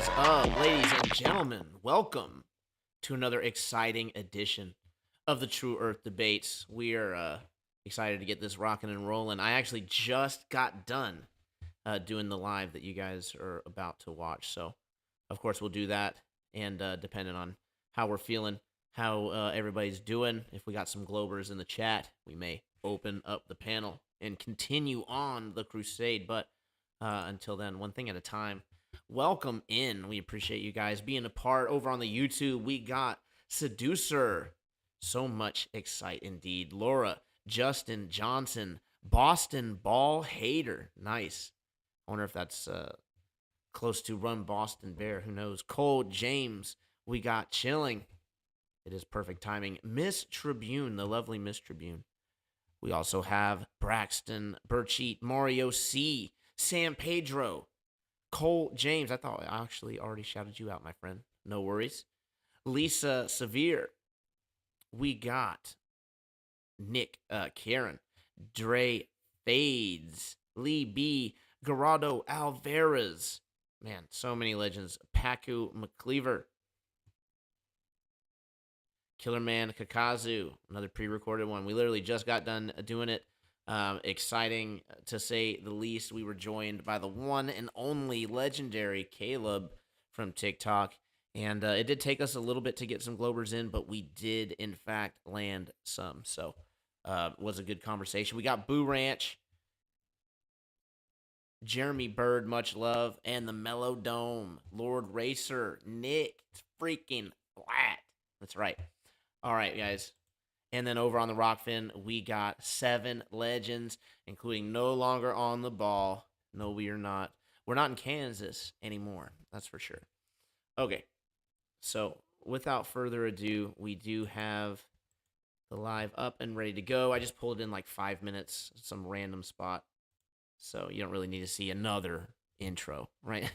is up, ladies and gentlemen? Welcome to another exciting edition of the True Earth Debates. We are excited to get this rocking and rolling. I actually just got done doing the live that you guys are about to watch. So, of course, we'll do that. And depending on how we're feeling, how everybody's doing, if we got some Globers in the chat, we may open up the panel and continue on the crusade. But until then, one thing at a time. Welcome in. We appreciate you guys being a part. Over on the YouTube, we got Seducer. So much excite indeed. Laura, Justin Johnson, Boston Ball Hater. Nice. I wonder if that's close to Run Boston Bear. Who knows? Cole James, we got Chilling. It is perfect timing. MrTribune, the lovely MrTribune. We also have Braxton, Burcheat, Mario C, San Pedro, Cole James. I thought I actually already shouted you out, my friend. No worries. Lisa Severe. We got Nick Karen, Dre Fades, Lee B, Gerardo Alvarez. Man, so many legends. Paku McCleaver, Killerman Kakazu, another pre-recorded one. We literally just got done doing it. Exciting to say the least. We were joined by the one and only legendary Kaleb from TikTok. And it did take us a little bit to get some Globers in, but we did, in fact, land some. So it was a good conversation. We got Boo Ranch, Jeremy Bird, much love, and the Mellow Dome, Lord Racer, Nick freaking Flat. That's right. All right, guys. And then over on the Rockfin, we got 7 legends, including no longer on the ball. No, we are not. We're not in Kansas anymore. That's for sure. Okay. So without further ado, we do have the live up and ready to go. I just pulled it in like 5 minutes, some random spot. So you don't really need to see another intro, right?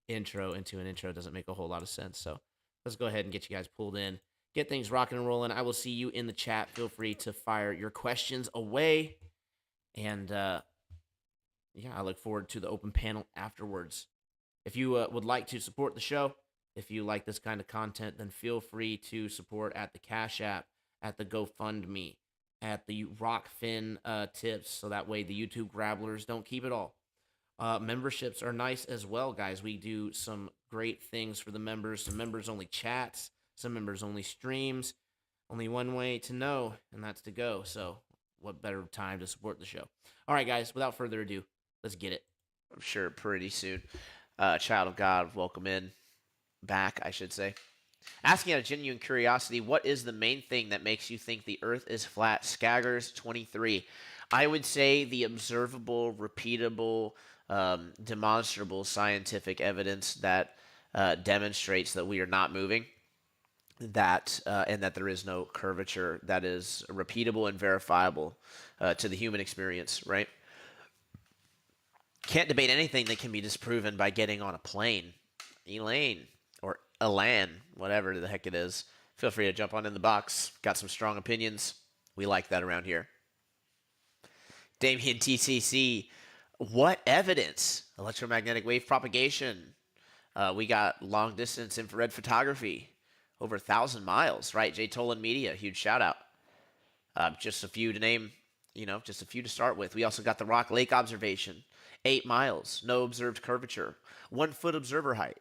Intro into an intro doesn't make a whole lot of sense. So let's go ahead and get you guys pulled in. Get things rocking and rolling. I will see you in the chat. Feel free to fire your questions away. And, yeah, I look forward to the open panel afterwards. If you would like to support the show, if you like this kind of content, then feel free to support at the Cash App, at the GoFundMe, at the Rockfin tips, so that way the YouTube grabblers don't keep it all. Memberships are nice as well, guys. We do some great things for the members, some members-only chats, some members-only streams. Only one way to know, and that's to go. So what better time to support the show? All right, guys, without further ado, let's get it. I'm sure pretty soon. Child of God, welcome in. Back, I should say. Asking out of genuine curiosity, what is the main thing that makes you think the Earth is flat? Skaggers 23. I would say the observable, repeatable, demonstrable scientific evidence that demonstrates that we are not moving. That and that there is no curvature that is repeatable and verifiable to the human experience, right? Can't debate anything that can be disproven by getting on a plane. Elaine, or Elan, whatever the heck it is. Feel free to jump on in the box. Got some strong opinions. We like that around here. Damien TCC, what evidence? Electromagnetic wave propagation. We got long distance infrared photography. Over 1,000 miles, right? Jay Tolan Media, huge shout out. Just a few to name, just a few to start with. We also got the Rock Lake observation, 8 miles, no observed curvature, 1 foot observer height.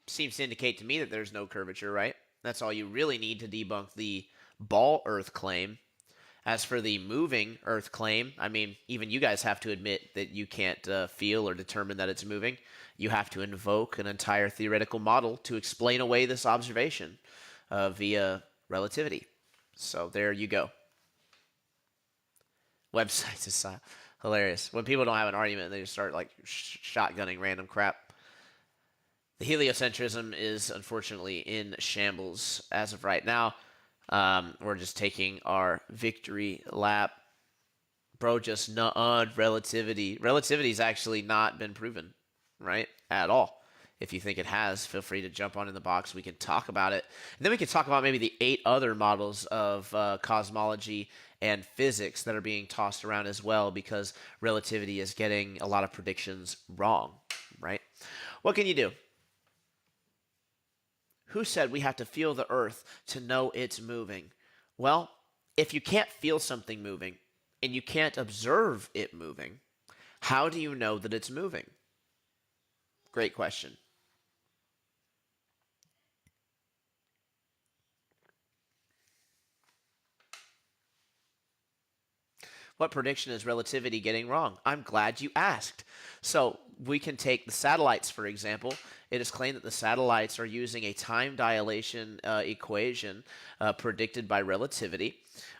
Seems to indicate to me that there's no curvature, right? That's all you really need to debunk the ball Earth claim. As for the moving Earth claim, I mean, even you guys have to admit that you can't feel or determine that it's moving. You have to invoke an entire theoretical model to explain away this observation via relativity. So there you go. Websites is hilarious. When people don't have an argument, they just start like shotgunning random crap. The heliocentrism is unfortunately in shambles as of right now. We're just taking our victory lap. Bro, just nuh-uh, relativity. Relativity's actually not been proven, right? At all. If you think it has, feel free to jump on in the box. We can talk about it. And then we can talk about maybe the 8 other models of cosmology and physics that are being tossed around as well, because relativity is getting a lot of predictions wrong, right? What can you do? Who said we have to feel the earth to know it's moving? Well, if you can't feel something moving and you can't observe it moving, how do you know that it's moving? Great question. What prediction is relativity getting wrong? I'm glad you asked. So we can take the satellites, for example. It is claimed that the satellites are using a time dilation equation predicted by relativity,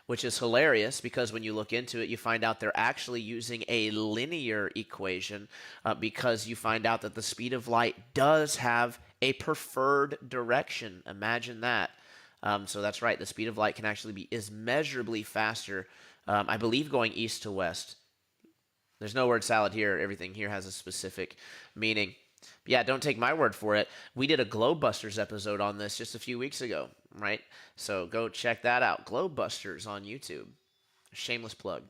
which is hilarious because when you look into it, you find out they're actually using a linear equation because you find out that the speed of light does have a preferred direction. Imagine that. So that's right. The speed of light can actually be is measurably faster. I believe going east to west. There's no word salad here. Everything here has a specific meaning. But yeah, don't take my word for it. We did a Globebusters episode on this just a few weeks ago, right? So go check that out. Globebusters on YouTube. Shameless plug.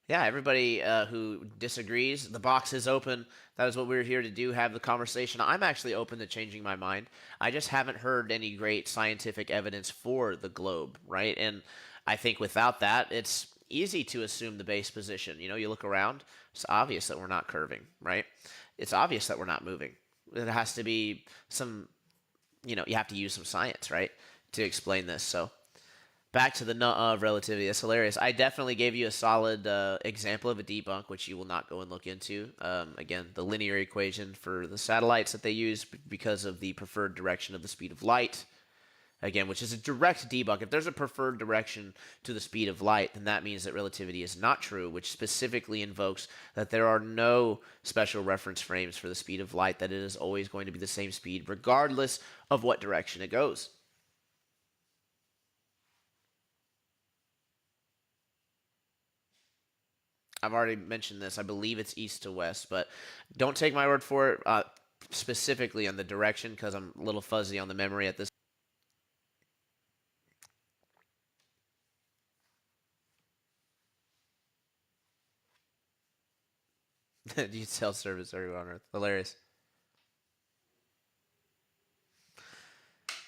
Yeah, everybody who disagrees, the box is open. That is what we're here to do, have the conversation. I'm actually open to changing my mind. I just haven't heard any great scientific evidence for the globe, right? And I think without that, it's easy to assume the base position. You know, you look around, it's obvious that we're not curving, right? It's obvious that we're not moving. It has to be some, you have to use some science, right, to explain this. So back to the nut of relativity. That's hilarious. I definitely gave you a solid example of a debunk, which you will not go and look into. Again, the linear equation for the satellites that they use because of the preferred direction of the speed of light. Again, which is a direct debunk. If there's a preferred direction to the speed of light, then that means that relativity is not true, which specifically invokes that there are no special reference frames for the speed of light, that it is always going to be the same speed regardless of what direction it goes. I've already mentioned this. I believe it's east to west, but don't take my word for it specifically on the direction because I'm a little fuzzy on the memory at this. You sell service everywhere on earth. Hilarious.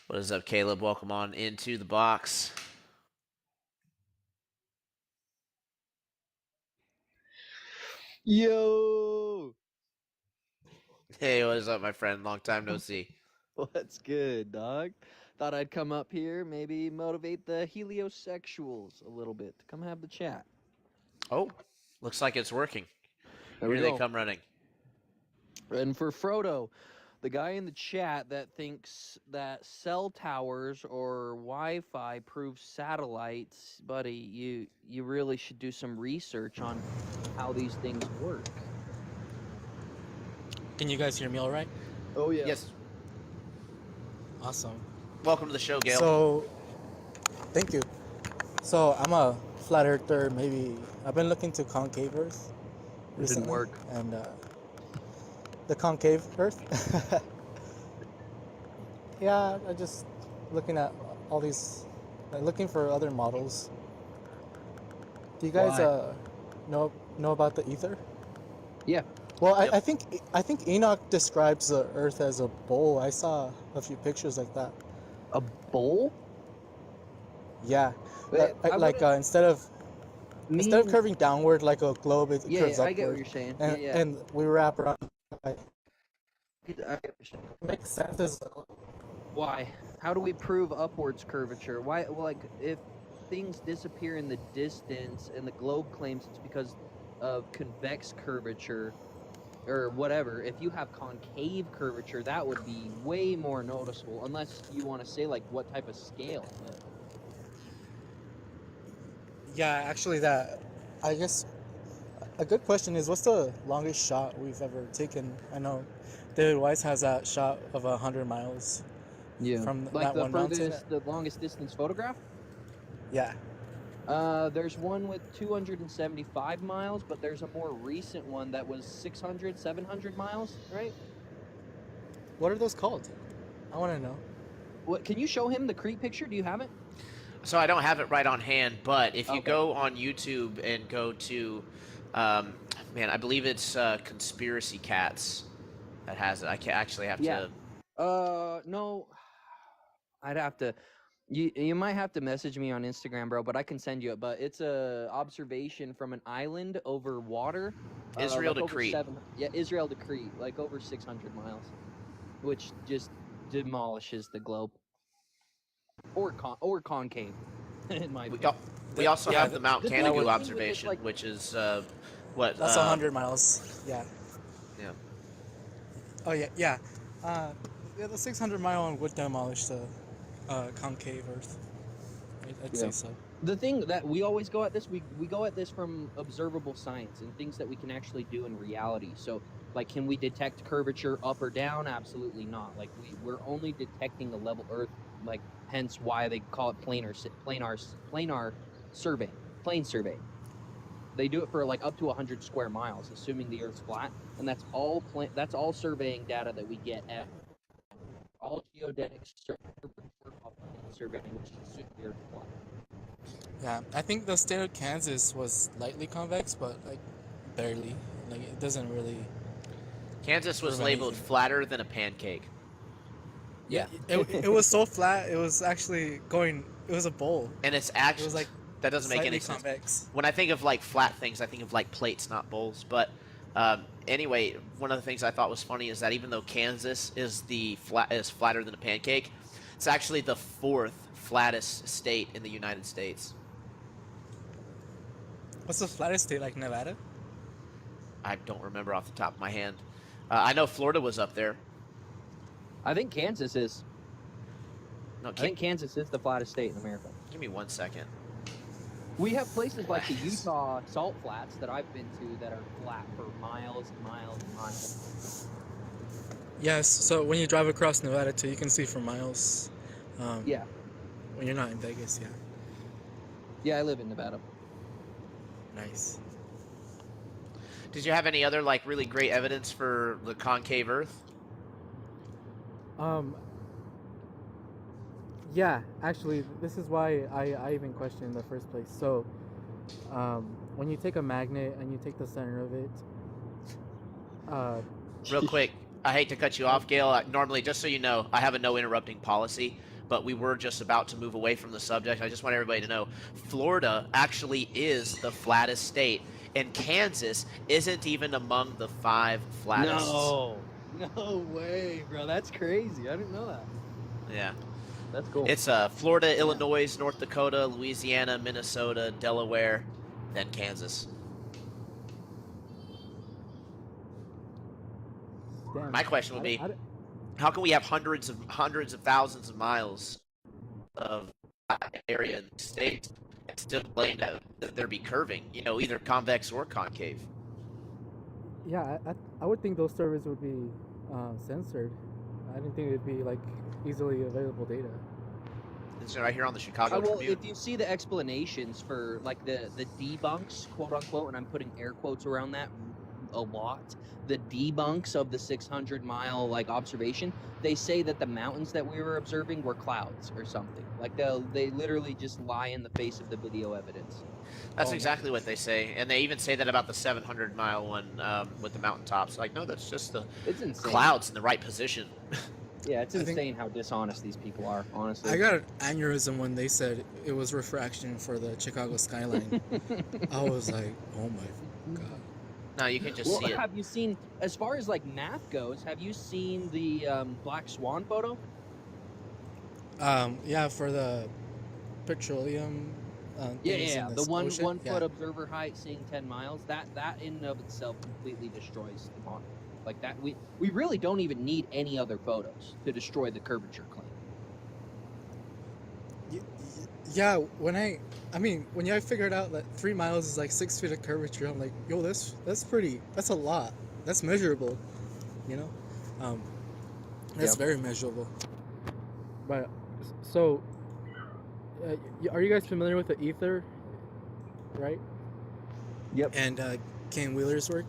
What is up, Caleb? Welcome on into the box. Yo! Hey, what is up, my friend? Long time no see. What's good, dog? Thought I'd come up here, maybe motivate the heliosexuals a little bit to come have the chat. Oh, looks like it's working. There Here we they go. come running. And for Frodo, the guy in the chat that thinks that cell towers or Wi-Fi prove satellites, buddy, you really should do some research on how these things work. Can you guys hear me all right? Oh yeah. Yes. Awesome. Welcome to the show, Gail. So, thank you. So, I'm a flat earther. Maybe I've been looking to concave Earth It recently. didn't work. And the concave Earth. Yeah, I just looking at all these, like looking for other models. Do you guys Why? know about the ether? Yeah. Well, Yep. I think Enoch describes the Earth as a bowl. I saw a few pictures like that. A bowl? Yeah, Wait, I like wouldn't instead of mean. curving downward like a globe, it Yeah, curves I get what upward, you're saying. and Yeah. and we wrap around. I get what you're saying. Makes sense. As, Why? How do we prove upwards curvature? Why, like, if things disappear in the distance and the globe claims it's because of convex curvature or whatever, if you have concave curvature, that would be way more noticeable, unless you want to say, like, what type of scale. yeah, actually, that I guess a good question is, what's the longest shot we've ever taken? I know David Weiss has that shot of 100 miles Yeah. from Like that the one mountain. the longest distance photograph? Yeah. There's one with 275 miles, but there's a more recent one that was 600, 700 miles, right? What are those called? I want to know. What, can you show him the Crete picture? Do you have it? So I don't have it right on hand, but if you Okay. go on YouTube and go to, man, I believe it's Conspiracy Cats that has it. I can actually have Yeah. to. No, I'd have to. You might have to message me on Instagram, bro. But I can send you it. But it's a observation from an island over water. Israel like to over Crete. Israel to Crete, like over 600 miles, which just demolishes the globe. Or concave, in my opinion. We also Yeah, have the Mount the thing Canigou with it, it's observation, like- which is what? That's 100 miles. Yeah. Yeah. Oh yeah, yeah. Yeah, the 600-mile one would demolish the concave Earth. I'd say so. The thing that we always go at this, we go at this from observable science and things that we can actually do in reality. So, like, can we detect curvature up or down? Absolutely not. Like, we're only detecting a level Earth. Like, hence why they call it planar survey, plane survey. They do it for like up to 100 square miles, assuming the Earth's flat, and that's all surveying data that we get at all geodetic surveying, which assumes the Earth's flat. Yeah, I think the state of Kansas was lightly convex, but like barely. Like it doesn't really. Kansas was prove labeled anything. flatter than a pancake. Yeah. It was so flat. It was actually going. It was a bowl. And it's It actually was like that doesn't make slightly any sense. convex. When I think of like flat things, I think of like plates, not bowls. But anyway, one of the things I thought was funny is that even though Kansas is flatter than a pancake, it's actually the fourth flattest state in the United States. What's the flattest state? Like Nevada? I don't remember off the top of my hand. I know Florida was up there. I think Kansas is. No, I think Kansas is the flattest state in America. give me 1 second. We have places like the Utah Salt Flats that I've been to that are flat for miles and miles and miles. Yes. So when you drive across Nevada too, you can see for miles. Yeah. When you're not in Vegas, yeah. Yeah, I live in Nevada. Nice. Did you have any other like really great evidence for the concave Earth? Yeah, actually, this is why I even questioned in the first place. So, when you take a magnet and you take the center of it, Real quick, I hate to cut you off, Gail. Normally, just so you know, I have a no interrupting policy, but we were just about to move away from the subject. I just want everybody to know Florida actually is the flattest state, and Kansas isn't even among the 5 flattest. No way, bro. That's crazy. I didn't know that. Yeah. That's cool. It's Florida, Illinois, North Dakota, Louisiana, Minnesota, Delaware, then Kansas. damn. My question would be, how can we have hundreds of thousands of miles of area in the states and still claim that there be curving? You know, either convex or concave. Yeah, I would think those servers would be censored. I didn't think it'd be like easily available data. It's right here on the Chicago well, Tribune. if you see the explanations for like the debunks, quote unquote, and I'm putting air quotes around that a lot, the debunks of the 600-mile like observation, they say that the mountains that we were observing were clouds or something. Like they literally just lie in the face of the video evidence. That's exactly what they say, and they even say that about the 700-mile one with the mountaintops. Like, no, that's just the It's insane. clouds in the right position. Yeah, it's insane how dishonest these people are, honestly. I got an aneurysm when they said it was refraction for the Chicago skyline. I was like, oh my god. No, you can just see it. Have you seen, as far as like math goes, have you seen the black swan photo? Yeah, for the petroleum. Things in The this one ocean. foot observer height, seeing 10 miles. That in and of itself completely destroys the model. Like that, we really don't even need any other photos to destroy the curvature claim. Yeah, when I figured out that 3 miles is like 6 feet of curvature, I'm like, yo, that's a lot. That's measurable, you know? That's very measurable. But, so, are you guys familiar with the ether, right? Yep. And Kane Wheeler's work?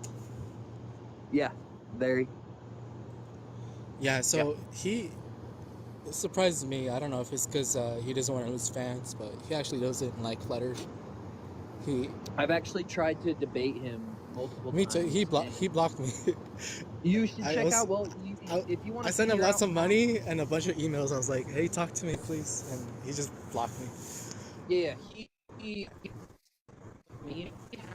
Yeah, very. Yeah, so he, surprises me. I don't know if it's because he doesn't want to lose fans, but he actually doesn't like flat Earth. He, I've actually tried to debate him multiple me too. times. He blocked me. You should I check was out. Well, I, if you want I to sent him figure lots out of money and a bunch of emails. I was like, hey, talk to me, please, and he just blocked me. Yeah, he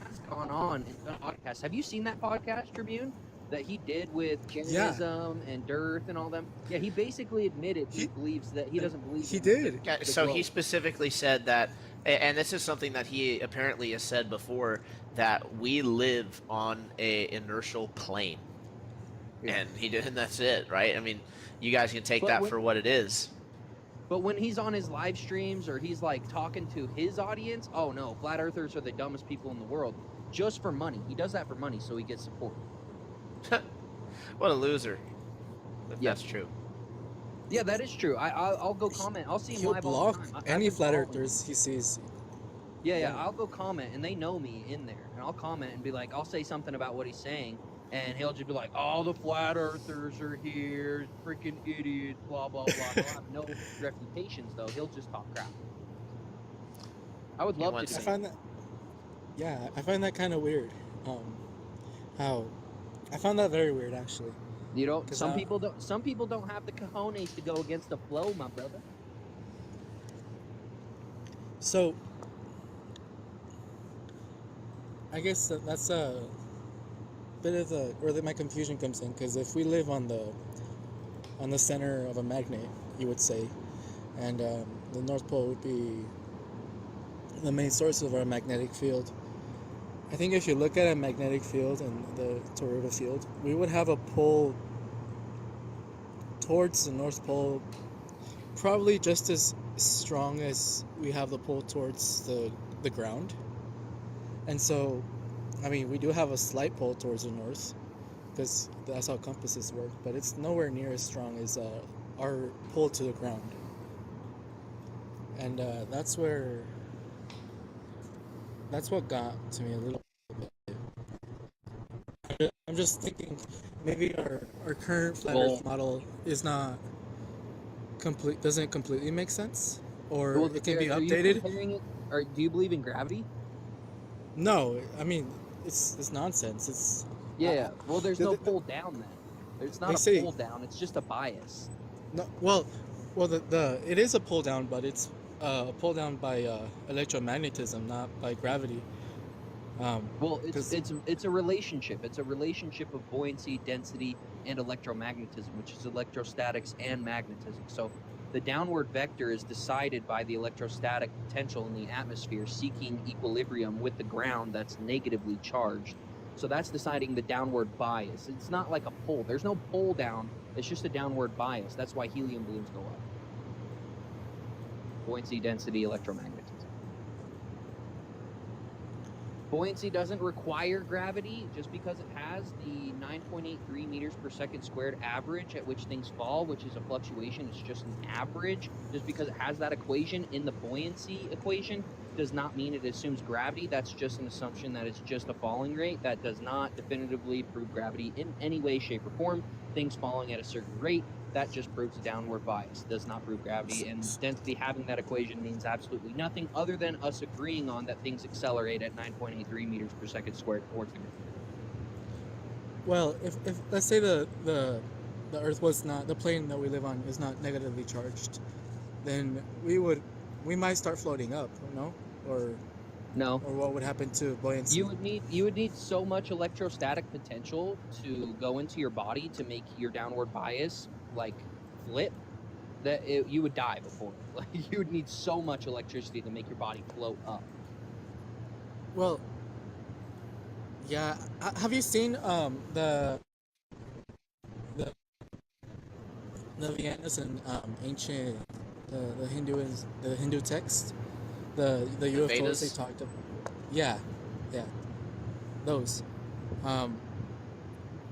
has gone on and done podcasts. Have you seen that podcast, Tribune, that he did with Yeah, Jainism and Dearth and all them? Yeah, he basically admitted he he believes that he doesn't believe he in did. the So he globe. specifically said that, and this is something that he apparently has said before, that we live on a inertial plane, Yeah, and he did, and that's it, right? I mean, you guys can take but that for what it is. when he's on his live streams or he's like talking to his audience, oh no, flat earthers are the dumbest people in the world, just for money. He does that for money, so he gets support. What a loser, if Yeah, that's true. yeah, that is true. I'll go comment. I'll see him He'll live all the block time. I've any been flat following him. earthers he sees. Yeah, Yeah. I'll go comment, and they know me in there, and I'll comment and be like, I'll say something about what he's saying, and he'll just be like, "All the flat earthers are here, freaking idiots, blah blah blah." He'll have no refutations though. He'll just talk crap. I would He love to wants I debate. find that, yeah, I find that kind of weird. How I found that very weird actually. You know, 'Cause, some people don't. Some people don't have the cojones to go against the flow, my brother. So I guess that's a bit of where my confusion comes in. Because if we live on the center of a magnet, you would say, and the North Pole would be the main source of our magnetic field. I think if you look at a magnetic field and the toroidal field, we would have a pull towards the North Pole, probably just as strong as we have the pull towards the ground. And so, I mean, we do have a slight pull towards the north, because that's how compasses work, but it's nowhere near as strong as our pull to the ground. And that's what got to me a little bit. I'm just thinking maybe our current flat Earth model is not doesn't completely make sense, or Well, it can be are you updated. comparing it? Or do you believe in gravity? No, I mean it's nonsense. It's Yeah. Well, there's no the- pull down then. It's They not a say- pull down. It's just a bias. no, well, the it is a pull down, but it's a pull down by electromagnetism, not by gravity. Well, 'Cause- it's a relationship. It's a relationship of buoyancy, density, and electromagnetism, which is electrostatics and magnetism. So the downward vector is decided by the electrostatic potential in the atmosphere seeking equilibrium with the ground that's negatively charged. So that's deciding the downward bias. It's not like a pull. There's no pull down. It's just a downward bias. That's why helium balloons go up. Buoyancy, density, electromagnetism. Buoyancy doesn't require gravity just because it has the 9.83 meters per second squared average at which things fall, which is a fluctuation. It's just an average. Just because it has that equation in the buoyancy equation does not mean it assumes gravity. That's just an assumption that it's just a falling rate. That does not definitively prove gravity in any way, shape, or form. Things falling at a certain rate, that just proves a downward bias. Does not prove gravity, and density having that equation means absolutely nothing other than us agreeing on that things accelerate at 9.83 meters per second squared towards the ground. Well, if let's say the Earth was not, the plane that we live on is not negatively charged, then we might start floating up, no? No. Or what would happen to buoyancy? You would need so much electrostatic potential to go into your body to make your downward bias like flip that you would die before. Like you would need so much electricity to make your body float up. Well, yeah. Have you seen the Viennas and ancient the Hindu text, the UFOs Vedas? they talked about? Yeah, those.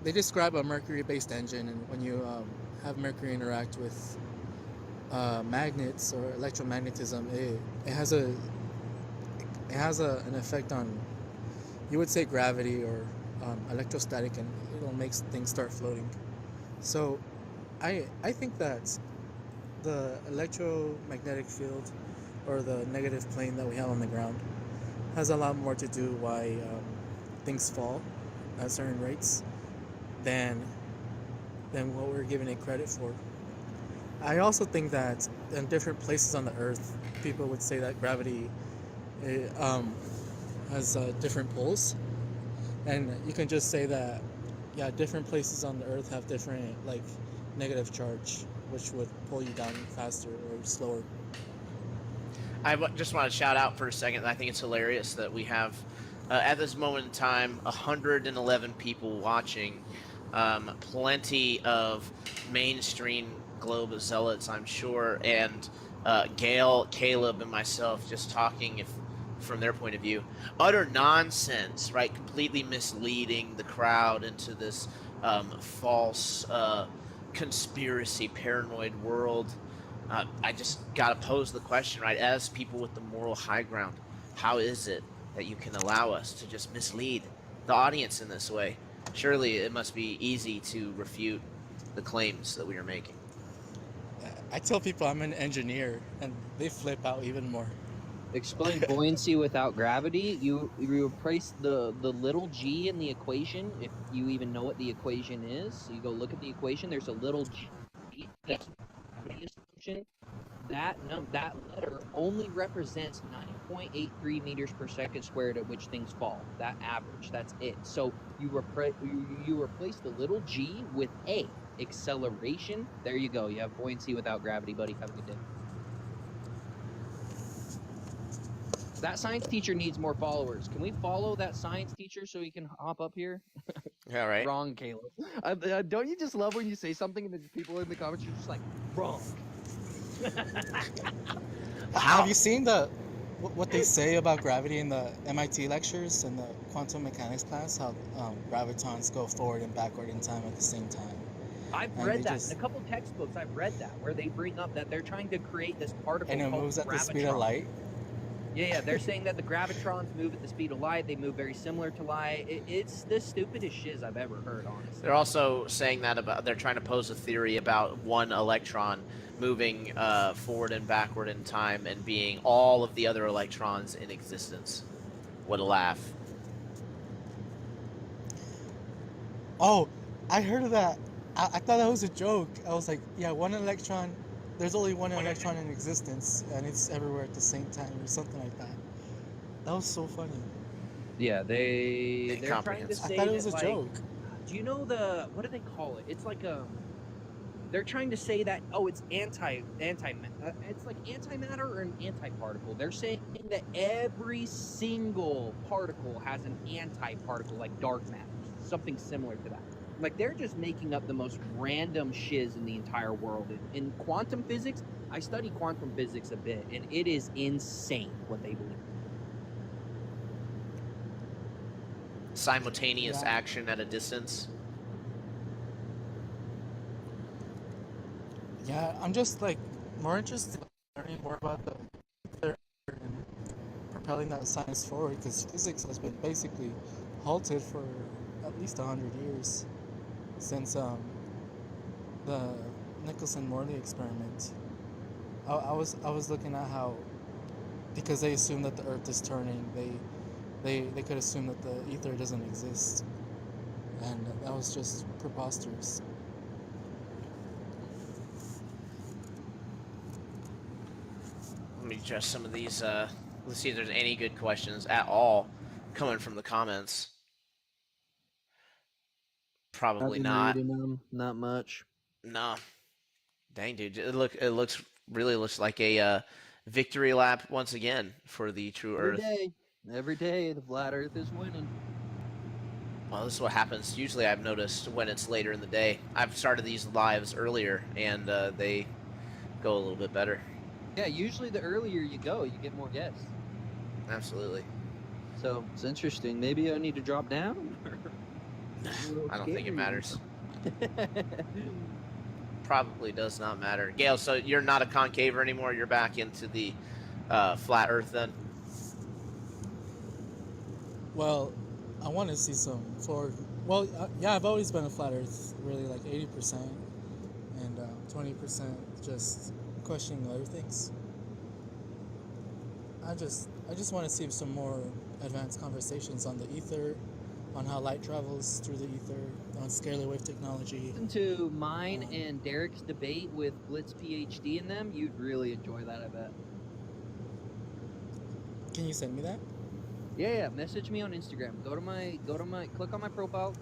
They describe a mercury-based engine, and when you have mercury interact with magnets or electromagnetism, it has an effect on, you would say, gravity or electrostatic, and it'll make things start floating. So I think that the electromagnetic field, or the negative plane that we have on the ground, has a lot more to do why things fall at certain rates than what we're giving it credit for. I also think that in different places on the Earth, people would say that gravity has different pulls, and you can just say that, yeah, different places on the Earth have different like negative charge, which would pull you down faster or slower. Just want to shout out for a second. I think it's hilarious that we have, at this moment in time, 111 people watching. Plenty of mainstream globe zealots, I'm sure, and Gail, Caleb, and myself just talking from their point of view. Utter nonsense, right? Completely misleading the crowd into this false conspiracy, paranoid world. I just got to pose the question, right? As people with the moral high ground, how is it that you can allow us to just mislead the audience in this way? Surely it must be easy to refute the claims that we are making. I tell people I'm an engineer, and they flip out even more. Explain buoyancy without gravity. You replace the little g in the equation, if you even know what the equation is. So you go look at the equation. There's a little g. That's gravity assumption. That letter only represents 9.83 meters per second squared at which things fall. That average. That's it. So you replace the little g with a acceleration. There you go. You have buoyancy without gravity, buddy. Have a good day. That science teacher needs more followers. Can we follow that science teacher so he can hop up here? Yeah, right. Wrong, Caleb. Don't you just love when you say something and the people in the comments are just like, wrong? Have you seen what they say about gravity in the MIT lectures and the quantum mechanics class? How gravitons go forward and backward in time at the same time. I've read that in a couple textbooks. I've read that where they bring up that they're trying to create this particle and it called moves at the gravitron. speed of light. Yeah, they're saying that the gravitrons move at the speed of light. They move very similar to light. It's the stupidest shiz I've ever heard, honestly. They're also saying that they're trying to pose a theory about one electron moving forward and backward in time and being all of the other electrons in existence. What a laugh. Oh, I heard of that. I thought that was a joke. I was like, yeah, one electron. There's only one electron in existence, and it's everywhere at the same time, or something like that. That was so funny. Yeah, they're trying to say I thought it was that, a joke. Do you know what do they call it? It's like they're trying to say that it's it's like antimatter or an antiparticle. They're saying that every single particle has an antiparticle, like dark matter, something similar to that. Like, they're just making up the most random shiz in the entire world. In quantum physics, I study quantum physics a bit, and it is insane what they believe. Simultaneous action at a distance. Yeah, I'm just like more interested in learning more about the and propelling that science forward, because physics has been basically halted for at least 100 years since the Nicholson-Morley experiment. I was looking at how, because they assume that the Earth is turning, they could assume that the ether doesn't exist, and that was just preposterous. Let me address some of these. Let's see if there's any good questions at all coming from the comments. Probably not. Not much. No. Dang, dude. It really looks like a victory lap once again for the true Earth. Every day, the flat Earth is winning. Well, this is what happens. Usually, I've noticed when it's later in the day. I've started these lives earlier, and they go a little bit better. Yeah, usually the earlier you go, you get more guests. Absolutely. So it's interesting. Maybe I need to drop down. I don't think it matters. Probably does not matter. Gail, so you're not a concaver anymore. You're back into the flat Earth then. Well, I want to see some forward. Well, yeah, I've always been a flat Earth, really, like 80%, and 20% just questioning other things. I just want to see some more advanced conversations on the ether, on how light travels through the ether, on scalar wave technology. Listen to mine and Derek's debate with Blitz PhD in them. You'd really enjoy that, I bet. Can you send me that? Yeah. Message me on Instagram. Go to my, click on my profile,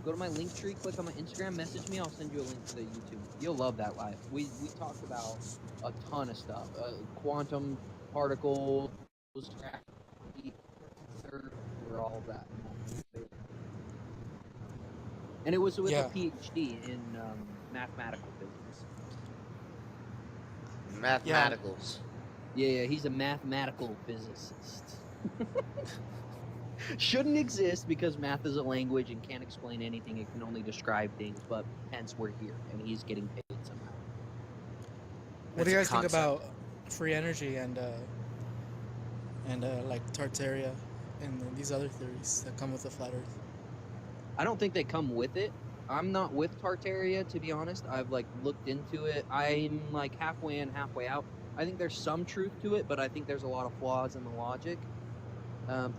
go to my link tree, click on my Instagram, message me. I'll send you a link to the YouTube. You'll love that live. We talked about a ton of stuff, quantum particles, gravity, all of that. And it was with a PhD in mathematical physics. Mathematicals. Yeah, he's a mathematical physicist. Shouldn't exist because math is a language and can't explain anything. It can only describe things, but hence we're here, and he's getting paid somehow. What do you guys think about free energy and like Tartaria and these other theories that come with the flat Earth? I don't think they come with it. I'm not with Tartaria, to be honest. I've like looked into it. I'm like halfway in, halfway out. I think there's some truth to it, but I think there's a lot of flaws in the logic.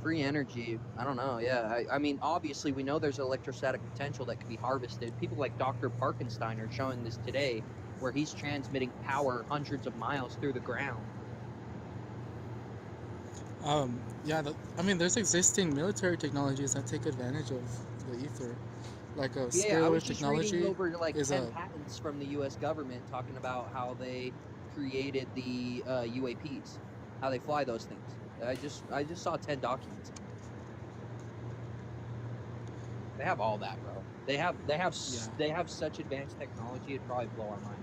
Free energy, I don't know. Yeah, I mean, obviously we know there's electrostatic potential that can be harvested. People like Dr. Parkenstein are showing this today, where he's transmitting power hundreds of miles through the ground. I mean, there's existing military technologies that take advantage of the ether, like a I was just technology. reading over like 10 patents from the U.S. government talking about how they created the UAPs, how they fly those things. I just saw 10 documents. They have all that, bro. They have such advanced technology, it'd probably blow our mind.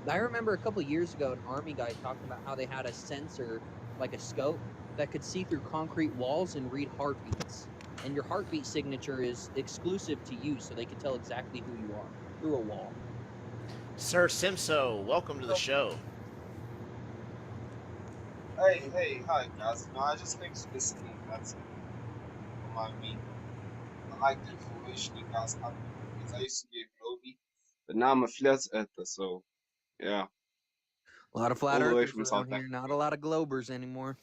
I remember a couple of years ago, an Army guy talking about how they had a sensor, like a scope, that could see through concrete walls and read heartbeats. And your heartbeat signature is exclusive to you, so they can tell exactly who you are through a wall. Sir Simso, welcome to the show. Hey, hi guys. No, I just think listening. That's what I mean. I like the information you guys have because I used to be a Kobe, but now I'm a flat earther. So, yeah. A lot of flat All the way earthers from around South here, Africa. not a lot of globers anymore.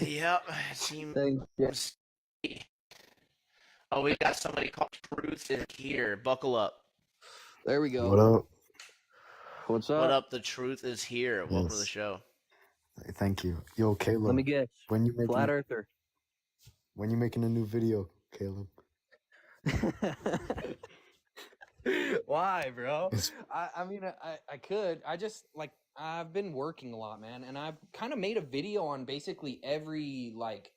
Yep, it seems. Oh, we got somebody called Truth is here. Buckle up. There we go. What up? What's up? What up? The truth is here. Welcome to the show. Thank you. Yo, Caleb. Let me guess. When you making flat earther? When you making a new video, Caleb? Why, bro? I mean, I could. I just like I've been working a lot, man, and I've kind of made a video on basically every like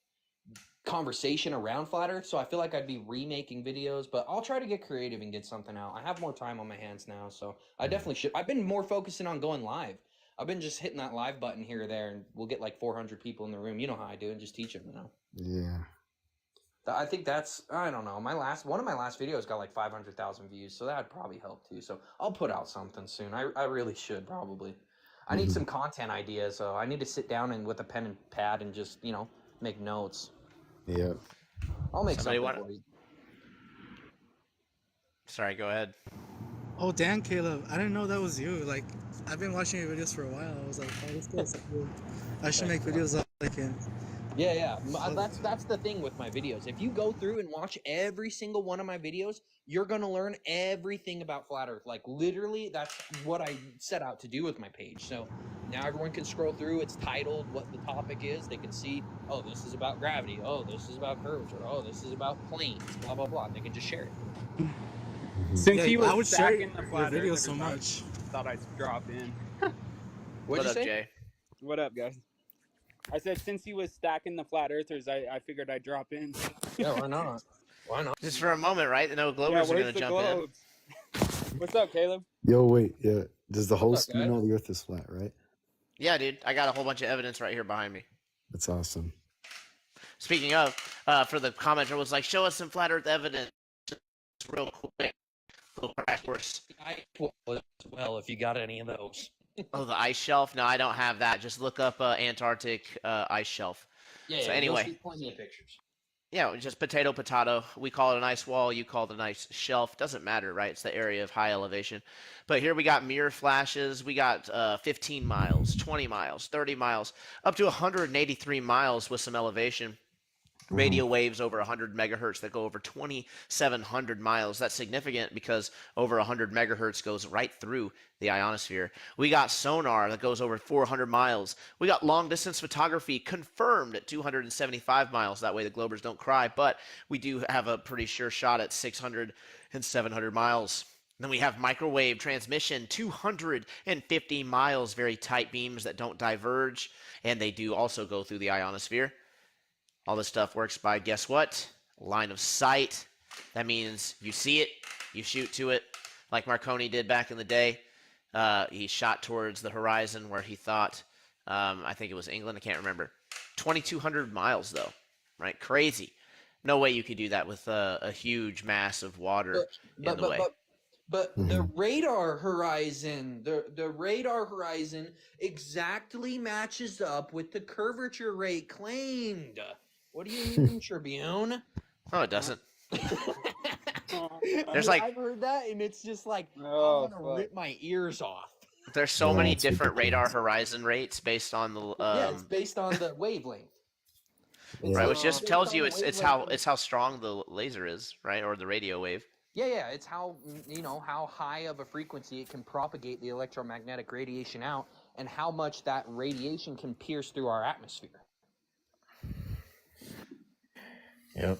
conversation around flat Earth. So I feel like I'd be remaking videos, but I'll try to get creative and get something out. I have more time on my hands now, so I definitely should. I've been more focusing on going live. I've been just hitting that live button here or there, and we'll get like 400 people in the room. You know how I do, and just teach them. You know. Yeah. I think that's, I don't know, one of my last videos got like 500,000 views, so that'd probably help too. So I'll put out something soon. I really should probably. I need some content ideas, so I need to sit down and with a pen and pad and just, you know, make notes. Yeah. I'll make something for you. Sorry, go ahead. Oh, damn, Caleb. I didn't know that was you. Like, I've been watching your videos for a while. I was like, oh, this guy's cool. I should make videos like him. Yeah. That's the thing with my videos. If you go through and watch every single one of my videos, you're going to learn everything about flat Earth. Like, literally, that's what I set out to do with my page. So now everyone can scroll through. It's titled what the topic is. They can see, oh, this is about gravity. Oh, this is about curvature. Oh, this is about planes, blah, blah, blah. They can just share it. Since he I would was share stacking the flat your videos earthers, so much. thought I'd drop in. What'd you up, say? Jay? What up, guys? I said since he was stacking the flat earthers, I figured I'd drop in. Yeah, why not? Why not? Just for a moment, right? No globers are going to jump globes? What's up, Caleb? Yo, wait. Yeah. Does the What's host up, guys? know the Earth is flat, right? in. Yeah, dude. I got a whole bunch of evidence right here behind me. That's awesome. Speaking of, for the commenter was like, show us some flat Earth evidence. Just real quick. Little crash course. Well, if you got any of those. Oh, the ice shelf? No, I don't have that. Just look up Antarctic ice shelf. Yeah. So anyway. You'll see plenty of pictures. Yeah, just potato, potato. We call it an ice wall. You call it an ice shelf. Doesn't matter, right? It's the area of high elevation. But here we got mirror flashes. We got 15 miles, 20 miles, 30 miles, up to 183 miles with some elevation. Radio waves over 100 megahertz that go over 2,700 miles. That's significant because over 100 megahertz goes right through the ionosphere. We got sonar that goes over 400 miles. We got long distance photography confirmed at 275 miles. That way the Globers don't cry, but we do have a pretty sure shot at 600 and 700 miles. Then we have microwave transmission, 250 miles, very tight beams that don't diverge, and they do also go through the ionosphere. All this stuff works by, guess what? Line of sight. That means you see it, you shoot to it, like Marconi did back in the day. He shot towards the horizon where he thought, I think it was England, I can't remember. 2,200 miles, though, right? Crazy. No way you could do that with a huge mass of water in the way. But the radar horizon, the radar horizon exactly matches up with the curvature rate claimed. What do you mean, Tribune? Oh, it doesn't. I've heard that, and it's just like, Oh, I'm gonna rip my ears off. There's so many it's different radar ridiculous. horizon rates based on the Yeah, it's based on the wavelength. right, which just Based tells on you the it's wavelength. how strong the laser is, right, or the radio wave. Yeah, it's how how high of a frequency it can propagate the electromagnetic radiation out, and how much that radiation can pierce through our atmosphere. Yep.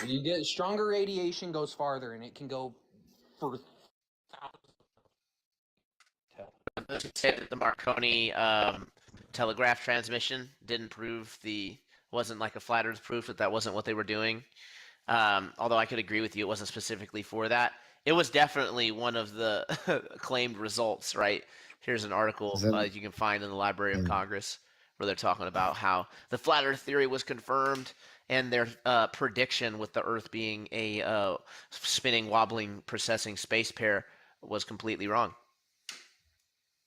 You get stronger radiation goes farther, and it can go for thousands. Say that the Marconi telegraph transmission didn't prove wasn't like a flat Earth proof that wasn't what they were doing. Although I could agree with you, it wasn't specifically for that. It was definitely one of the claimed results, right? Here's an article you can find in the Library of Congress where they're talking about how the flat Earth theory was confirmed and their prediction with the Earth being a spinning, wobbling, precessing space pair was completely wrong.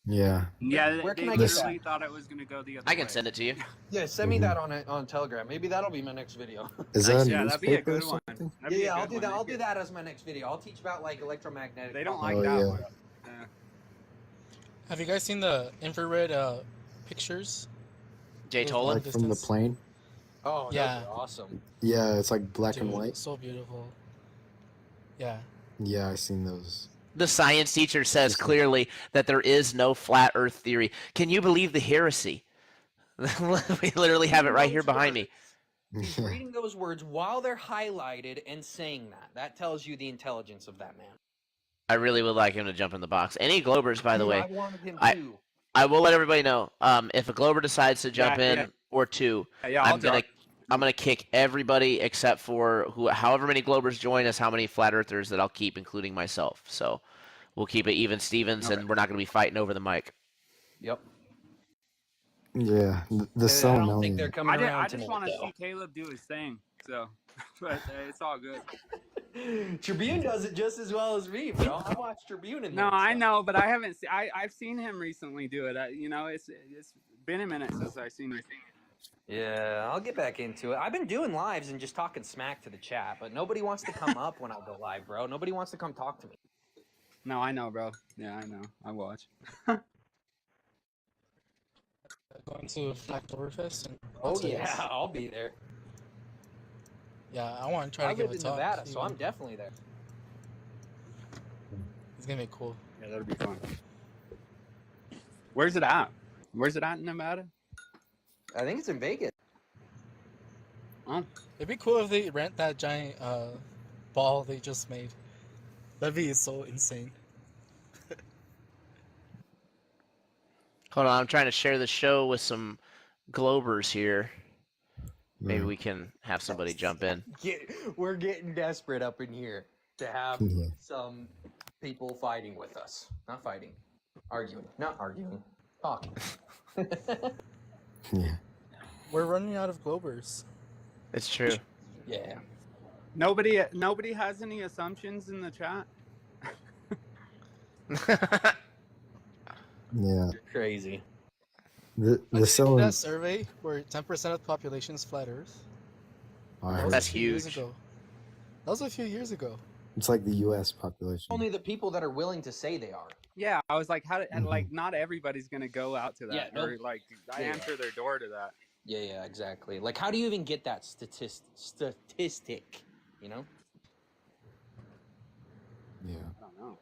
Yeah. Yeah, Where they can I get literally that? thought it was going to go the other I way. can send it to you. Yeah, send me that on Telegram. Maybe that'll be my next video. Is Nice. that a Yeah, that'd be a newspaper or good one. something? That'd be a I'll good do one. that. I'll do that as my next video. I'll teach about like electromagnetic. They don't propagation. like Oh, that yeah. one. Yeah. Have you guys seen the infrared pictures? Jay Those Tolan? long Like from the distance. plane? Oh, Yeah. yeah, awesome. Yeah, it's like black and Dude, white. so beautiful. Yeah. Yeah, I seen those. The science teacher says Just- clearly that there is no flat Earth theory. Can you believe the heresy? We literally have it right here behind me. He's reading those words while they're highlighted and saying that. That tells you the intelligence of that man. I really would like him to jump in the box. Any Globers, by the Dude, way, I wanted him I- too. I will let everybody know. If a Glober decides to jump Yeah, in yeah. or two, Yeah, I'll I'm gonna kick everybody except for however many Globers join us, how many flat earthers that I'll keep, including myself. So we'll keep it even Stevens, and we're not gonna be fighting over the mic. Yep. Yeah, the I selling don't think they're coming I around just tonight, want to though. see Caleb do his thing. So, but it's all good. Tribune does it just as well as me, bro. I watch Tribune in there. No, I know, but I haven't. I've seen him recently do it. It's been a minute since I've seen him. Yeah, I'll get back into it. I've been doing lives and just talking smack to the chat, but nobody wants to come up when I go live, bro. Nobody wants to come talk to me. No, I know, bro. Yeah, I know. I watch. Going to Oktoberfest. And Oh yeah, I'll be there. Yeah, I want to try I to give live a in talk. Nevada, so even. I'm definitely there. It's gonna be cool. Yeah, that'll be fun. Where's it at? Where's it at in Nevada? I think it's in Vegas. Oh, It'd be cool if they rent that giant ball they just made. That'd be so insane. Hold on, I'm trying to share the show with some Globers here. Maybe we can have somebody jump in. We're getting desperate up in here to have Yeah. some people fighting with us. Not fighting. Arguing. Not arguing. Talking. Yeah. We're running out of Globers. It's true. Yeah. nobody has any assumptions in the chat. Yeah. You're crazy. The Did selling. that survey where 10% of the population is flat Earth. I That heard was That's a few years huge. ago. That was a few years ago. it's like the U.S. population. Only the people that are willing to say they are. Yeah, I was like, how? Mhm. Like, not everybody's gonna go out to that, Yeah, or like, I Yeah. answer their door to that. Yeah, exactly. Like, how do you even get that statistic? You know? Yeah. I don't know.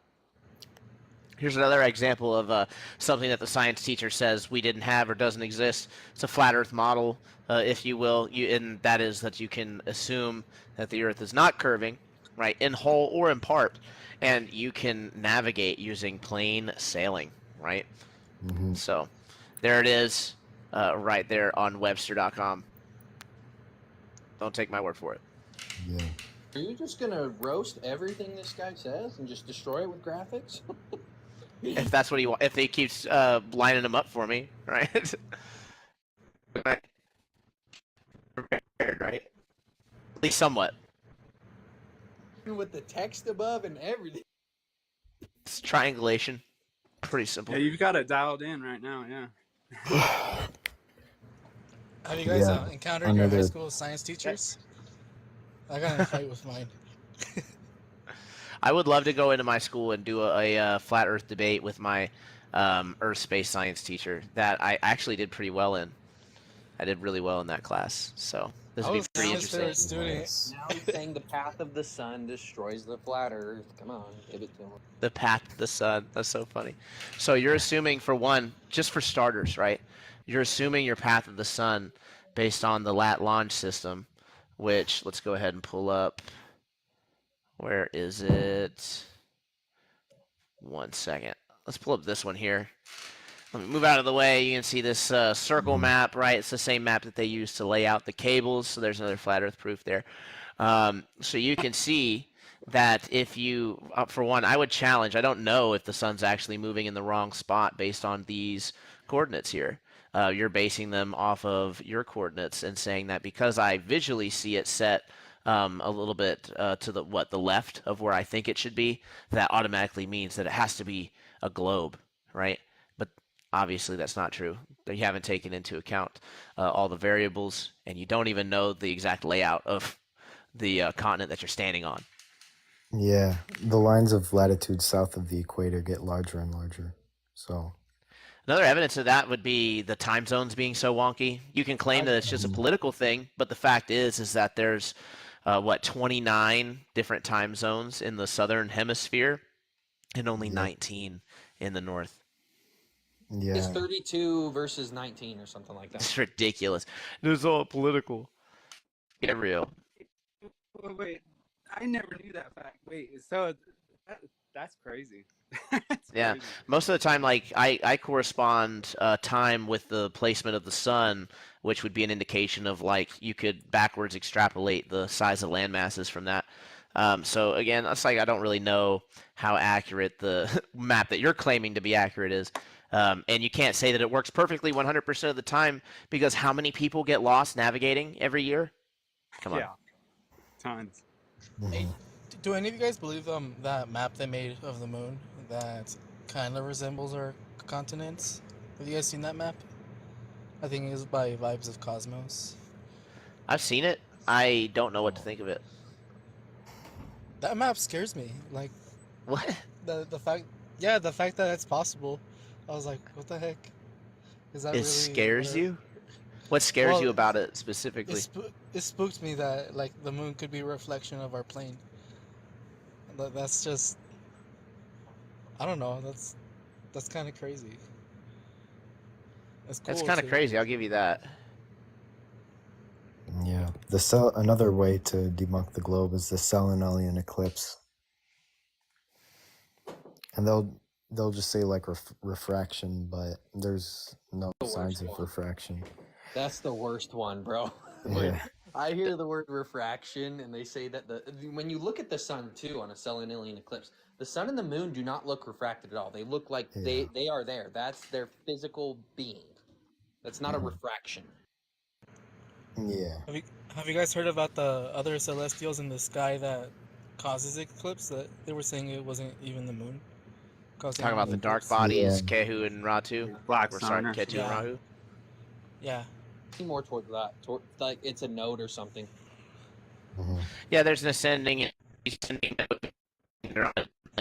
Here's another example of something that the science teacher says we didn't have or doesn't exist. It's a flat Earth model, if you will, and that is that you can assume that the Earth is not curving, right, in whole or in part, and you can navigate using plain sailing, right? Hmm. So there it is, right there on Webster.com. Don't take my word for it. Yeah. Are you just gonna roast everything this guy says and just destroy it with graphics? If that's what he wants, if he keeps lining them up for me, right? Prepared, right? At least somewhat. With the text above and everything. It's triangulation. Pretty simple. Yeah, you've got it dialed in right now. Yeah. Have you guys Yeah, encountered your high another- school science teachers? I got in a fight with mine. I would love to go into my school and do a flat Earth debate with my Earth space science teacher that I actually did pretty well in. I did really well in that class, so this I would be was pretty his favorite interesting. student. Nice. Now he's saying the path of the sun destroys the flat Earth. Come on, give it to him. The path to the sun. That's so funny. So you're assuming, for one, just for starters, right? You're assuming your path of the sun based on the lat launch system, which let's go ahead and pull up. Where is it? 1 second. Let's pull up this one here. Let me move out of the way. You can see this circle map, right? It's the same map that they use to lay out the cables. So there's another flat Earth proof there. So you can see that if you, for one, I would challenge. I don't know if the sun's actually moving in the wrong spot based on these coordinates here. You're basing them off of your coordinates and saying that because I visually see it set a little bit to the left of where I think it should be, that automatically means that it has to be a globe, right? But obviously that's not true. You haven't taken into account all the variables, and you don't even know the exact layout of the continent that you're standing on. Yeah, the lines of latitude south of the equator get larger and larger. So, Another evidence of that would be the time zones being so wonky. You can claim that it's just a political thing, but the fact is that there's 29 different time zones in the southern hemisphere and only 19 in the north. It's yeah. 32 versus 19 or something like that. It's ridiculous. It's all political. Get real. Wait, I never knew that fact. Wait, so that's crazy. That's Yeah. crazy. Most of the time, like I correspond time with the placement of the sun, which would be an indication of like you could backwards extrapolate the size of land masses from that. So again, that's like I don't really know how accurate the map that you're claiming to be accurate is. And you can't say that it works perfectly 100% of the time because how many people get lost navigating every year? Come on. Yeah, tons. Hey, do any of you guys believe that map they made of the moon that kind of resembles our continents? Have you guys seen that map? I think it was by Vibes of Cosmos. I've seen it. I don't know what to think of it. That map scares me. Like What? the fact, yeah, the fact that it's possible. I was like, what the heck? Is that It really scares what it- you? What scares Well, you about it specifically? It spooked me that like the moon could be a reflection of our plane. That's just, I don't know. That's kind of crazy. It's cool. That's kind of too. crazy. I'll give you that. Yeah. Another way to debunk the globe is the Selenelian eclipse. And they'll just say like refraction, but there's no The signs worst of one. refraction. That's the worst one, bro. Yeah. I hear the word refraction, and they say that when you look at the sun too on a Selenelian eclipse, the sun and the moon do not look refracted at all. They look like Yeah. they are there. That's their physical being. That's not a refraction. Yeah. Have you guys heard about the other celestials in the sky that causes eclipse? That they were saying it wasn't even the moon. Causing Talking about an the dark eclipse? bodies, Yeah. Kehu and Ratu. Black Or sun sorry, or Ketu Yeah. and Rahu. Yeah. More towards that, like it's a node or something. Mhm. Yeah, there's an ascending and descending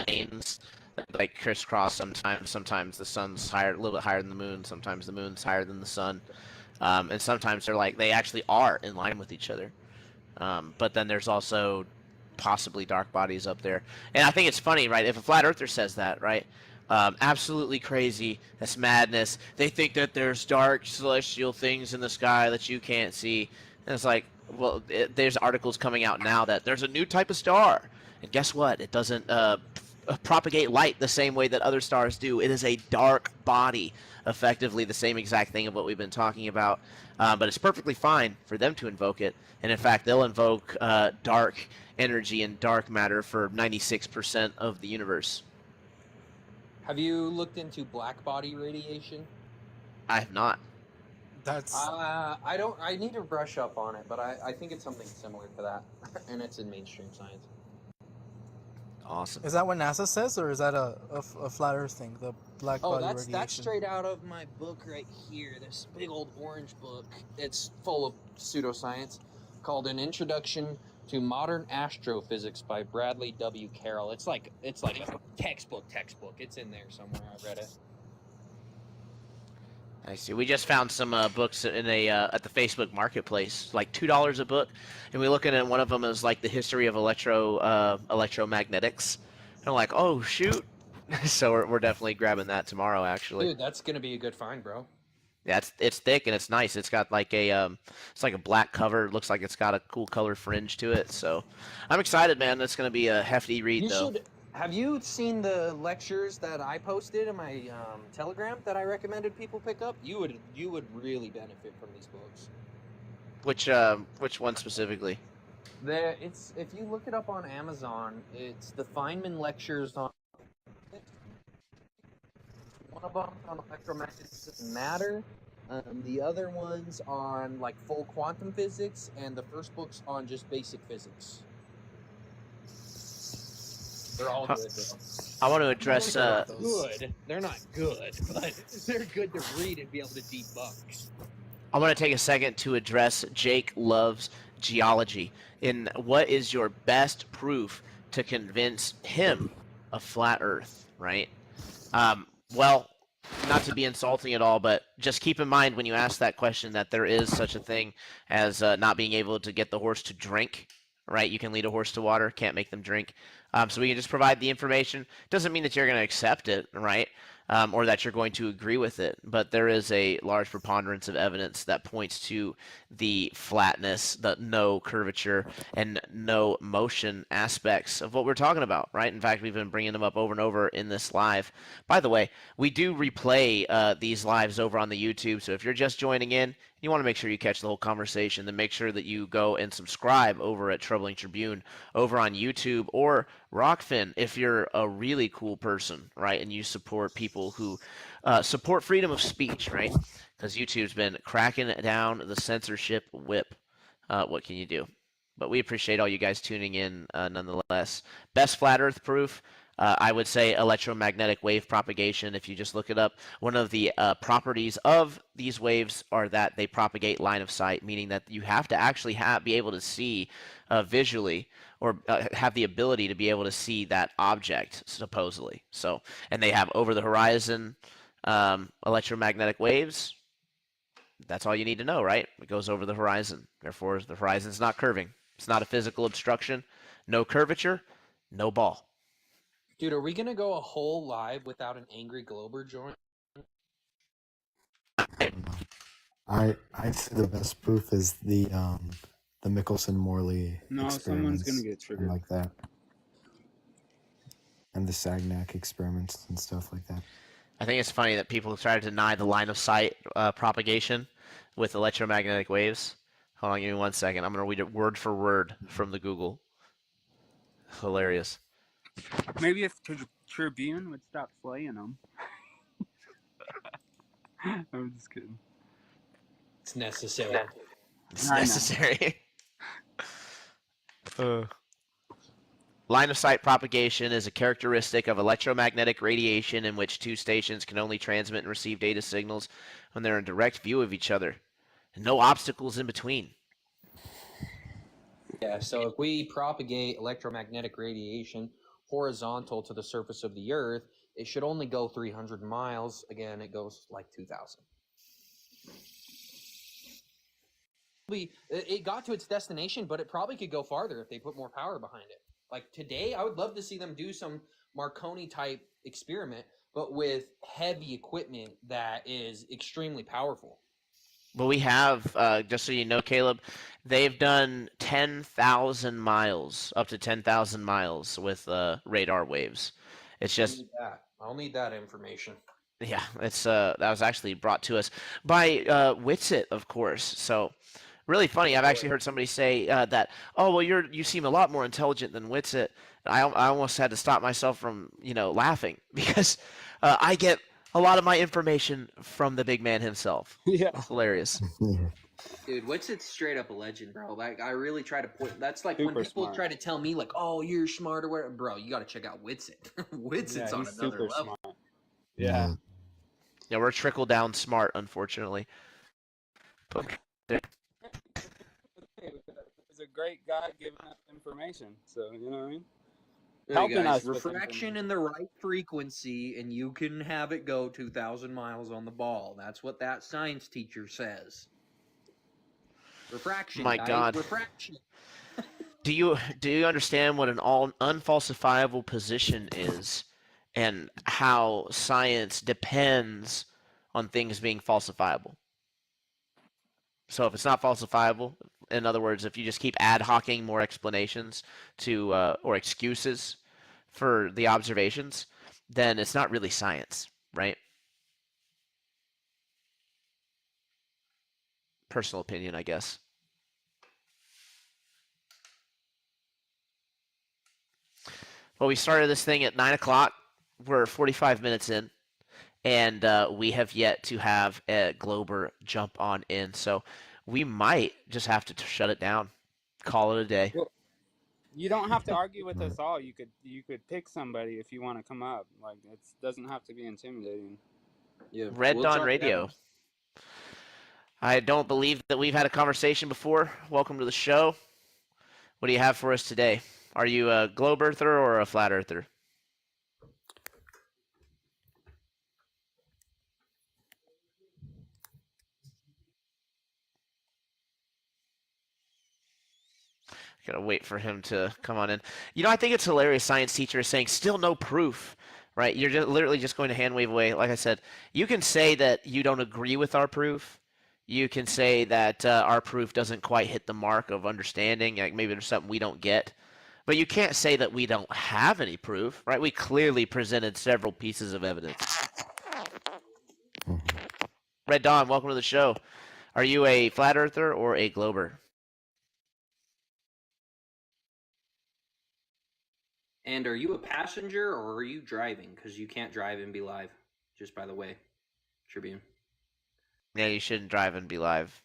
lanes that like crisscross sometimes. Sometimes the sun's higher, a little bit higher than the moon. Sometimes the moon's higher than the sun. And sometimes they're like they actually are in line with each other. But then there's also possibly dark bodies up there. And I think it's funny, right? If a flat earther says that, right? Absolutely crazy. That's madness. They think that there's dark celestial things in the sky that you can't see. And it's like, well, there's articles coming out now that there's a new type of star. And guess what? It doesn't propagate light the same way that other stars do. It is a dark body, effectively the same exact thing of what we've been talking about. But it's perfectly fine for them to invoke it. And in fact, they'll invoke dark energy and dark matter for 96% of the universe. Have you looked into black body radiation? I have not. That's I don't. I need to brush up on it, but I think it's something similar to that, and it's in mainstream science. Awesome. is that what NASA says, or is that a flat Earth thing? The black Oh, body that's radiation. straight out of my book right here. This big old orange book. It's full of pseudoscience, called "An Introduction to Modern Astrophysics" by Bradley W. Carroll. It's like a textbook. It's in there somewhere. I read it. I see. We just found some books in a at the Facebook Marketplace, like $2 a book, and we're looking at one of them as like the history of electromagnetics. And I'm like, oh shoot! So we're definitely grabbing that tomorrow, actually. Dude, that's gonna be a good find, bro. Yeah, it's thick and it's nice. It's got like it's like a black cover. It looks like it's got a cool color fringe to it. So I'm excited, man. That's gonna be a hefty read, You though. should. Have you seen the lectures that I posted in my Telegram that I recommended people pick up? You would really benefit from these books. Which one specifically? It's if you look it up on Amazon, it's the Feynman lectures on one of them on electromagnetic matter. The other one's on like full quantum physics, and the first book's on just basic physics. They're all good, bro. I want to address. They're not good. They're not good, but they're good to read and be able to debunk. I want to take a second to address Jake Love's geology. In what is your best proof to convince him of flat Earth? Right. Well, not to be insulting at all, but just keep in mind when you ask that question that there is such a thing as not being able to get the horse to drink. Right? You can lead a horse to water, can't make them drink. So we can just provide the information. Doesn't mean that you're going to accept it, right? Or that you're going to agree with it. But there is a large preponderance of evidence that points to the flatness, the no curvature, and no motion aspects of what we're talking about, right? In fact, we've been bringing them up over and over in this live. By the way, we do replay these lives over on the YouTube. So if you're just joining in, you want to make sure you catch the whole conversation, then make sure that you go and subscribe over at Troubling Tribune over on YouTube, or Rockfin if you're a really cool person, right? And you support people who support freedom of speech, right? Because YouTube's been cracking down the censorship whip. What can you do? But we appreciate all you guys tuning in nonetheless. Best flat earth proof? I would say electromagnetic wave propagation. If you just look it up, one of the properties of these waves are that they propagate line of sight, meaning that you have to actually be able to see visually, or have the ability to be able to see that object, supposedly. So, and they have over the horizon electromagnetic waves. That's all you need to know, right? It goes over the horizon. Therefore, the horizon's not curving. It's not a physical obstruction. No curvature, no ball. Dude, are we gonna go a whole live without an angry Glober join? I'd say the best proof is the Michelson-Morley No, experiments. someone's gonna get and triggered. like that, and the Sagnac experiments and stuff like that. I think it's funny that people try to deny the line of sight propagation with electromagnetic waves. Hold on, give me 1 second. I'm going to read it word for word from the Google. Hilarious. Maybe if Tribune would stop slaying them. I'm just kidding. It's necessary. It's I know. necessary. Line of sight propagation is a characteristic of electromagnetic radiation in which two stations can only transmit and receive data signals when they're in direct view of each other, and no obstacles in between. Yeah, so if we propagate electromagnetic radiation horizontal to the surface of the Earth, it should only go 300 miles. Again, it goes like 2,000. It got to its destination, but it probably could go farther if they put more power behind it. Like today, I would love to see them do some Marconi type experiment, but with heavy equipment that is extremely powerful. Well, we have, just so you know, Caleb, they've done 10,000 miles, up to 10,000 miles with radar waves. It's just, I'll need that information. yeah, it's that was actually brought to us by Witsit, of course. So really funny. I've actually heard somebody say that, oh, well, you seem a lot more intelligent than Witsit. I almost had to stop myself from laughing because I get a lot of my information from the big man himself. Yeah. It's hilarious. Dude, Witsit's straight up a legend, bro. Like, I really try to point. That's like when Super people smart. try to tell me, like, "Oh, you're smart or whatever." Bro, you got to check out Witsit. Witsit's on he's another super level. smart. Yeah. Yeah, we're trickle down smart, unfortunately. But He's a great guy giving us information. So, you know what I mean? There you Helping guys, us with refraction in the right frequency, and you can have it go 2,000 miles on the ball. That's what that science teacher says. Refraction, My guys, God. refraction. do you understand what an unfalsifiable position is, and how science depends on things being falsifiable? So if it's not falsifiable, in other words, if you just keep ad hocing more explanations to or excuses for the observations, then it's not really science, right? Personal opinion, I guess. Well, we started this thing at 9 o'clock. We're 45 minutes in, and we have yet to have a Glober jump on in. So we might just have to shut it down, call it a day. Well, you don't have to argue with us all. You could pick somebody if you want to come up. Like, it doesn't have to be intimidating. Yeah, Red Dawn Radio. I don't believe that we've had a conversation before. Welcome to the show. What do you have for us today? Are you a globe earther or a flat earther? Gotta wait for him to come on in. I think it's hilarious. Science teacher is saying still no proof, right? You're literally just going to hand wave away. Like I said, you can say that you don't agree with our proof. You can say that our proof doesn't quite hit the mark of understanding. Like maybe there's something we don't get. But you can't say that we don't have any proof, right? We clearly presented several pieces of evidence. Red Dawn, welcome to the show. Are you a flat earther or a glober? And are you a passenger or are you driving? Because you can't drive and be live. Just by the way, Tribune. Yeah, you shouldn't drive and be live.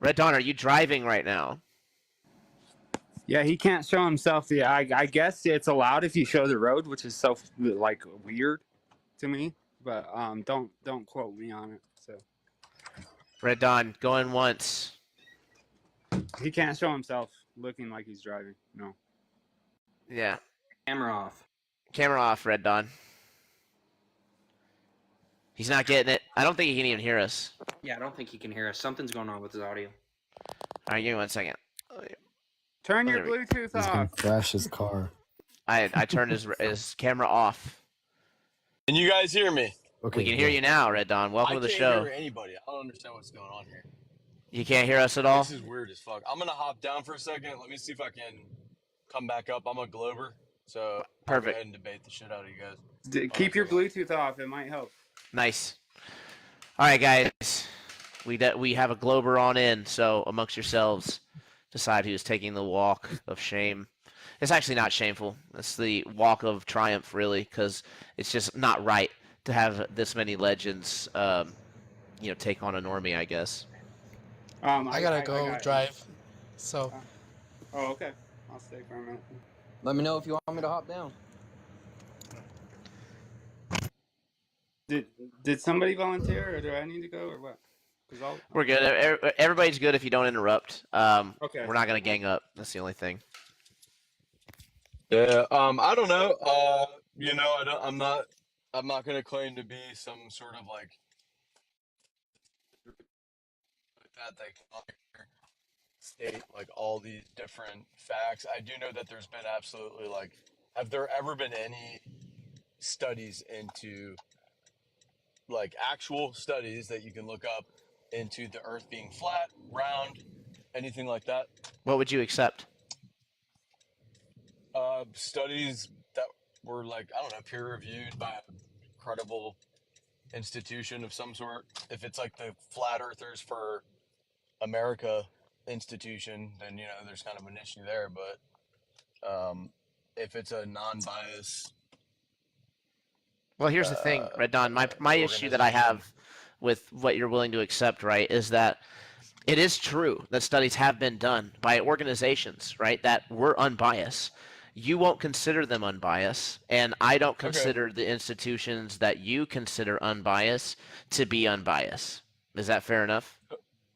Red Dawn, are you driving right now? Yeah, he can't show himself. Yeah, I guess it's allowed if you show the road, which is so like weird to me. But don't quote me on it. So Red Dawn, going once. he can't show himself looking like he's driving. No. Yeah. Camera off. Camera off, Red Dawn. He's not getting it. I don't think he can even hear us. Yeah, I don't think he can hear us. Something's going on with his audio. All right, give me 1 second. Turn Oh, your there we Bluetooth He's gonna off. crash his car. I turned his camera off. Can you guys hear me? Okay, We can hear you now, Red Dawn. Welcome to the show. I can't hear anybody. I don't understand what's going on here. You can't hear us at all? This is weird as fuck. I'm gonna hop down for a second. Let me see if I can come back up. I'm a Glober, so I'll go Perfect. ahead and debate the shit out of you guys. Keep your Bluetooth off. It might help. Nice. All right, guys. We have a Glober on in, so amongst yourselves, decide who's taking the walk of shame. It's actually not shameful. It's the walk of triumph, really, because it's just not right to have this many legends, take on a normie, I guess. I gotta go drive. So. Oh, okay. I'll stay for a minute. Let me know if you want me to hop down. Did somebody volunteer, or do I need to go, or what? 'Cause We're good. Everybody's good if you don't interrupt. Okay. We're not gonna gang up. That's the only thing. Yeah. I don't know. You know, I'm not gonna claim to be some sort of like that can state like all these different facts. I do know that there's been absolutely like, have there ever been any studies into like actual studies that you can look up into the Earth being flat, round, anything like that? What would you accept? Studies that were like, I don't know, peer reviewed by a credible institution of some sort. If it's like the Flat Earthers for America institution, then you know there's kind of an issue there. But if it's a non-biased, Well, here's the thing, Red Dawn. My issue that I have with what you're willing to accept, right, is that it is true that studies have been done by organizations, right, that were unbiased. You won't consider them unbiased, and I don't consider the institutions that you consider unbiased to be unbiased. Is that fair enough?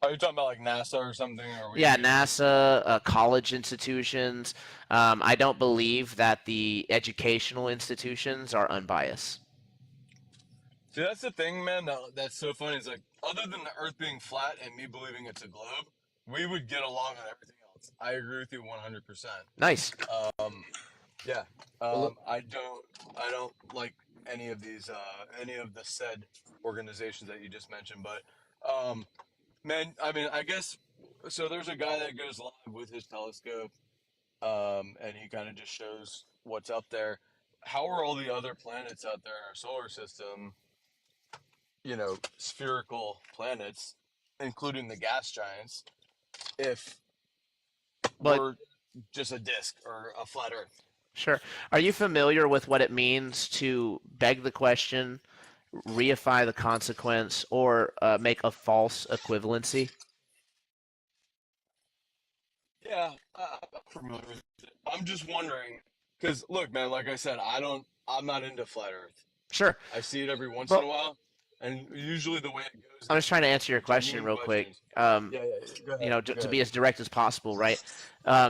Are you talking about like NASA or something? Or Yeah, NASA, college institutions. I don't believe that the educational institutions are unbiased. See, that's the thing, man. That's so funny. It's like, other than the Earth being flat and me believing it's a globe, we would get along on everything else. I agree with you 100%. Nice. Yeah. I don't like any of these, any of the said organizations that you just mentioned. But, man, I mean, I guess so. There's a guy that goes live with his telescope, and he kind of just shows what's up there. How are all the other planets out there in our solar system? You know, spherical planets, including the gas giants, if But we're just a disk or a flat Earth. sure. Are you familiar with what it means to beg the question, reify the consequence, or make a false equivalency? Yeah, I'm familiar with it. I'm just wondering, because look, man, like I said, I'm not into flat Earth. Sure. I see it every once Well, in a while, and usually the way it goes, I'm just trying to answer your question genuine real quick. questions. Yeah, go You know, ahead, go to ahead. be as direct as possible, right? Yeah,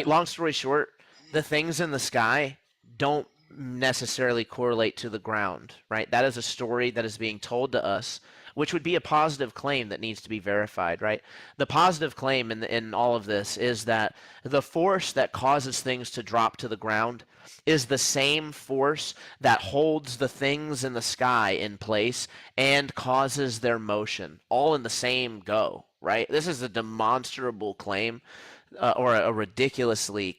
Long story short, the things in the sky don't necessarily correlate to the ground, right? That is a story that is being told to us, which would be a positive claim that needs to be verified, right? The positive claim in all of this is that the force that causes things to drop to the ground is the same force that holds the things in the sky in place and causes their motion, all in the same go, right? This is a demonstrable claim, or a ridiculously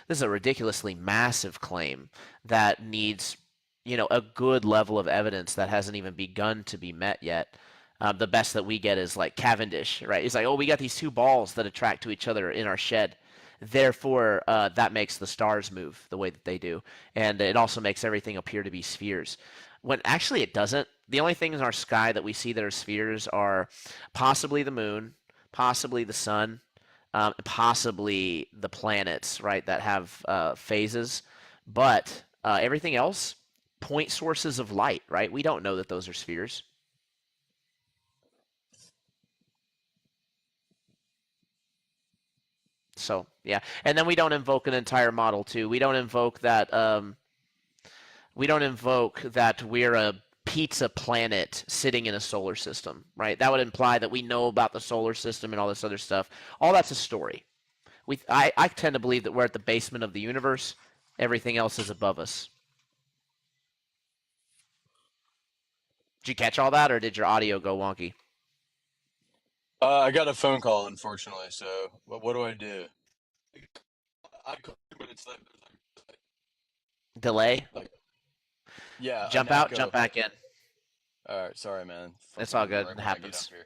this is a ridiculously massive claim that needs, you know, a good level of evidence that hasn't even begun to be met yet. The best that we get is like Cavendish, right? It's like, oh, we got these two balls that attract to each other in our shed. Therefore, that makes the stars move the way that they do. And it also makes everything appear to be spheres. When actually it doesn't. The only things in our sky that we see that are spheres are possibly the moon, possibly the sun, possibly the planets, right, that have phases. But everything else, point sources of light, right? We don't know that those are spheres. So, yeah. And then we don't invoke an entire model, too. We don't invoke that we're a pizza planet sitting in a solar system, right? That would imply that we know about the solar system and all this other stuff. All that's a story. I tend to believe that we're at the basement of the universe. Everything else is above us. Did you catch all that, or did your audio go wonky? I got a phone call, unfortunately. So, what do I do? I call you, but it's Delay? like yeah, Jump an out, echo. jump back in. All right, sorry, man. It's all Fucking good. right It when I get happens. up here.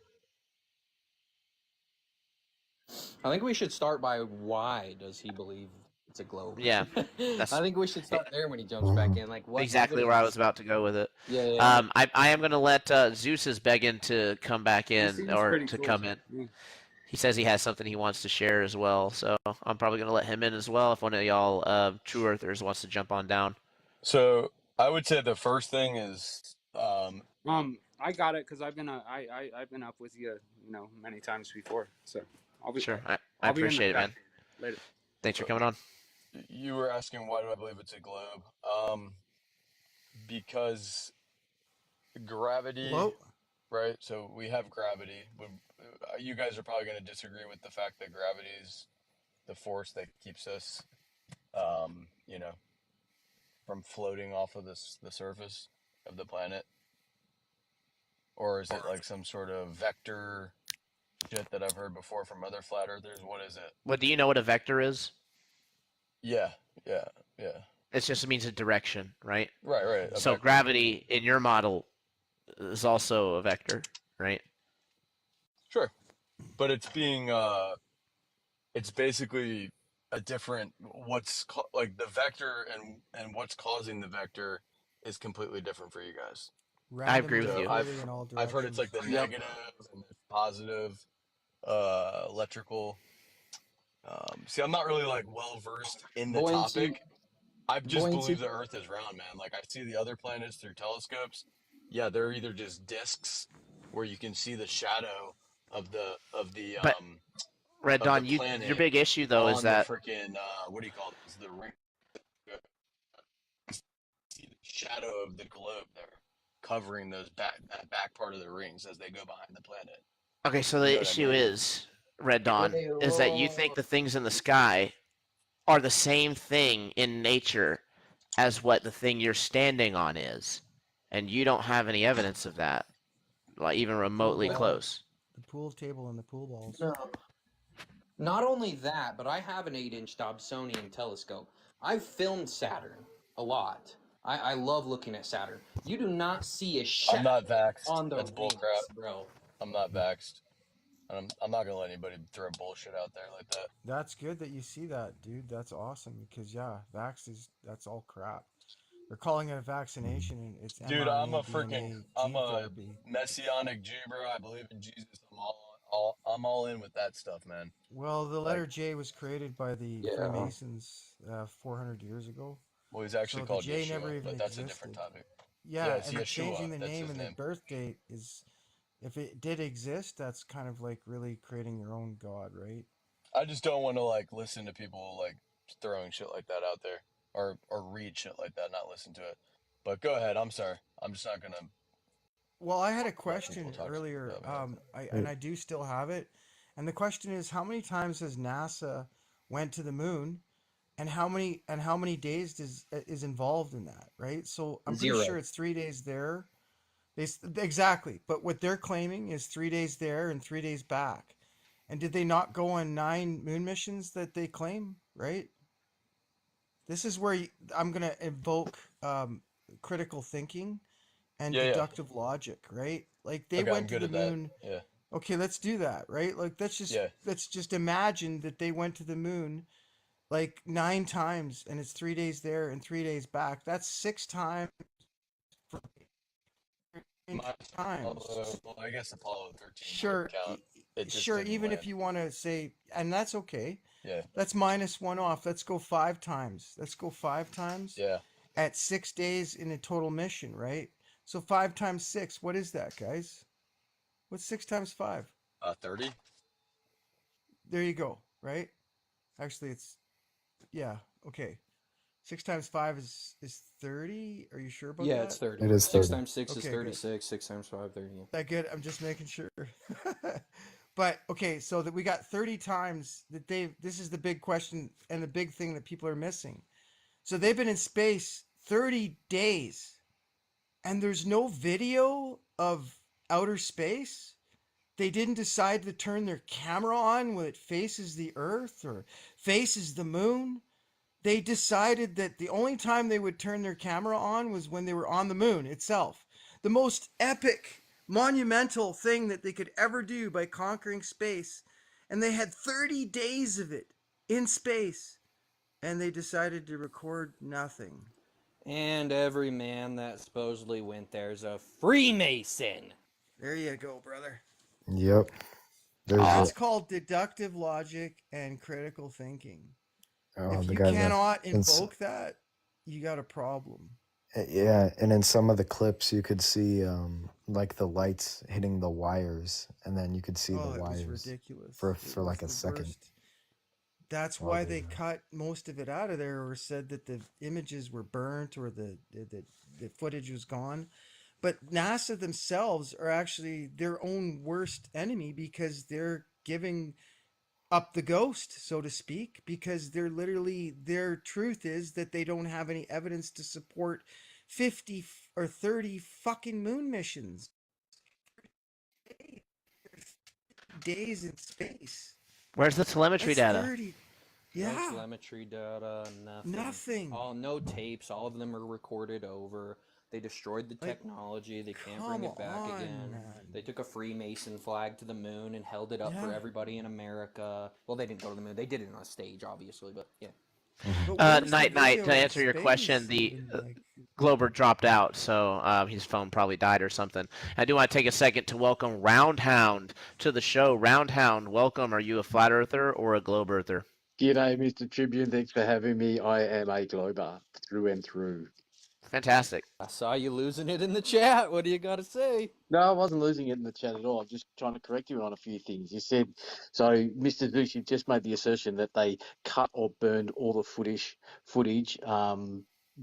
I think we should start by why does he believe it's a globe? Yeah, that's I think we should start there when he jumps back in. Like what exactly where I was evidence- about to go with it. Yeah. I am going to let Zeus is begging to come back He in, seems or pretty to cool. come in. Yeah. He says he has something he wants to share as well, so I'm probably going to let him in as well if one of y'all True Earthers wants to jump on down. So I would say the first thing is I got it because I've been I've been up with you, many times before. So Sure, I I'll be in the appreciate it, chat man. later. Thanks for coming on. you were asking why do I believe it's a globe? Because gravity, Hello? right? So we have gravity. You guys are probably going to disagree with the fact that gravity is the force that keeps us, you know, from floating off of the surface of the planet, or is it like some sort of vector shit that I've heard before from other flat earthers? What is it? Well, do you know what a vector is? Yeah. It just means a direction, right? Right. A So vector. gravity in your model is also a vector, right? Sure, but it's being it's basically a different like the vector and what's causing the vector is completely different for you guys. I agree Randomly with So you. floating in all I've heard it's like directions. the negative and the positive electrical. See, I'm not really like well versed in the Buoyancy. topic. I just Buoyancy. believe the Earth is round, man. Like I see the other planets through telescopes. Yeah, they're either just discs where you can see the shadow of the But Red of the Dawn, your planet big issue though is on the that freaking what do you call this? The ring. See the shadow of the globe there, covering that back part of the rings as they go behind the planet. okay. So You the know what I issue mean? is, Red Dawn, Wait, is that you whoa. think the things in the sky are the same thing in nature as what the thing you're standing on is, and you don't have any evidence of that, like even remotely Pool ball. close. The pool table and the pool balls. No. Not only that, but I have an 8-inch Dobsonian telescope. I've filmed Saturn a lot. I love looking at Saturn. You do not see a I'm shadow not vaxxed. on the That's rings, bullcrap. bro. I'm not vaxxed. I'm not gonna let anybody throw bullshit out there like that. That's good that you see that, dude. That's awesome because that's all crap. They're calling it a vaccination and it's Dude, mRNA, DNA, I'm gene a therapy. messianic Jew, bro. I believe in Jesus. I'm all in with that stuff, man. Well, the Like, letter J was created by the Yeah. Freemasons 400 years ago. well, he's actually So the called J never Yeshua, even but that's a different existed. topic. Yeah, it's and the changing Yeshua. the That's name his and the name. birth date is, if it did exist, that's kind of like really creating your own god, right? I just don't want to like listen to people like throwing shit like that out there, or read shit like that, not listen to it. But go ahead. I'm sorry. I'm just not gonna Well, I had a let people question talk earlier, about me like that. and I do still have it. And the question is, how many times has NASA went to the moon, and how many days is involved in that, right? So I'm pretty 0. sure it's 3 days there. Exactly, but what they're claiming is 3 days there and 3 days back. And did they not go on 9 moon missions that they claim, right? This is where I'm going to invoke critical thinking and Yeah. deductive logic, right? Like they Okay, I'm went to good the at that. moon. Yeah. Okay, let's do that, right? Like Yeah. let's just imagine that they went to the moon like 9 times and it's 3 days there and 3 days back. That's 6 times for times. Well, I guess Apollo 13 Sure, would count. It just sure. didn't Even if land. you want to say, and that's okay. Yeah. Let's minus 1 off. Let's go 5 times. Let's go 5 times Yeah. at 6 days in a total mission, right? So 5 times 6. What is that, guys? What's 6 times 5? 30. There you go, right? Actually, it's, yeah, okay. 6 times 5 is 30. Are you sure about Yeah, that? it's 30. It is 6 30. times 6 is Okay, good. 36. 6 times 5, 30. That good? I'm just making sure. But okay, so that we got 30 times that this is the big question and the big thing that people are missing. So they've been in space 30 days and there's no video of outer space. They didn't decide to turn their camera on when it faces the Earth or faces the moon. They decided that the only time they would turn their camera on was when they were on the moon itself. The most epic, monumental thing that they could ever do by conquering space. And they had 30 days of it in space. And they decided to record nothing. And every man that supposedly went there is a Freemason. There you go, brother. Yep. That's called deductive logic and critical thinking. If the you guy that cannot ins- invoke that, you got a problem. Yeah, and in some of the clips you could see like the lights hitting the wires, and then you could see the Oh, it was wires ridiculous. for It was like a the second. worst. That's while why they they cut most of it out of there, or said that the images were burnt, or the footage was gone. But NASA themselves are actually their own worst enemy, because they're giving up the ghost, so to speak, because they're literally, their truth is that they don't have any evidence to support 50 or 30 fucking moon missions. Days in space. Where's the telemetry That's data? 30. No Yeah. telemetry data, nothing. Nothing. All no tapes. All of them are recorded over. They destroyed the technology. They can't bring it back again. Man. They took a Freemason flag to the moon and held it up for everybody in America. Well, they didn't go to the moon. They did it on a stage, obviously, but yeah. But Night. To answer your question, the Glober dropped out, so his phone probably died or something. I do want to take a second to welcome Roundhound to the show. Roundhound, welcome. Are you a flat earther or a globe earther? G'day, Mr. Tribune. Thanks for having me. I am a Glober through and through. Fantastic. I saw you losing it in the chat. What do you got to say? No, I wasn't losing it in the chat at all. I'm just trying to correct you on a few things. You said, so Mr. Zeus, you just made the assertion that they cut or burned all the footage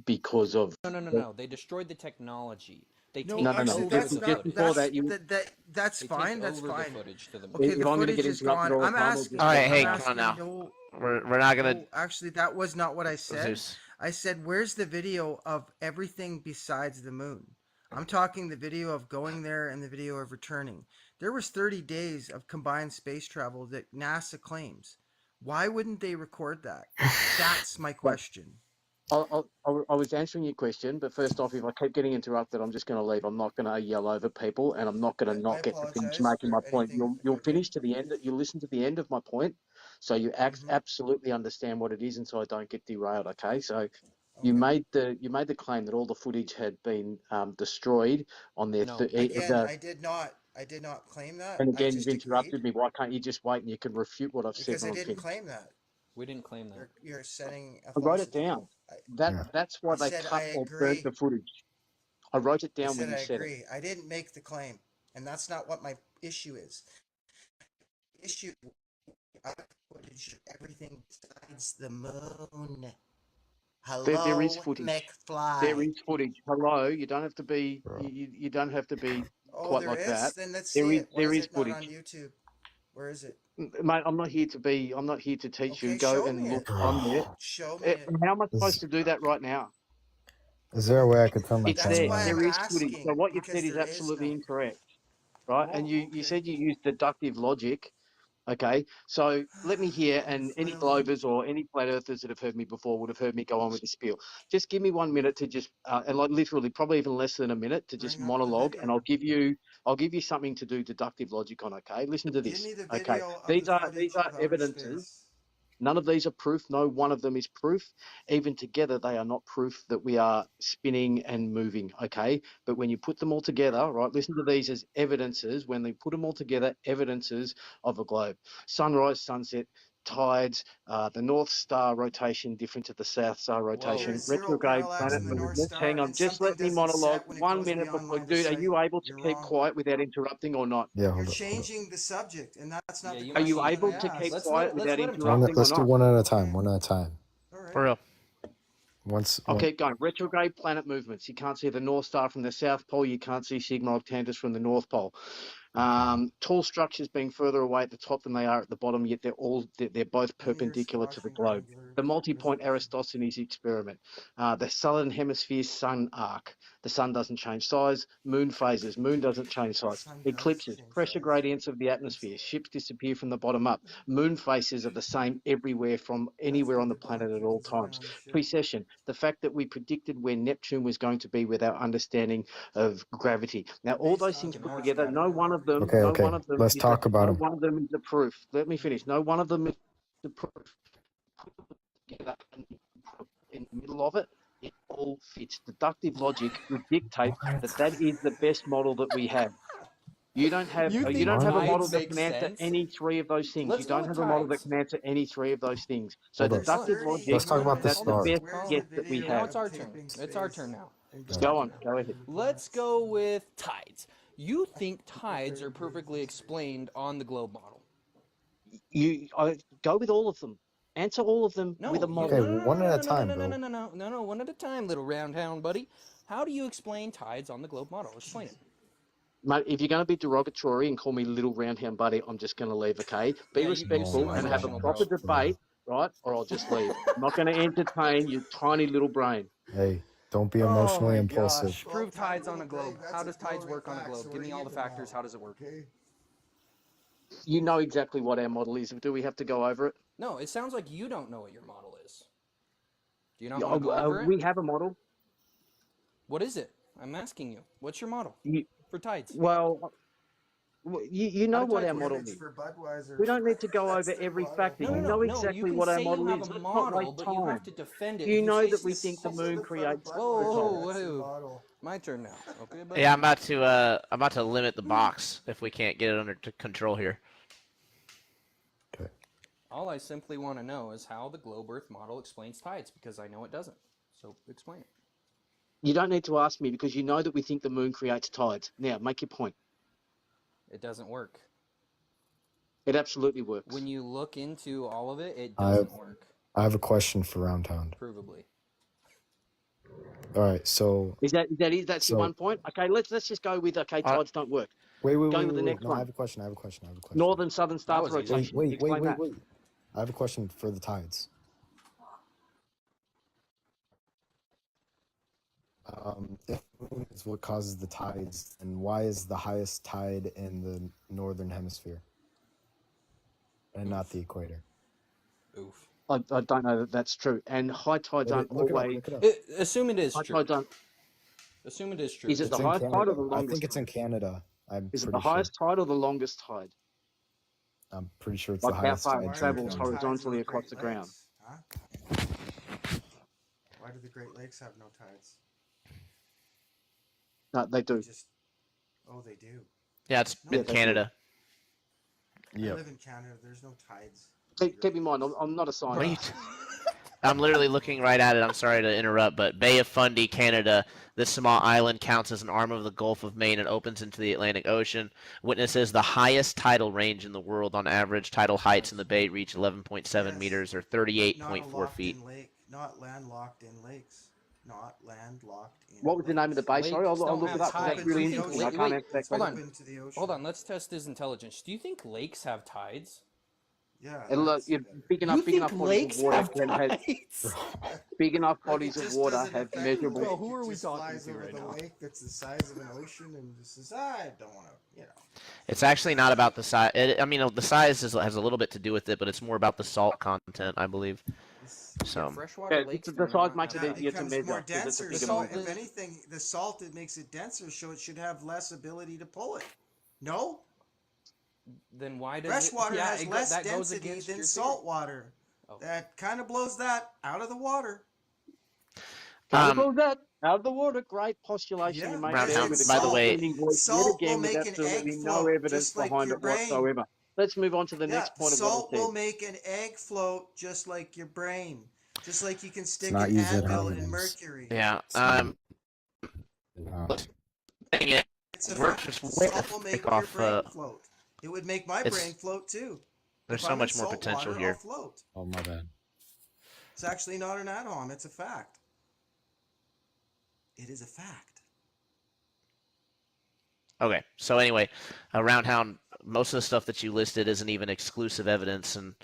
because of... No. They destroyed the technology. They No, taped actually, over that's the not. footage. before That's that, you- that's They fine. taped That's over the fine. footage to the moon. Okay, If the I'm gonna footage get is gone. interrupted all I'm the time, I'll asking. just- All right, I'm hey, come asking, on now. no, We're not gonna. no, actually, that was not what I said. Zeus. I said, where's the video of everything besides the moon? I'm talking the video of going there and the video of returning. There was 30 days of combined space travel that NASA claims. Why wouldn't they record that? That's my question. I was answering your question, but first off, if I keep getting interrupted, I'm just going to leave. I'm not going to yell over people, and I'm not going to I not get to finish apologize making my for point. anything You'll if I did. finish to the end. You'll listen to the end of my point, so you absolutely understand what it is, and so I don't get derailed. Okay, so you made the claim that all the footage had been destroyed on their. No. Again, I did not claim that. And I again, just you've interrupted agreed me. Why can't you just wait and you can refute what I've said because I when I'm didn't finished? claim that. We didn't claim that. You're setting a I wrote it falsity. down. Yeah. That's why I they said cut I or burnt agree. the footage. I wrote it I down said when you I said it. agree. I didn't make the claim, and that's not what my issue is. Issue footage, everything besides the moon. Hello, There is footage. McFly. There is footage. Hello, you don't have to be. You don't have to be Oh, quite there like is? that. Then let's There see is. it. Why There is is it not on footage, YouTube? Where is it? mate. I'm not here to be. I'm not here to teach you. Okay, Go show and me look it. on there. Show me it. How am I supposed Is, to do that right now? is there a way I could turn my It's That's there. camera why on? I'm There is footage. So asking, what you because said is there is absolutely none. incorrect, right? And Oh, you okay. said you used deductive logic. Okay, so let me hear, and any Finally. Globers or any flat earthers that have heard me before would have heard me go on with the spiel. Just give me 1 minute to just, and like literally, probably even less than a minute to just Bring up the monologue, and video. I'll give you something to do deductive logic on. Okay, listen to Give this. me the Okay, video of the these footage are of outer evidences. space. None of these are proof. No one of them is proof. Even together, they are not proof that we are spinning and moving, okay? But when you put them all together, right, listen to these as evidences. When they put them all together, evidences of a globe. Sunrise, sunset, tides, the North Star rotation different to the South Star rotation, There's zero retrograde parallax planet in the North movements. Star, Hang on, and just something let me doesn't monologue set when it 1 goes minute beyond before. line of Dude, are sight. you able to You're keep wrong. quiet without interrupting or not? Yeah, You're hold up. changing the subject, and that's not the you Are might you question be. that I able to keep asked. quiet without let him talk. interrupting or Let's do not? one at a time. Okay. One at a time. All right. For real. I'll keep going. Retrograde planet movements. You can't see the North Star from the South Pole. You can't see Sigma Octantis from the North Pole. Tall structures being further away at the top than they are at the bottom, yet they're both perpendicular to the globe. The multi-point Eratosthenes experiment. The southern hemisphere sun arc. The sun doesn't change size. Moon phases. Moon doesn't change size. Eclipses. Pressure gradients of the atmosphere. Ships disappear from the bottom up. Moon faces are the same everywhere from anywhere on the planet at all times. Precession. The fact that we predicted where Neptune was going to be with our understanding of gravity. Now, all those things put together, no one of them, Okay. Let's talk about them. one of them is a proof. Let me finish. No one of them is the proof. Put them together and in the middle of it, it all fits. Deductive logic would dictate that is the best model that we have. You don't have You you think don't have a tides model that make can answer sense? any three of those things. Let's You go don't with have a model that tides. can answer any three of those things. So Hold up. deductive logic, Let's talk about the that's the stars. best guess that we Now have. it's our turn. It's our turn now. Go on. Go ahead. Let's go with tides. You think tides are perfectly explained on the globe model? Go with all of them. Answer all of them with a model. Okay, one at a time, bro. No, one at a time, little roundhound buddy. How do you explain tides on the globe model? Explain it. Mate, if you're going to be derogatory and call me little roundhound buddy, I'm just going to leave, okay? Be respectful and have a proper debate, right? Or I'll just leave. I'm not going to entertain your tiny little brain. Hey, don't be emotionally impulsive. Prove tides on a globe. How does tides work on a globe? Give me all the factors. How does it work? You know exactly what our model is. Do we have to go over it? No, it sounds like you don't know what your model is. Do you not want to go over it? We have a model. What is it? I'm asking you. What's your model for tides? Well, you know what our model is. We don't need to go over every factor. You know exactly what our model is. Let's not waste time. You have to defend it. You know that we think the moon creates. Whoa. My turn now. Okay, buddy. Yeah, I'm about to limit the box if we can't get it under control here. Okay. All I simply want to know is how the globe Earth model explains tides, because I know it doesn't. So explain it. You don't need to ask me because you know that we think the moon creates tides. Now, make your point. It doesn't work. It absolutely works. When you look into all of it, it doesn't work. I have a question for Roundhound. Provably. All right, so Is that your one point? Okay, let's just go with tides don't work. Wait. Go with the next no, one. I have a question. Northern Southern star rotation. Wait. Explain that. I have a question for the tides. If the moon is what causes the tides, then why is the highest tide in the northern hemisphere and not the equator? Oof. I don't know that that's true. And high tides aren't always. Assume it is High true. tides aren't. Assume it is true. Is it the highest tide or the longest? I think it's in Canada. Is it the highest tide or the longest tide? I'm pretty sure it's Like the how highest far tide. it travels horizontally across the ground. Huh? Why do the Great Lakes have no tides? No, they do. They do. Yeah, it's in Canada. I live in Canada. There's no tides. Keep in mind, I'm not a scientist. I'm literally looking right at it. I'm sorry to interrupt, but Bay of Fundy, Canada. This small island counts as an arm of the Gulf of Maine and opens into the Atlantic Ocean. Witnesses the highest tidal range in the world. On average, tidal heights in the bay reach 11.7 meters or 38.4 feet. Not landlocked in lakes. Not landlocked in. What was the name of the bay? Sorry, I'll look it up. That's really interesting. I can't answer that question. Hold on. Let's test his intelligence. Do you think lakes have tides? Yeah. Big enough bodies of water can have big enough bodies of water have measurable. Well, who are we talking to right now? Lake that's the size of an ocean and just says, I don't want to, It's actually not about the size. The size has a little bit to do with it, but it's more about the salt content, I believe. So freshwater lakes. The size makes it easier to becomes measure. more denser. It's a So bigger if anything, the salt it makes it denser, so it should have less ability to pull it. No. Then why does Freshwater has less that goes density against than your salt water. Oh. That kind of blows that out of the water. Out of the water. Great postulation you made. By the way, salt will make an egg no float evidence just like behind your it brain. whatsoever. Let's move on to the next point of what Salt it will said. make an egg float just like your brain. Just like you can stick not an using anvil in harmonies. mercury. yeah, It's a We're fact. just Salt will make your off, brain float. It would make my it's- brain float too. there's If so I'm in much more salt potential water, here. I'll float. Oh my bad. It's actually not an add-on. It's a fact. It is a fact. Okay, so anyway, Roundhound, most of the stuff that you listed isn't even exclusive evidence, and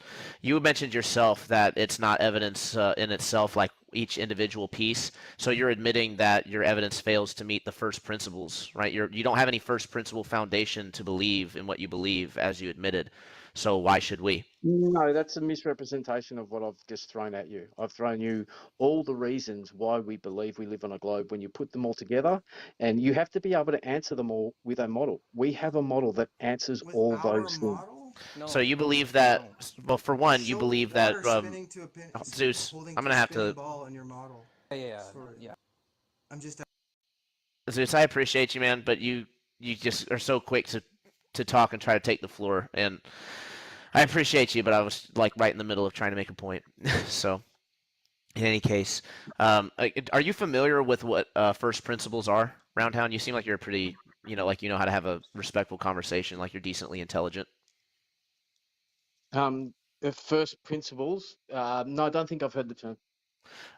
you mentioned yourself that it's not evidence in itself, like each individual piece. So you're admitting that your evidence fails to meet the first principles, right? You don't have any first principle foundation to believe in what you believe, as you admitted. So why should we? No, that's a misrepresentation of what I've just thrown at you. I've thrown you all the reasons why we believe we live on a globe when you put them all together, and you have to be able to answer them all with a model. We have a model that answers With all our those things. model, No. So you believe that? Well, for one, you show believe that water spinning to a pin, Zeus. holding I'm to gonna a have spinning to. ball in your model. Yeah. I'm just. Zeus, I appreciate you, man, but you just are so quick to talk and try to take the floor, and I appreciate you, but I was like right in the middle of trying to make a point. So In any case, are you familiar with what first principles are, Roundhound? You seem like you're pretty, like you know how to have a respectful conversation, like you're decently intelligent. The first principles. No, I don't think I've heard the term.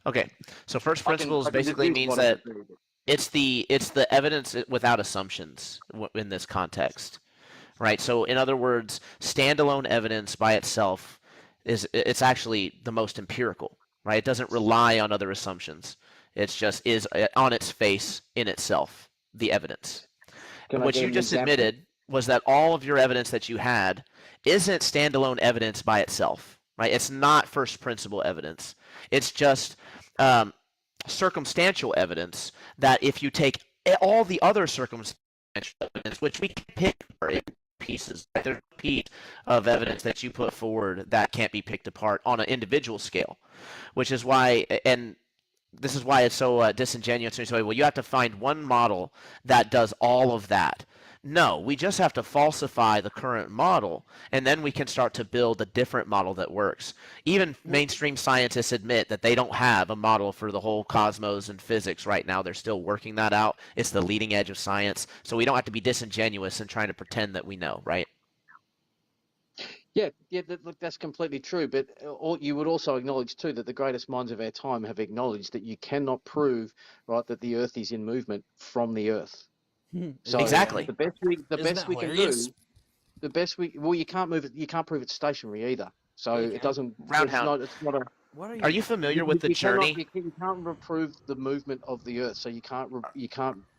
Okay, so first I can principles basically deduce means what it that would be. it's the evidence without assumptions in this context, right? So in other words, standalone evidence by itself it's actually the most empirical, right? It doesn't rely on other assumptions. It's just is on its face in itself the evidence. Can I What get you an just example? admitted was that all of your evidence that you had isn't standalone evidence by itself, right? It's not first principle evidence. It's just circumstantial evidence that if you take all the other circumstantial evidence, which we can pick apart in pieces, right? There's a piece of evidence that you put forward that can't be picked apart on an individual scale, which is why, and this is why it's so disingenuous to say, well, you have to find one model that does all of that. No, we just have to falsify the current model, and then we can start to build a different model that works. Even mainstream scientists admit that they don't have a model for the whole cosmos and physics right now. They're still working that out. It's the leading edge of science, so we don't have to be disingenuous and trying to pretend that we know, right? Yeah, look, that's completely true. But you would also acknowledge too that the greatest minds of our time have acknowledged that you cannot prove, right, that the Earth is in movement from the Earth. So Exactly. the best we can hilarious? do, you can't move it. You can't prove it's stationary either. So Yeah, you it can. doesn't. Roundhound. It's not a. What Are you familiar with the journey? You can't reprove the movement of the Earth, so you can't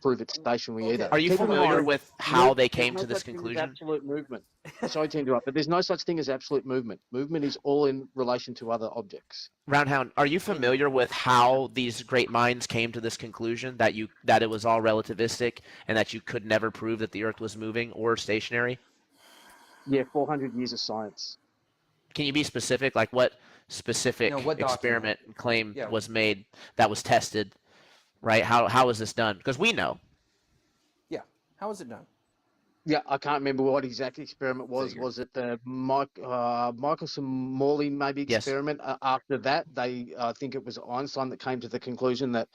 prove it's stationary Okay. either. Are you Keep in familiar mind, with how they there's came no to this such thing as conclusion? absolute movement. Sorry to interrupt, but there's no such thing as absolute movement. Movement is all in relation to other objects. Roundhound, are you familiar with how these great minds came to this conclusion that it was all relativistic and that you could never prove that the Earth was moving or stationary? Yeah, 400 years of science. Can you be specific? Like what specific What document? experiment and claim Yeah. was made that was tested? Right? How was this done? Because we know. Yeah. How was it done? Yeah, I can't remember what exact experiment was. Figured. Was it the Michelson-Morley maybe Yes. experiment? After that, I think it was Einstein that came to the conclusion that,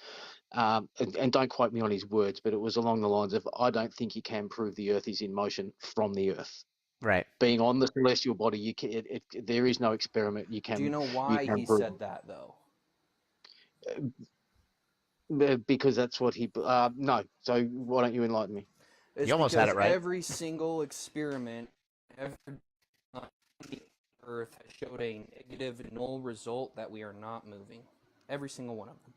and don't quote me on his words, but it was along the lines of, I don't think you can prove the Earth is in motion from the Earth. Right. Being on the celestial body, there is no experiment you can. Do you know why he prove. said that though? Because that's what he. No. So why don't you enlighten me? It's You almost had because it right. every single experiment ever on the Earth has showed a negative null result that we are not moving. Every single one of them.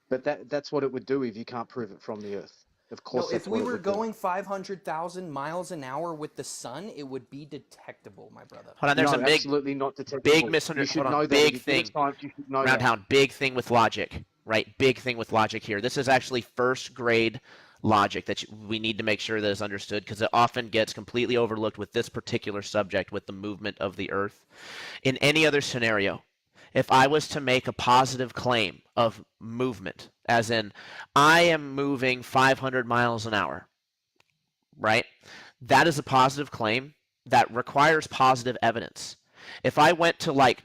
But that's what it would do if you can't prove it from the Earth. Of course, No, that's if what we it were would do. going 500,000 miles an hour with the sun, it would be detectable, my brother. Hold on, there's No, a big absolutely not detectable. big You misunderstanding. should Hold on, know that. big If you do thing. science, you should know that. Roundhound, big thing with logic, right? Big thing with logic here. This is actually first grade logic that we need to make sure that is understood because it often gets completely overlooked with this particular subject with the movement of the Earth. In any other scenario, if I was to make a positive claim of movement, as in I am moving 500 miles an hour, right? That is a positive claim that requires positive evidence. If I went to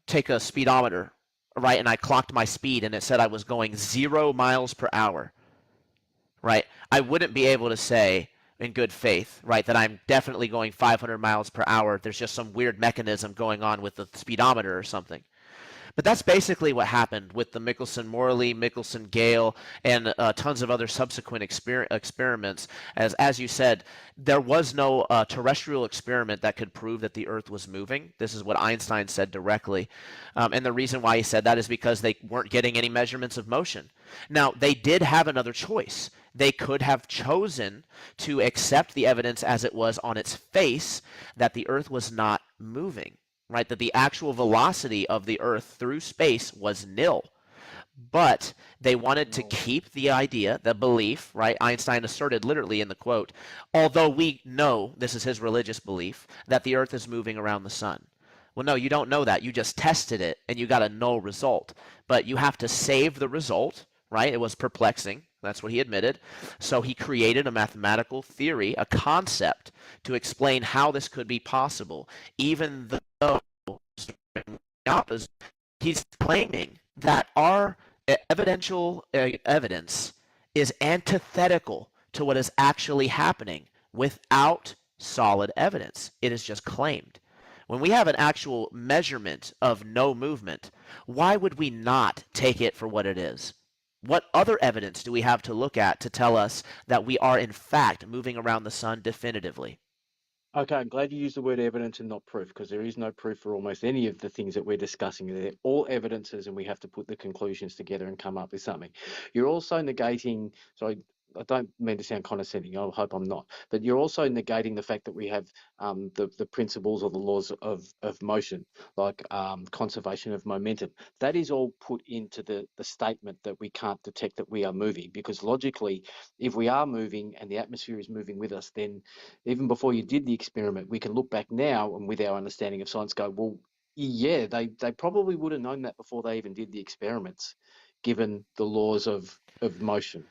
take a speedometer, right, and I clocked my speed and it said I was going 0 miles per hour, right, I wouldn't be able to say in good faith, right, that I'm definitely going 500 miles per hour. There's just some weird mechanism going on with the speedometer or something. But that's basically what happened with the Michelson-Morley, Michelson-Gale, and tons of other subsequent experiments. As you said, there was no terrestrial experiment that could prove that the Earth was moving. This is what Einstein said directly. And the reason why he said that is because they weren't getting any measurements of motion. Now, they did have another choice. They could have chosen to accept the evidence as it was on its face that the Earth was not moving. Right, that the actual velocity of the Earth through space was nil. But they wanted to keep the idea, the belief, right? Einstein asserted literally in the quote, although we know, this is his religious belief, that the Earth is moving around the sun. Well, no, you don't know that. You just tested it and you got a null result. But you have to save the result, right? It was perplexing. That's what he admitted. So he created a mathematical theory, a concept, to explain how this could be possible, even though the opposite He's claiming that our evidential evidence is antithetical to what is actually happening without solid evidence. It is just claimed. When we have an actual measurement of no movement, why would we not take it for what it is? What other evidence do we have to look at to tell us that we are in fact moving around the sun definitively? Okay, I'm glad you used the word evidence and not proof, because there is no proof for almost any of the things that we're discussing. They're all evidences, and we have to put the conclusions together and come up with something. You're also negating, so I don't mean to sound condescending, I hope I'm not, but you're also negating the fact that we have the principles or the laws of motion, like conservation of momentum. That is all put into the statement that we can't detect that we are moving, because logically, if we are moving and the atmosphere is moving with us, then even before you did the experiment, we can look back now and with our understanding of science go, well, yeah, they probably would have known that before they even did the experiments, given the laws of motion.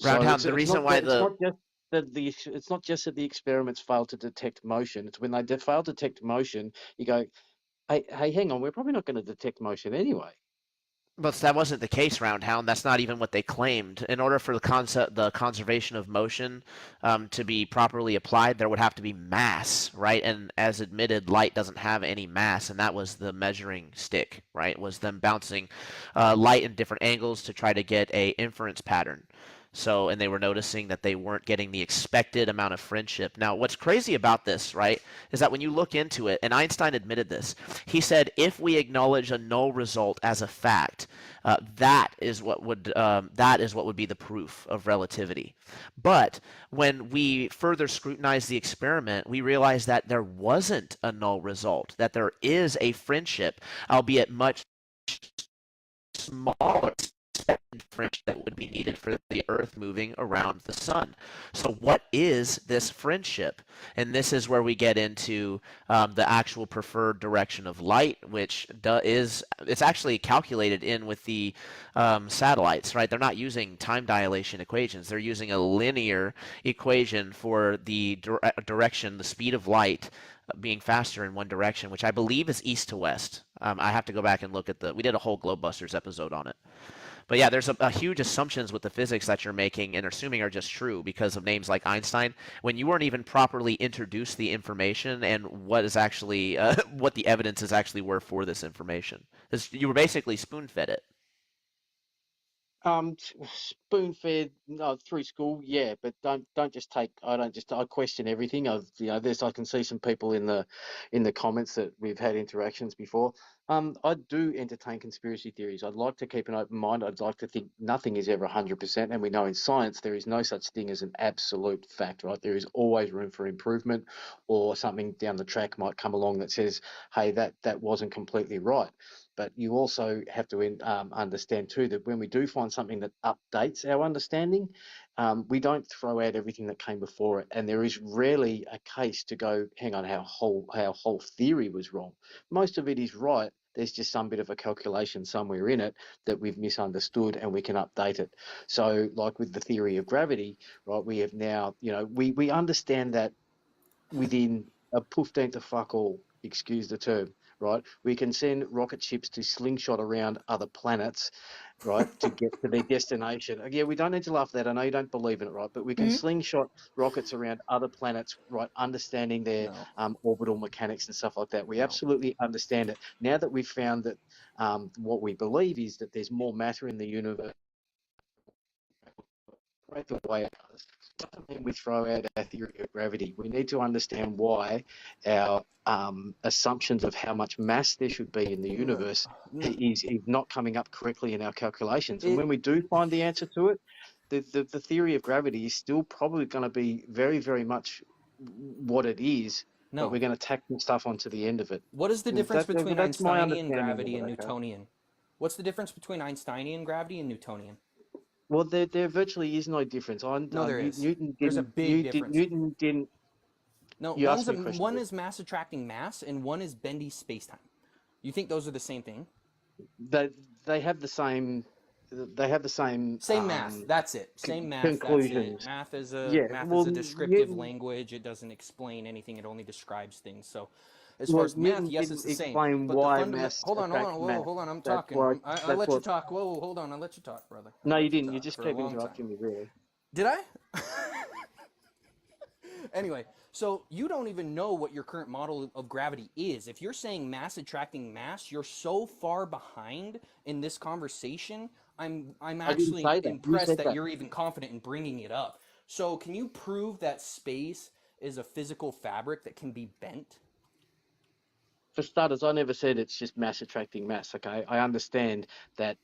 Roundhound, the reason why It's not just that the experiments failed to detect motion. It's when they fail to detect motion, you go, hey, hang on, we're probably not going to detect motion anyway. But that wasn't the case, Roundhound. That's not even what they claimed. In order for the conservation of motion to be properly applied, there would have to be mass, right? And as admitted, light doesn't have any mass, and that was the measuring stick, right? It was them bouncing light in different angles to try to get a inference pattern. So, and they were noticing that they weren't getting the expected amount of friendship. Now, what's crazy about this, right, is that when you look into it, and Einstein admitted this, he said, if we acknowledge a null result as a fact, that is what would be the proof of relativity. But when we further scrutinize the experiment, we realize that there wasn't a null result, that there is a friendship, albeit much smaller friendship that would be needed for the Earth moving around the sun. So what is this friendship? And this is where we get into the actual preferred direction of light, which it's actually calculated in with the satellites, right? They're not using time dilation equations. They're using a linear equation for the direction, the speed of light being faster in one direction, which I believe is east to west. I have to go back and look at we did a whole Globebusters episode on it. But yeah, there's a huge assumptions with the physics that you're making and assuming are just true because of names like Einstein, when you weren't even properly introduced the information and what is actually what the evidences actually were for this information. You were basically spoon-fed it. Spoon-fed through school, yeah, but don't just take. I question everything. I can see some people in the comments that we've had interactions before. I do entertain conspiracy theories. I'd like to keep an open mind. I'd like to think nothing is ever 100%, and we know in science there is no such thing as an absolute fact, right? There is always room for improvement, or something down the track might come along that says, hey, that wasn't completely right. But you also have to understand too that when we do find something that updates our understanding, we don't throw out everything that came before it. And there is rarely a case to go, hang on, our whole theory was wrong. Most of it is right. There's just some bit of a calculation somewhere in it that we've misunderstood and we can update it. So like with the theory of gravity, right, we have now, we understand that within a poof to fuck all, excuse the term, right? We can send rocket ships to slingshot around other planets, right, to get to their destination. Yeah, we don't need to laugh at that. I know you don't believe in it, right? But we can slingshot rockets around other planets, right, understanding their orbital mechanics and stuff like that. We absolutely understand it. Now that we've found that what we believe is that there's more matter in the universe, right, the way it does, doesn't mean we throw out our theory of gravity. We need to understand why our assumptions of how much mass there should be in the universe is not coming up correctly in our calculations. And when we do find the answer to it, the theory of gravity is still probably going to be very, very much what it is, but we're going to tack some stuff onto the end of it. What is the difference between Einsteinian gravity and okay? Newtonian? What's the difference between Einsteinian gravity and Newtonian? Well, there virtually is no difference. No, there is. Newton There's a big difference. Newton didn't. No, You asked me a question. one is mass attracting mass, and one is bendy spacetime. You think those are the same thing? They have the same they have the same Same math. That's it. Same math. That's it. conclusions. Math is Yeah, well, a descriptive Newton, language. It doesn't explain anything. It only describes things. So, as far well, as math, Newton yes, it's didn't the same. explain But the why fundament. mass Hold on. attracts Whoa, mass. hold on. I'm That's talking. what I that's let you what. talk. Whoa, hold on. I let you talk, brother. No, I you let you didn't. You talk just for a kept long time. interrupting me, really. Did I? Anyway, so you don't even know what your current model of gravity is. If you're saying mass attracting mass, you're so far behind in this conversation. I'm I didn't actually say that. You impressed said that that. you're even confident in bringing it up. So, can you prove that space is a physical fabric that can be bent? For starters, I never said it's just mass attracting mass. Okay, I understand that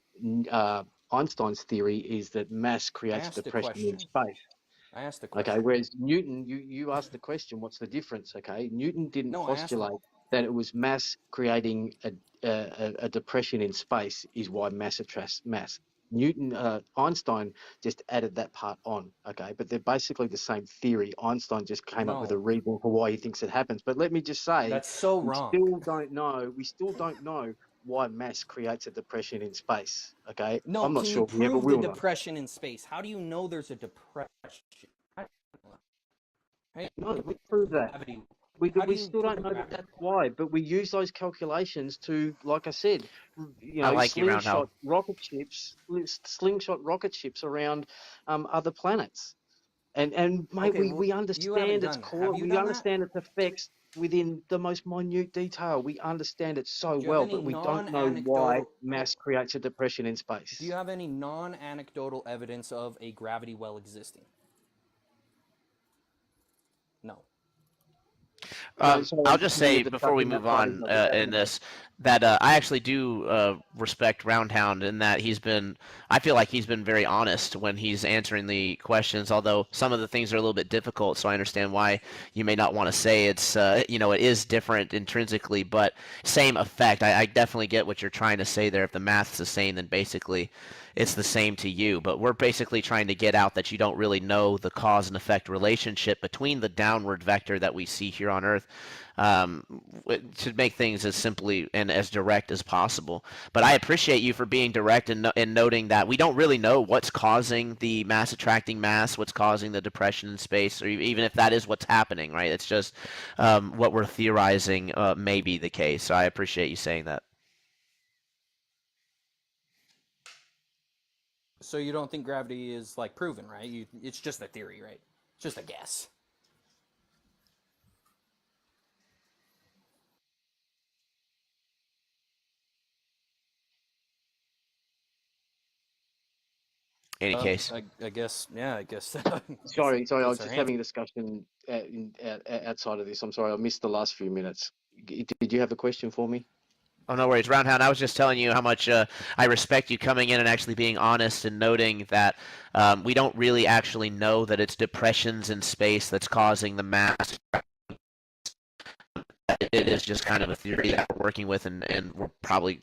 Einstein's theory is that mass I creates a asked a depression in question. space. I asked a Okay, question. whereas Newton, you asked the question, what's the difference? Okay, Newton didn't No, I asked it. postulate that it was mass creating a depression in space is why mass attracts mass. Einstein just added that part on. Okay, but they're basically the same theory. Einstein just came up with a No, reason for why he thinks it happens. But let me just say, that's so we wrong. still don't know. We still don't know why mass creates a depression in space. Okay, No, I'm not can you sure we ever prove the will know. depression in space? How do you know there's a depression? How No, do we you prove prove that. gravity? We, How do we you still don't prove know that gravity? that's why, but we use those calculations to, like I said, I like you, Roundhouse. slingshot rocket ships around other planets. And mate, Okay, we you haven't understand its done that. Have core, you we done that? understand its effects within the most minute detail. We understand it so Do you have well, any but we don't know why non-anecdotal? mass creates a depression in Do you space. have any non-anecdotal evidence of a gravity well existing? No. No, sorry, I'll I'm just just mainly say before we discussing that move part of on the in evidence. this that I actually do respect Roundhound in that I feel like he's been very honest when he's answering the questions, although some of the things are a little bit difficult, so I understand why you may not want to say it's, it is different intrinsically, but same effect. I definitely get what you're trying to say there. If the math's the same, then basically it's the same to you. But we're basically trying to get out that you don't really know the cause and effect relationship between the downward vector that we see here on Earth, um, to make things as simply and as direct as possible. But I appreciate you for being direct and noting that we don't really know what's causing the mass attracting mass, what's causing the depression in space, or even if that is what's happening, right? It's just what we're theorizing may be the case. So I appreciate you saying that. So you don't think gravity is like proven, right? It's just a theory, right? It's just a guess. Any case. I guess, yeah, I guess. Sorry, I was Our just hands. having a discussion outside of this. I'm sorry, I missed the last few minutes. Did you have a question for me? Oh, no worries, Roundhound. I was just telling you how much I respect you coming in and actually being honest and noting that we don't really actually know that it's depressions in space that's causing the mass. It is just kind of a theory that we're working with, and we're probably,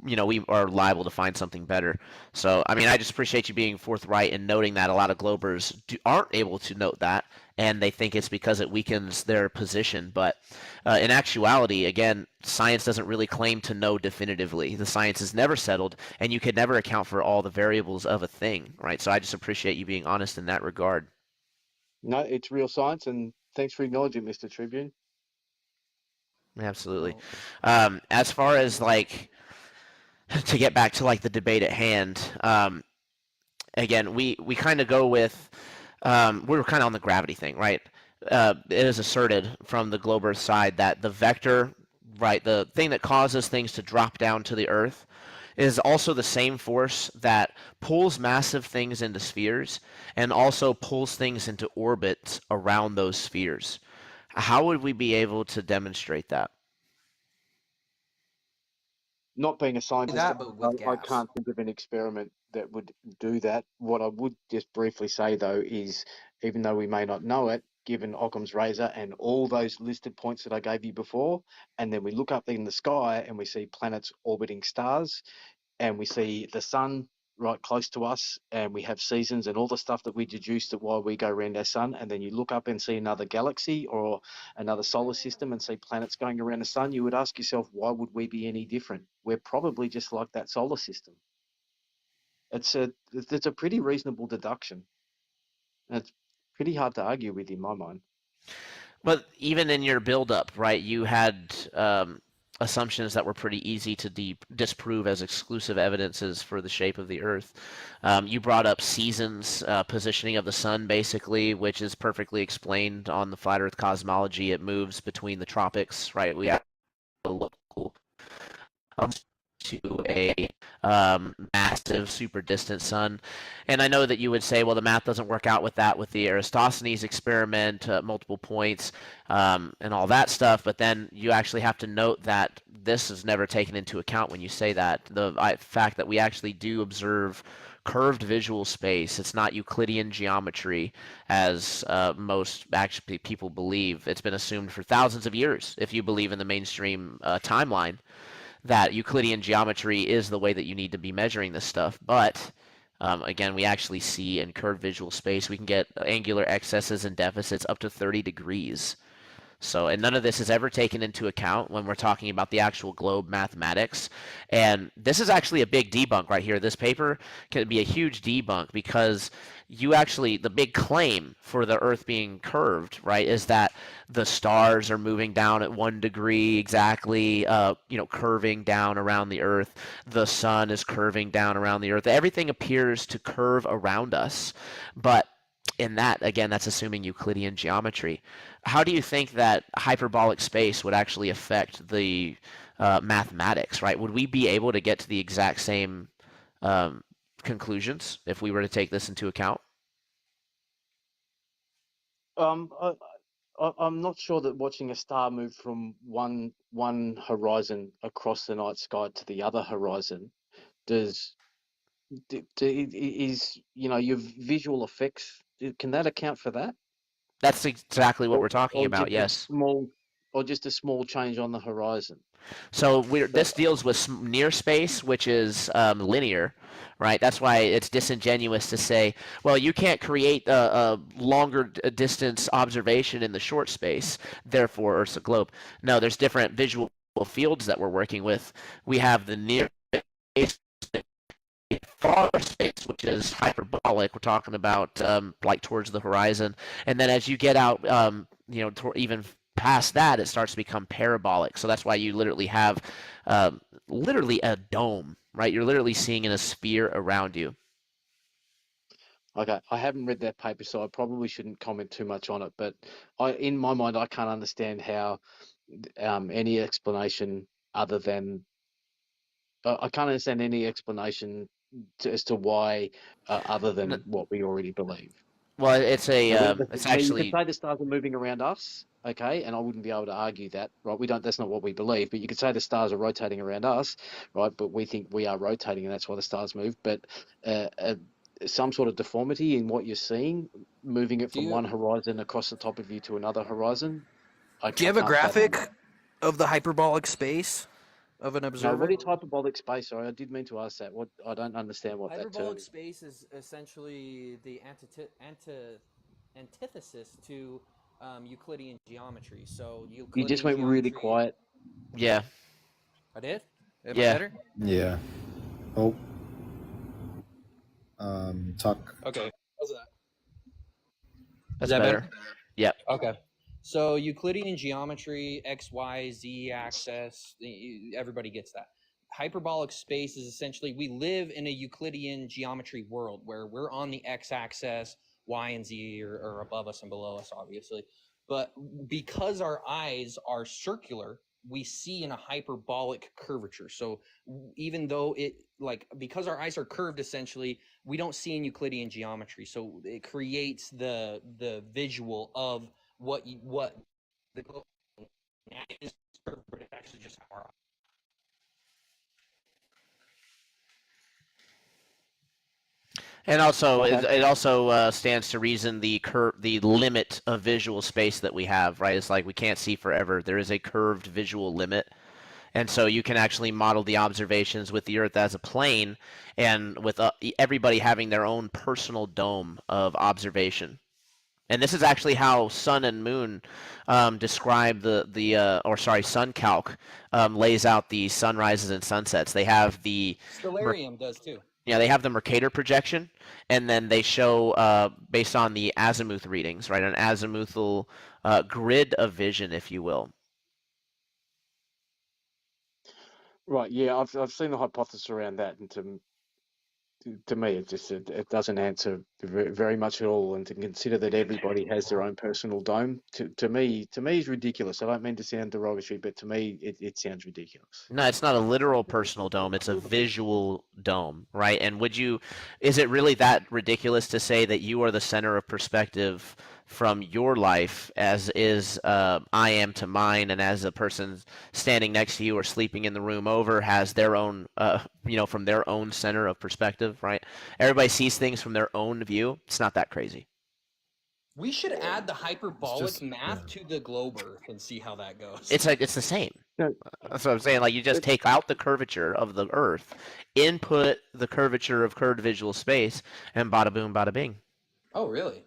we are liable to find something better. So, I mean, I just appreciate you being forthright and noting that a lot of Globers aren't able to note that, and they think it's because it weakens their position. But in actuality, again, science doesn't really claim to know definitively. The science is never settled, and you can never account for all the variables of a thing, right? So I just appreciate you being honest in that regard. No, it's real science, and thanks for acknowledging, Mr. Tribune. Absolutely. No. As far as like to get back to like the debate at hand, again, we kind of go with we're kind of on the gravity thing, right? It is asserted from the Glober side that the vector, right, the thing that causes things to drop down to the Earth, is also the same force that pulls massive things into spheres and also pulls things into orbits around those spheres. How would we be able to demonstrate that? Not being a scientist, That, but with I gas. can't think of an experiment that would do that. What I would just briefly say, though, is even though we may not know it, given Occam's razor and all those listed points that I gave you before, and then we look up in the sky and we see planets orbiting stars, and we see the sun right close to us, and we have seasons and all the stuff that we deduced that while we go around our sun, and then you look up and see another galaxy or another solar system and see planets going around the sun, you would ask yourself, why would we be any different? We're probably just like that solar system. it's a pretty reasonable deduction. It's pretty hard to argue with in my mind. But even in your build-up, right, you had assumptions that were pretty easy to disprove as exclusive evidences for the shape of the Earth. You brought up seasons, positioning of the sun, basically, which is perfectly explained on the flat Earth cosmology. It moves between the tropics, right? We have a local to a massive, super distant sun. And I know that you would say, well, the math doesn't work out with that, with the Eratosthenes experiment, multiple points, and all that stuff. But then you actually have to note that this is never taken into account when you say that. The fact that we actually do observe curved visual space. It's not Euclidean geometry, as most actually people believe. It's been assumed for thousands of years, if you believe in the mainstream timeline, that Euclidean geometry is the way that you need to be measuring this stuff. But again, we actually see in curved visual space, we can get angular excesses and deficits up to 30 degrees. So, and none of this is ever taken into account when we're talking about the actual globe mathematics. And this is actually a big debunk right here. This paper can be a huge debunk because you actually, the big claim for the Earth being curved, right, is that the stars are moving down at 1 degree exactly, curving down around the Earth. The sun is curving down around the Earth. Everything appears to curve around us. But in that, again, that's assuming Euclidean geometry. How do you think that hyperbolic space would actually affect the mathematics, right? Would we be able to get to the exact same conclusions if we were to take this into account? I'm not sure that watching a star move from one horizon across the night sky to the other horizon is your visual effects. Can that account for that? That's exactly what we're talking about. Yes. Just a small change on the horizon. So this deals with near space, which is linear, right? That's why it's disingenuous to say, well, you can't create a longer distance observation in the short space, therefore Earth's a globe. No, there's different visual fields that we're working with. We have the near space, far space, which is hyperbolic. We're talking about like towards the horizon, and then as you get out, even past that, it starts to become parabolic. So that's why you literally have literally a dome, right? You're literally seeing in a sphere around you. Okay, I haven't read that paper, so I probably shouldn't comment too much on it. But in my mind, I can't understand how any explanation other than I can't understand any explanation as to why other than what we already believe. Well, it's you actually, could say the stars are moving around us, okay, and I wouldn't be able to argue that, right? That's not what we believe, but you could say the stars are rotating around us, right? But we think we are rotating, and that's why the stars move. But some sort of deformity in what you're seeing, moving it from one horizon across the top of you to another horizon. Do you have a graphic of the hyperbolic space of an observer? No, what is hyperbolic space? Sorry, I did mean to ask that. What I don't understand what that term is. Hyperbolic space is essentially the antithesis to Euclidean geometry. So Euclidean you just went really quiet. Yeah. I did? Am I Yeah. better? Yeah. Oh. Talk. Okay. How's that? That's better. Yep. Okay. So Euclidean geometry, X, Y, Z axis, everybody gets that. Hyperbolic space is essentially, we live in a Euclidean geometry world where we're on the X axis, Y and Z are above us and below us, obviously. But because our eyes are circular, we see in a hyperbolic curvature. So even though because our eyes are curved, essentially, we don't see in Euclidean geometry. So it creates the visual of what the globe is, but it's actually just how our And also, it also stands to reason the limit of visual space that we have, right? It's like we can't see forever. There is a curved visual limit. And so you can actually model the observations with the Earth as a plane and with everybody having their own personal dome of observation. And this is actually how Sun and Moon describe SunCalc lays out the sunrises and sunsets. They have the Stellarium does too. Yeah, they have the Mercator projection, and then they show based on the azimuth readings, right? An azimuthal grid of vision, if you will. Right. Yeah, I've seen the hypothesis around that, and to me, it doesn't answer very much at all. And to consider that everybody has their own personal dome, to me is ridiculous. I don't mean to sound derogatory, but to me, it sounds ridiculous. No, it's not a literal personal dome. It's a visual dome, right? And is it really that ridiculous to say that you are the center of perspective from your life, as is I am to mine, and as a person standing next to you or sleeping in the room over has their own, from their own center of perspective, right? Everybody sees things from their own view. It's not that crazy. We should add the hyperbolic just- math to the globe Earth and see how that goes. It's the same. No. That's what I'm saying. Like, you just take out the curvature of the Earth, input the curvature of curved visual space, and bada boom, bada bing. Oh, really?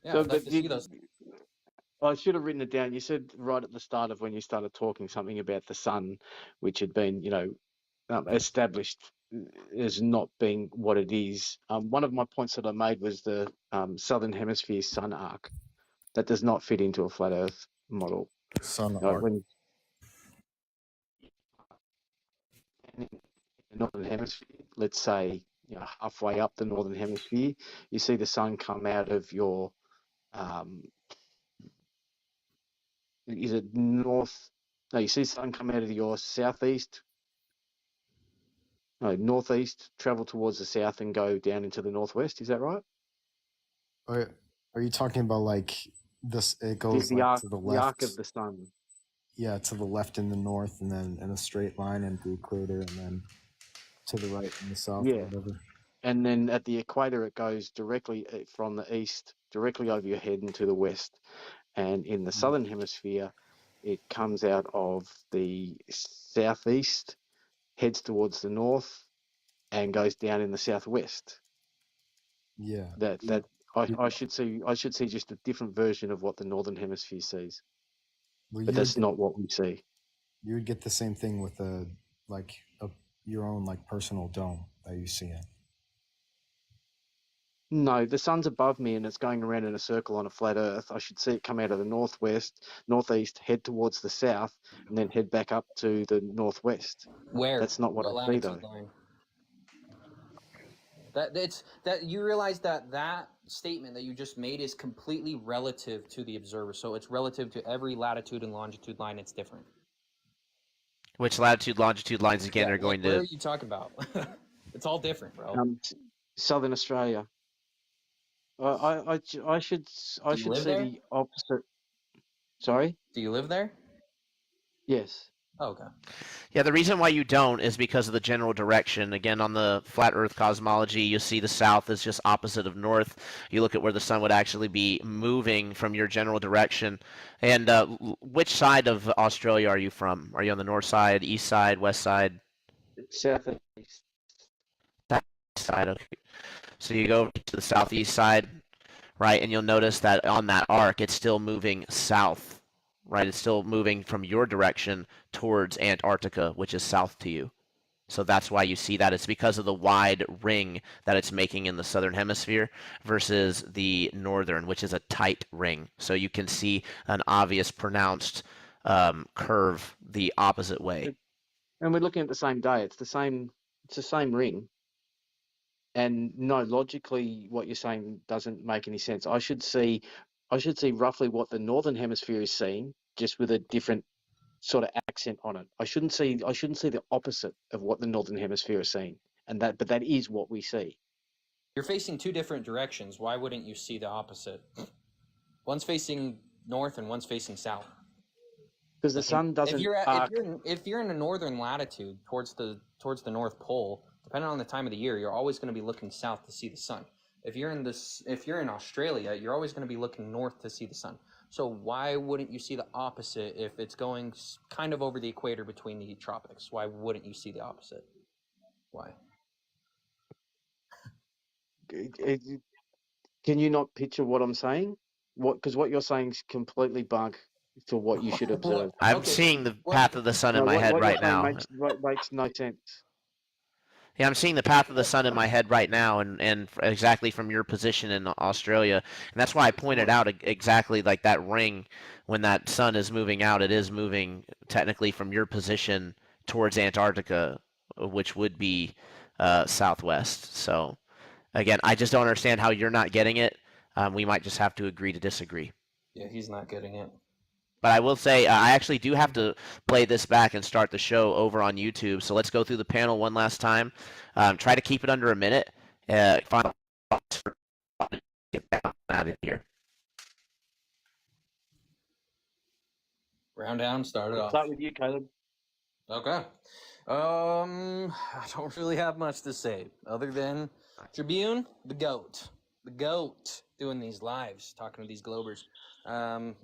Yeah, So, I'd like but to see those. I should have written it down. You said right at the start of when you started talking something about the sun, which had been, established as not being what it is. One of my points that I made was the southern hemisphere sun arc. That does not fit into a flat Earth model. Sun Like arc. when in the northern hemisphere, let's say halfway up the northern hemisphere, you see the sun come out of your is it north? No, you see the sun come out of your southeast, no, northeast, travel towards the south and go down into the northwest. Is that right? Are you talking about like this? It goes The like arc, to the the arc left. of the sun. Yeah, to the left in the north, and then in a straight line into the equator, and then to the right in the south, Yeah. or whatever. And then at the equator, it goes directly from the east, directly over your head into the west. And in the southern hemisphere, it comes out of the southeast, heads towards the north, and goes down in the southwest. Yeah. I should see just a different version of what the northern hemisphere sees, Well, but that's not what we see. You would get the same thing with your own like personal dome that you see in. No, the sun's above me and it's going around in a circle on a flat Earth. I should see it come out of the northwest, northeast, head towards the south, and then head back up to the northwest. Where? That's not what I see, though. Line? That you realize that statement that you just made is completely relative to the observer. So it's relative to every latitude and longitude line. It's different. Which latitude, longitude lines again are going Where to? are you talking about? It's all different, bro. Southern Australia. I should see the opposite. Sorry? Do you live there? Yes. Oh, okay. Yeah, the reason why you don't is because of the general direction. Again, on the flat Earth cosmology, you see the south is just opposite of north. You look at where the sun would actually be moving from your general direction. And which side of Australia are you from? Are you on the north side, east side, west side? Southeast. Side, okay. So you go to the southeast side, right, and you'll notice that on that arc, it's still moving south, right? It's still moving from your direction towards Antarctica, which is south to you. So that's why you see that. It's because of the wide ring that it's making in the southern hemisphere versus the northern, which is a tight ring. So you can see an obvious pronounced curve the opposite way. And we're looking at the same day. It's the same ring. And no, logically, what you're saying doesn't make any sense. I should see roughly what the northern hemisphere is seeing, just with a different sort of accent on it. I shouldn't see the opposite of what the northern hemisphere is seeing, but that is what we see. You're facing two different directions. Why wouldn't you see the opposite? One's facing north and one's facing south. Because the sun doesn't. If you're in a northern latitude towards the North Pole, depending on the time of the year, you're always going to be looking south to see the sun. If you're in Australia, you're always going to be looking north to see the sun. So why wouldn't you see the opposite if it's going kind of over the equator between the tropics? Why wouldn't you see the opposite? Why? Can you not picture what I'm saying? Because what you're saying is completely bunk to what you should observe. I'm seeing the path of the sun in my head right now. Makes no sense. Yeah, I'm seeing the path of the sun in my head right now, and exactly from your position in Australia, and that's why I pointed out exactly like that ring when that sun is moving out. It is moving technically from your position towards Antarctica, which would be southwest. So again, I just don't understand how you're not getting it. We might just have to agree to disagree. Yeah, he's not getting it. But I will say, I actually do have to play this back and start the show over on YouTube. So let's go through the panel one last time. Try to keep it under a minute. Final thoughts for get out of here. Round down, start it I'll off. start with you, Caleb. Okay. I don't really have much to say other than Tribune, the goat, doing these lives, talking to these globers.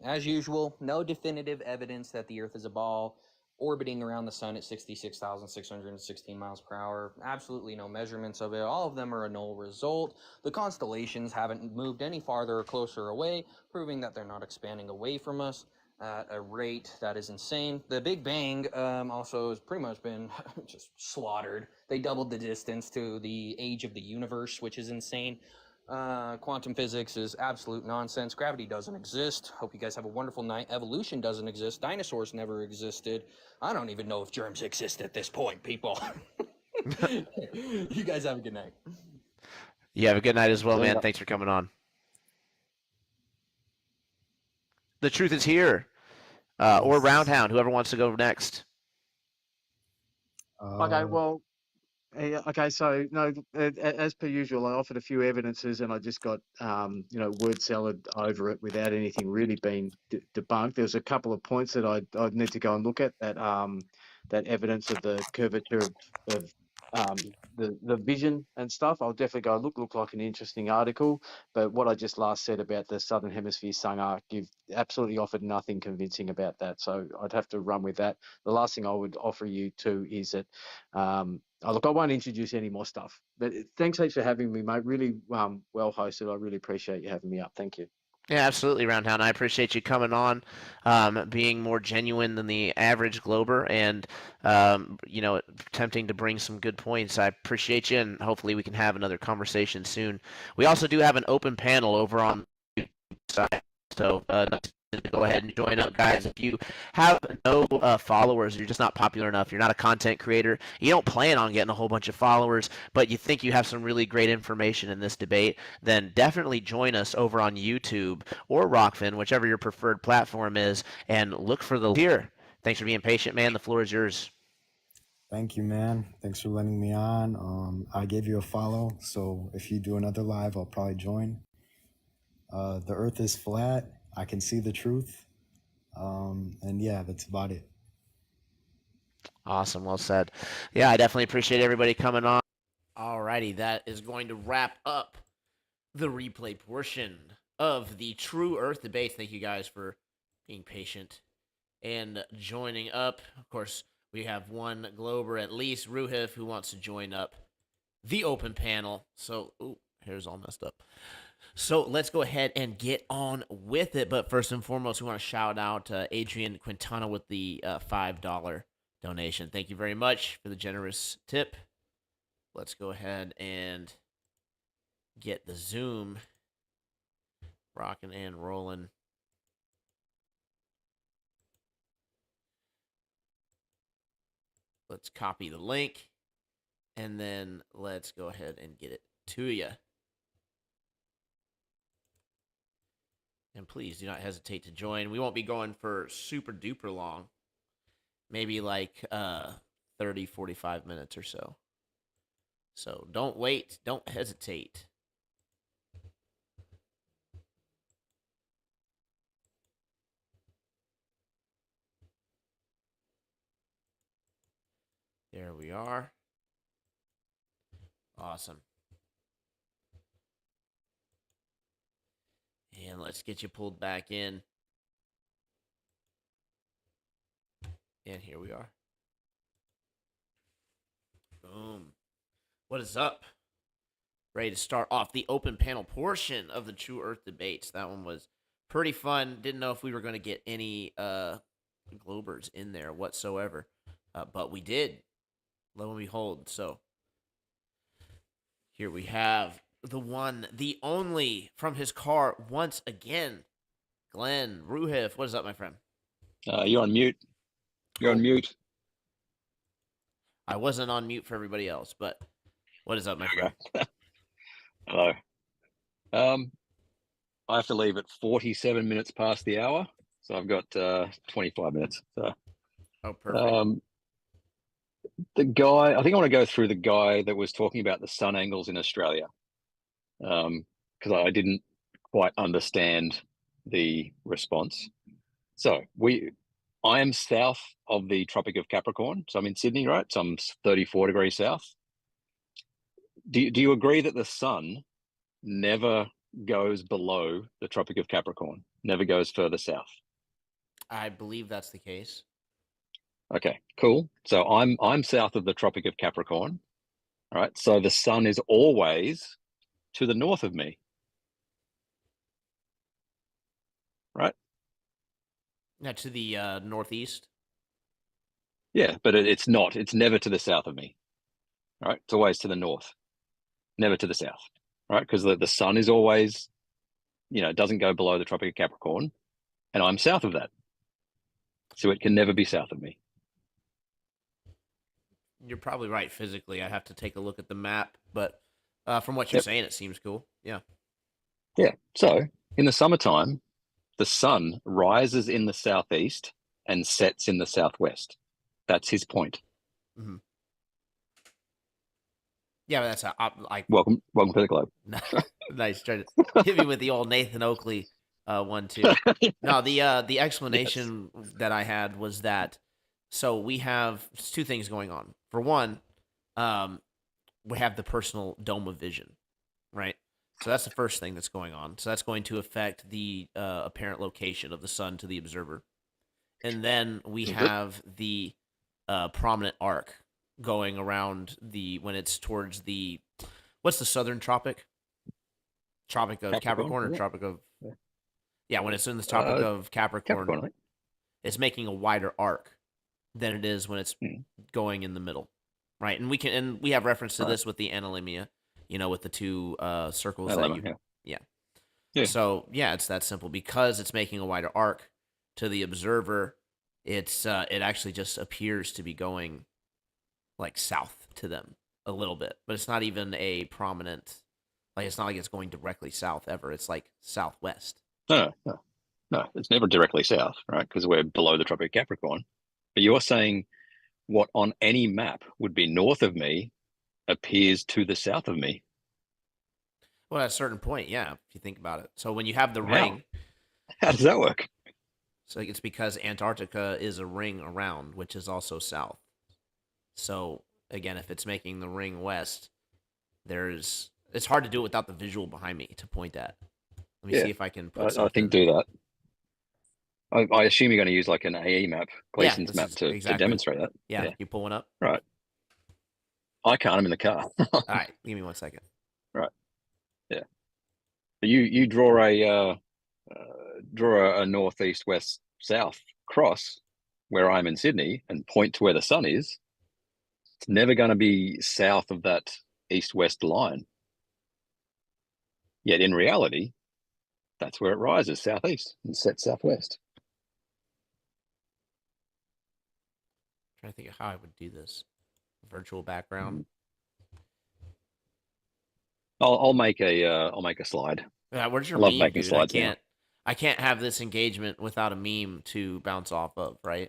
As usual, no definitive evidence that the Earth is a ball orbiting around the sun at 66,616 miles per hour. Absolutely no measurements of it. All of them are a null result. The constellations haven't moved any farther or closer away, proving that they're not expanding away from us at a rate that is insane. The Big Bang also has pretty much been just slaughtered. They doubled the distance to the age of the universe, which is insane. Quantum physics is absolute nonsense. Gravity doesn't exist. Hope you guys have a wonderful night. Evolution doesn't exist. Dinosaurs never existed. I don't even know if germs exist at this point, people. You guys have a good night. You have a good night as well, Yeah. man. Thanks for coming on. The truth is here. Or Roundhound, whoever wants to go next. Okay, well, okay, so no, as per usual, I offered a few evidences and I just got, word salad over it without anything really being debunked. There's a couple of points that I'd need to go and look at that evidence of the curvature of the vision and stuff. I'll definitely go look like an interesting article. But what I just last said about the Southern Hemisphere sun arc, you've absolutely offered nothing convincing about that. So I'd have to run with that. The last thing I would offer you too is that, look, I won't introduce any more stuff. But thanks heaps for having me, mate. Really well hosted. I really appreciate you having me up. Thank you. Yeah, absolutely, Roundhound. I appreciate you coming on, being more genuine than the average Glober, and attempting to bring some good points. I appreciate you, and hopefully we can have another conversation soon. We also do have an open panel over on the side, so go ahead and join up, guys. If you have no followers, you're just not popular enough, you're not a content creator, you don't plan on getting a whole bunch of followers, but you think you have some really great information in this debate, then definitely join us over on YouTube or Rockfin, whichever your preferred platform is, and look for the here. Thanks for being patient, man. The floor is yours. Thank you, man. Thanks for letting me on. I gave you a follow, so if you do another live, I'll probably join. The Earth is flat. I can see the truth. And yeah, that's about it. Awesome. Well said. Yeah, I definitely appreciate everybody coming on. Alrighty, that is going to wrap up the replay portion of the True Earth debate. Thank you guys for being patient and joining up. Of course, we have one Glober, at least, Ruhif, who wants to join up the open panel. So, hair's all messed up. So let's go ahead and get on with it. But first and foremost, we want to shout out Adrian Quintana with the $5 donation. Thank you very much for the generous tip. Let's go ahead and get the Zoom rocking and rolling. Let's copy the link, and then let's go ahead and get it to you. And please do not hesitate to join. We won't be going for super duper long. Maybe like 30, 45 minutes or so. So don't wait. Don't hesitate. There we are. Awesome. And let's get you pulled back in. And here we are. Boom. What is up? Ready to start off the open panel portion of the True Earth debates. That one was pretty fun. Didn't know if we were going to get any Globers in there whatsoever. But we did. Lo and behold. So Here we have the one, the only, from his car once again. Glenn Ruhif, what is up, my friend? You're on mute. You're on mute. I wasn't on mute for everybody else, but what is up, my friend? Hello. I have to leave at 47 minutes past the hour, so I've got 25 minutes. So, oh, perfect. The guy, I think I want to go through the guy that was talking about the sun angles in Australia, because I didn't quite understand the response. So I am south of the Tropic of Capricorn, so I'm in Sydney, right? So I'm 34 degrees south. Do you agree that the sun never goes below the Tropic of Capricorn, never goes further south? I believe that's the case. Okay, cool. So I'm south of the Tropic of Capricorn. All right. So the sun is always to the north of me. Right? Yeah, to the northeast. Yeah, but it's not. It's never to the south of me. All right. It's always to the north, never to the south. Right? Because the sun is always, it doesn't go below the Tropic of Capricorn, and I'm south of that. So it can never be south of me. You're probably right physically. I have to take a look at the map, but from what you're saying, it seems cool. Yeah. Yeah. So in the summertime, the sun rises in the southeast and sets in the southwest. That's his point. Mm-hmm. Yeah, but that's like welcome to the globe. Nice, try to hit me with the old Nathan Oakley one too. No, the explanation that I had was that so we have two things going on. For one, we have the personal dome of vision, right? So that's the first thing that's going on. So that's going to affect the apparent location of the sun to the observer, and then we have the prominent arc going around when it's towards what's the southern tropic? Tropic of Capricorn or Tropic of when it's in the Tropic of Capricorn, it's making a wider arc than it is when it's going in the middle, right? And we have reference to this with the analemia, with the two circles yeah. So it's that simple. Because it's making a wider arc to the observer, it actually just appears to be going like south to them a little bit, but it's not even a prominent, like it's not like it's going directly south ever. It's like southwest. No, it's never directly south, right? Because we're below the Tropic of Capricorn. But you're saying what on any map would be north of me appears to the south of me. Well, at a certain point, yeah, if you think about it. So when you have the ring, how does that work? So it's because Antarctica is a ring around, which is also south. So again, if it's making the ring west, it's hard to do it without the visual behind me to point at. Let me see if I can put something. I think do that. I assume you're going to use like an AE map, Gleason's map to demonstrate that. Yeah, can you pull one up? Right. I can't. I'm in the car. All right, give me 1 second. Right. Yeah. You draw a northeast, west, south cross where I'm in Sydney and point to where the sun is. It's never going to be south of that east-west line. Yet in reality, that's where it rises, southeast, and sets southwest. I'm trying to think of how I would do this. Virtual background. I'll make a slide. Yeah, where's your I love meme, making dude? slides. I can't have this engagement without a meme to bounce off of, right?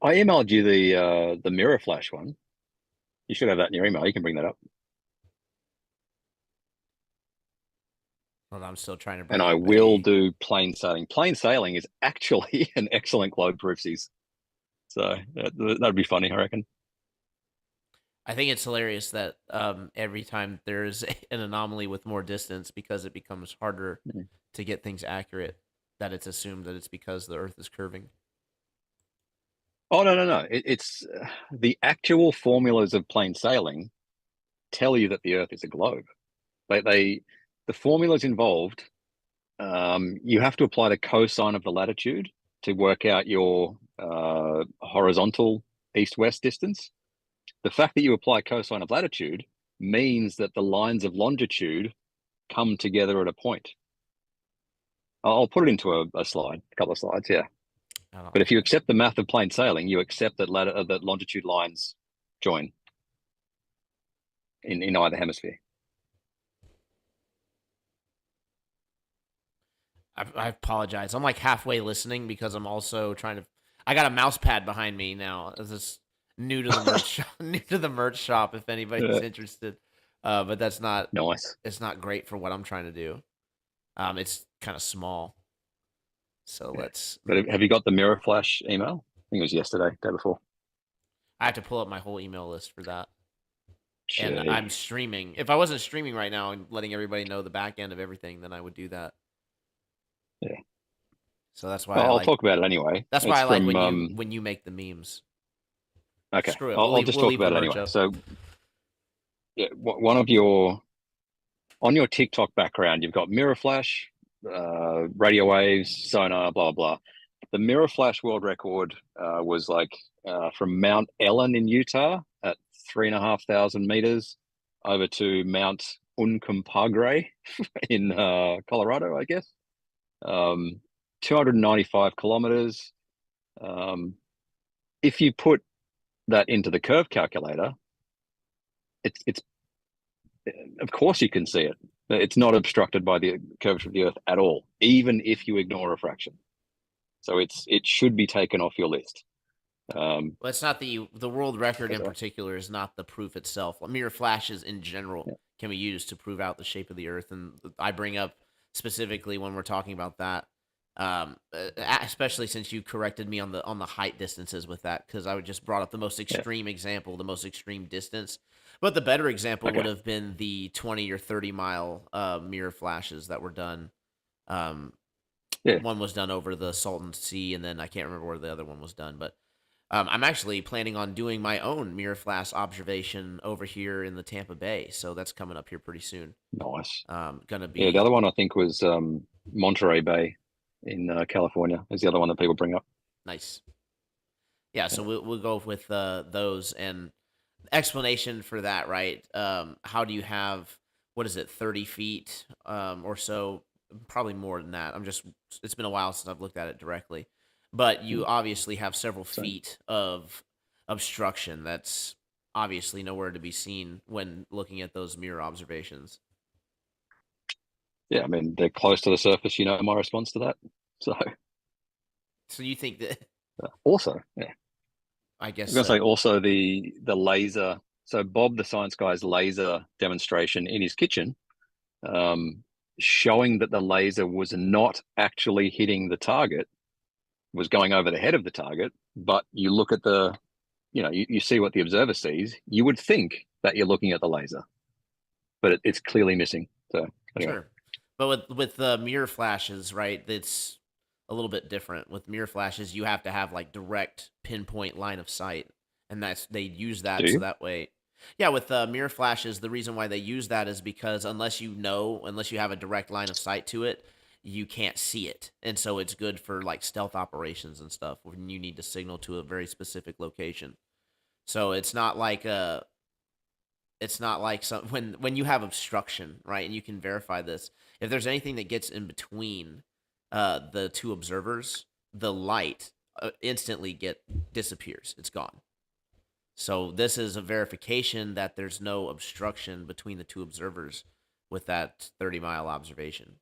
I emailed you the mirror flash one. You should have that in your email. You can bring that up. Well, I'm still trying to bring and I will do plain sailing. Plain sailing is actually an excellent globe proofsies. So that'd be funny, I reckon. I think it's hilarious that every time there's an anomaly with more distance, because it becomes harder to get things accurate, that it's assumed that it's because the Earth is curving. Oh, no. It's the actual formulas of plain sailing tell you that the Earth is a globe. The formulas involved, you have to apply the cosine of the latitude to work out your horizontal east-west distance. The fact that you apply cosine of latitude means that the lines of longitude come together at a point. I'll put it into a slide, a couple of slides, yeah. But if you accept the math of plain sailing, you accept that that longitude lines join in either hemisphere. I apologize. I'm like halfway listening because I'm also trying to. I got a mouse pad behind me now. This is new to the merch shop. New to the merch shop. If anybody's interested, but that's not nice. It's not great for what I'm trying to do. It's kind of small. So let's. But have you got the Mirror Flash email? I think it was yesterday, day before. I have to pull up my whole email list for that. Gee. And I'm streaming. If I wasn't streaming right now and letting everybody know the back end of everything, then I would do that. Yeah. So that's why I'll talk about it anyway. That's why I like when you make the memes. Okay. Screw it. I'll just talk about it anyway. So, yeah, one of on your TikTok background, you've got mirror flash, radio waves, sonar, blah blah. The mirror flash world record was like from Mount Ellen in Utah at 3,500 meters over to Mount Uncompahgre in Colorado, I guess. 295 kilometers. If you put that into the curve calculator, it's of course you can see it. It's not obstructed by the curvature of the Earth at all, even if you ignore refraction. So it should be taken off your list. Well, it's not the world record in particular is not the proof itself. Mirror flashes in general can be used to prove out the shape of the Earth, and I bring up specifically when we're talking about that, especially since you corrected me on the height distances with that, because I would just brought up the most extreme example, the most extreme distance. But the better example would have been the 20 or 30 mile mirror flashes that were done. One was done over the Salton Sea, and then I can't remember where the other one was done, but I'm actually planning on doing my own mirror flash observation over here in the Tampa Bay, so that's coming up here pretty soon. Nice. Gonna be. The other one I think was Monterey Bay in California is the other one that people bring up. Nice. Yeah, so we'll go with those, and explanation for that, right? How do you have 30 feet or so? Probably more than that. It's been a while since I've looked at it directly. But you obviously have several feet of obstruction that's obviously nowhere to be seen when looking at those mirror observations. Yeah, I mean, they're close to the surface. You know my response to that. So you think that... Also, yeah. I guess I was going to say also the laser. So Bob, the science guy's laser demonstration in his kitchen, showing that the laser was not actually hitting the target, was going over the head of the target, but you look at you see what the observer sees, you would think that you're looking at the laser, but it's clearly missing. So anyway. Sure. But with the mirror flashes, right, it's a little bit different. With mirror flashes, you have to have like direct pinpoint line of sight, and they use that so that way. Yeah, with mirror flashes, the reason why they use that is because unless you have a direct line of sight to it, you can't see it. And so it's good for like stealth operations and stuff when you need to signal to a very specific location. So it's not like when you have obstruction, right? And you can verify this. If there's anything that gets in between the two observers, the light instantly disappears. It's gone. So this is a verification that there's no obstruction between the two observers with that 30-mile observation.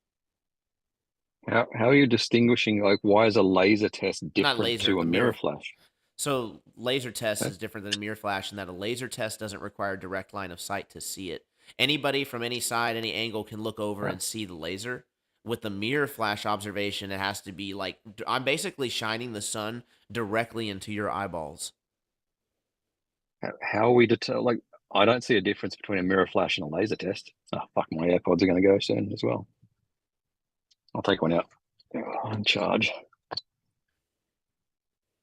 How are you distinguishing, like, why is a laser test different to a mirror flash? So laser test is different than a mirror flash in that a laser test doesn't require direct line of sight to see it. Anybody from any side, any angle can look over and see the laser. With the mirror flash observation, it has to be like, I'm basically shining the sun directly into your eyeballs. How are we like, I don't see a difference between a mirror flash and a laser test. Oh, fuck, my AirPods are going to go soon as well. I'll take one out. On charge.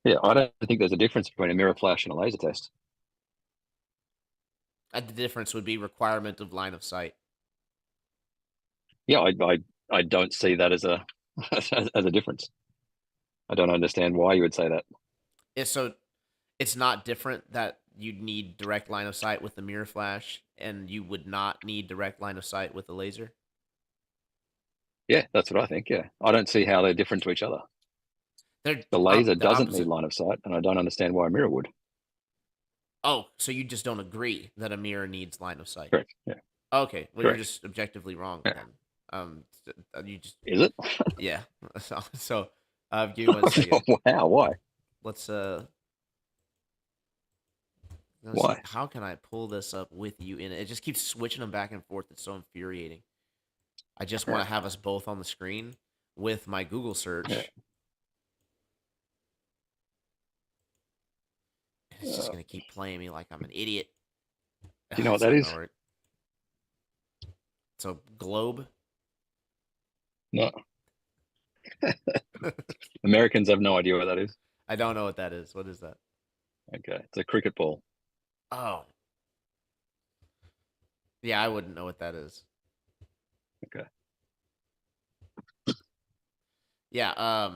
Yeah, I don't think there's a difference between a mirror flash and a laser test. The difference would be requirement of line of sight. Yeah, I don't see that as a as a difference. I don't understand why you would say that. So it's not different that you'd need direct line of sight with the mirror flash, and you would not need direct line of sight with the laser? Yeah, that's what I think. Yeah, I don't see how they're different to each other. They're The laser the doesn't need opposite. line of sight, and I don't understand why a mirror would. Oh, so you just don't agree that a mirror needs line of sight? Correct. Yeah. Okay, well, you're Correct. just objectively wrong Yeah. then. You just Is it? yeah. So, give me 1 second. Wow. Why? Let's Why? see, how can I pull this up with you in it? It just keeps switching them back and forth. It's so infuriating. I just want to have us both on the screen with my Google search. Yeah. It's just gonna keep playing me like I'm an idiot. Do you know what that is? So globe. No. Americans have no idea what that is. I don't know what that is. What is that? Okay, it's a cricket ball. Oh. Yeah, I wouldn't know what that is. Okay. Yeah,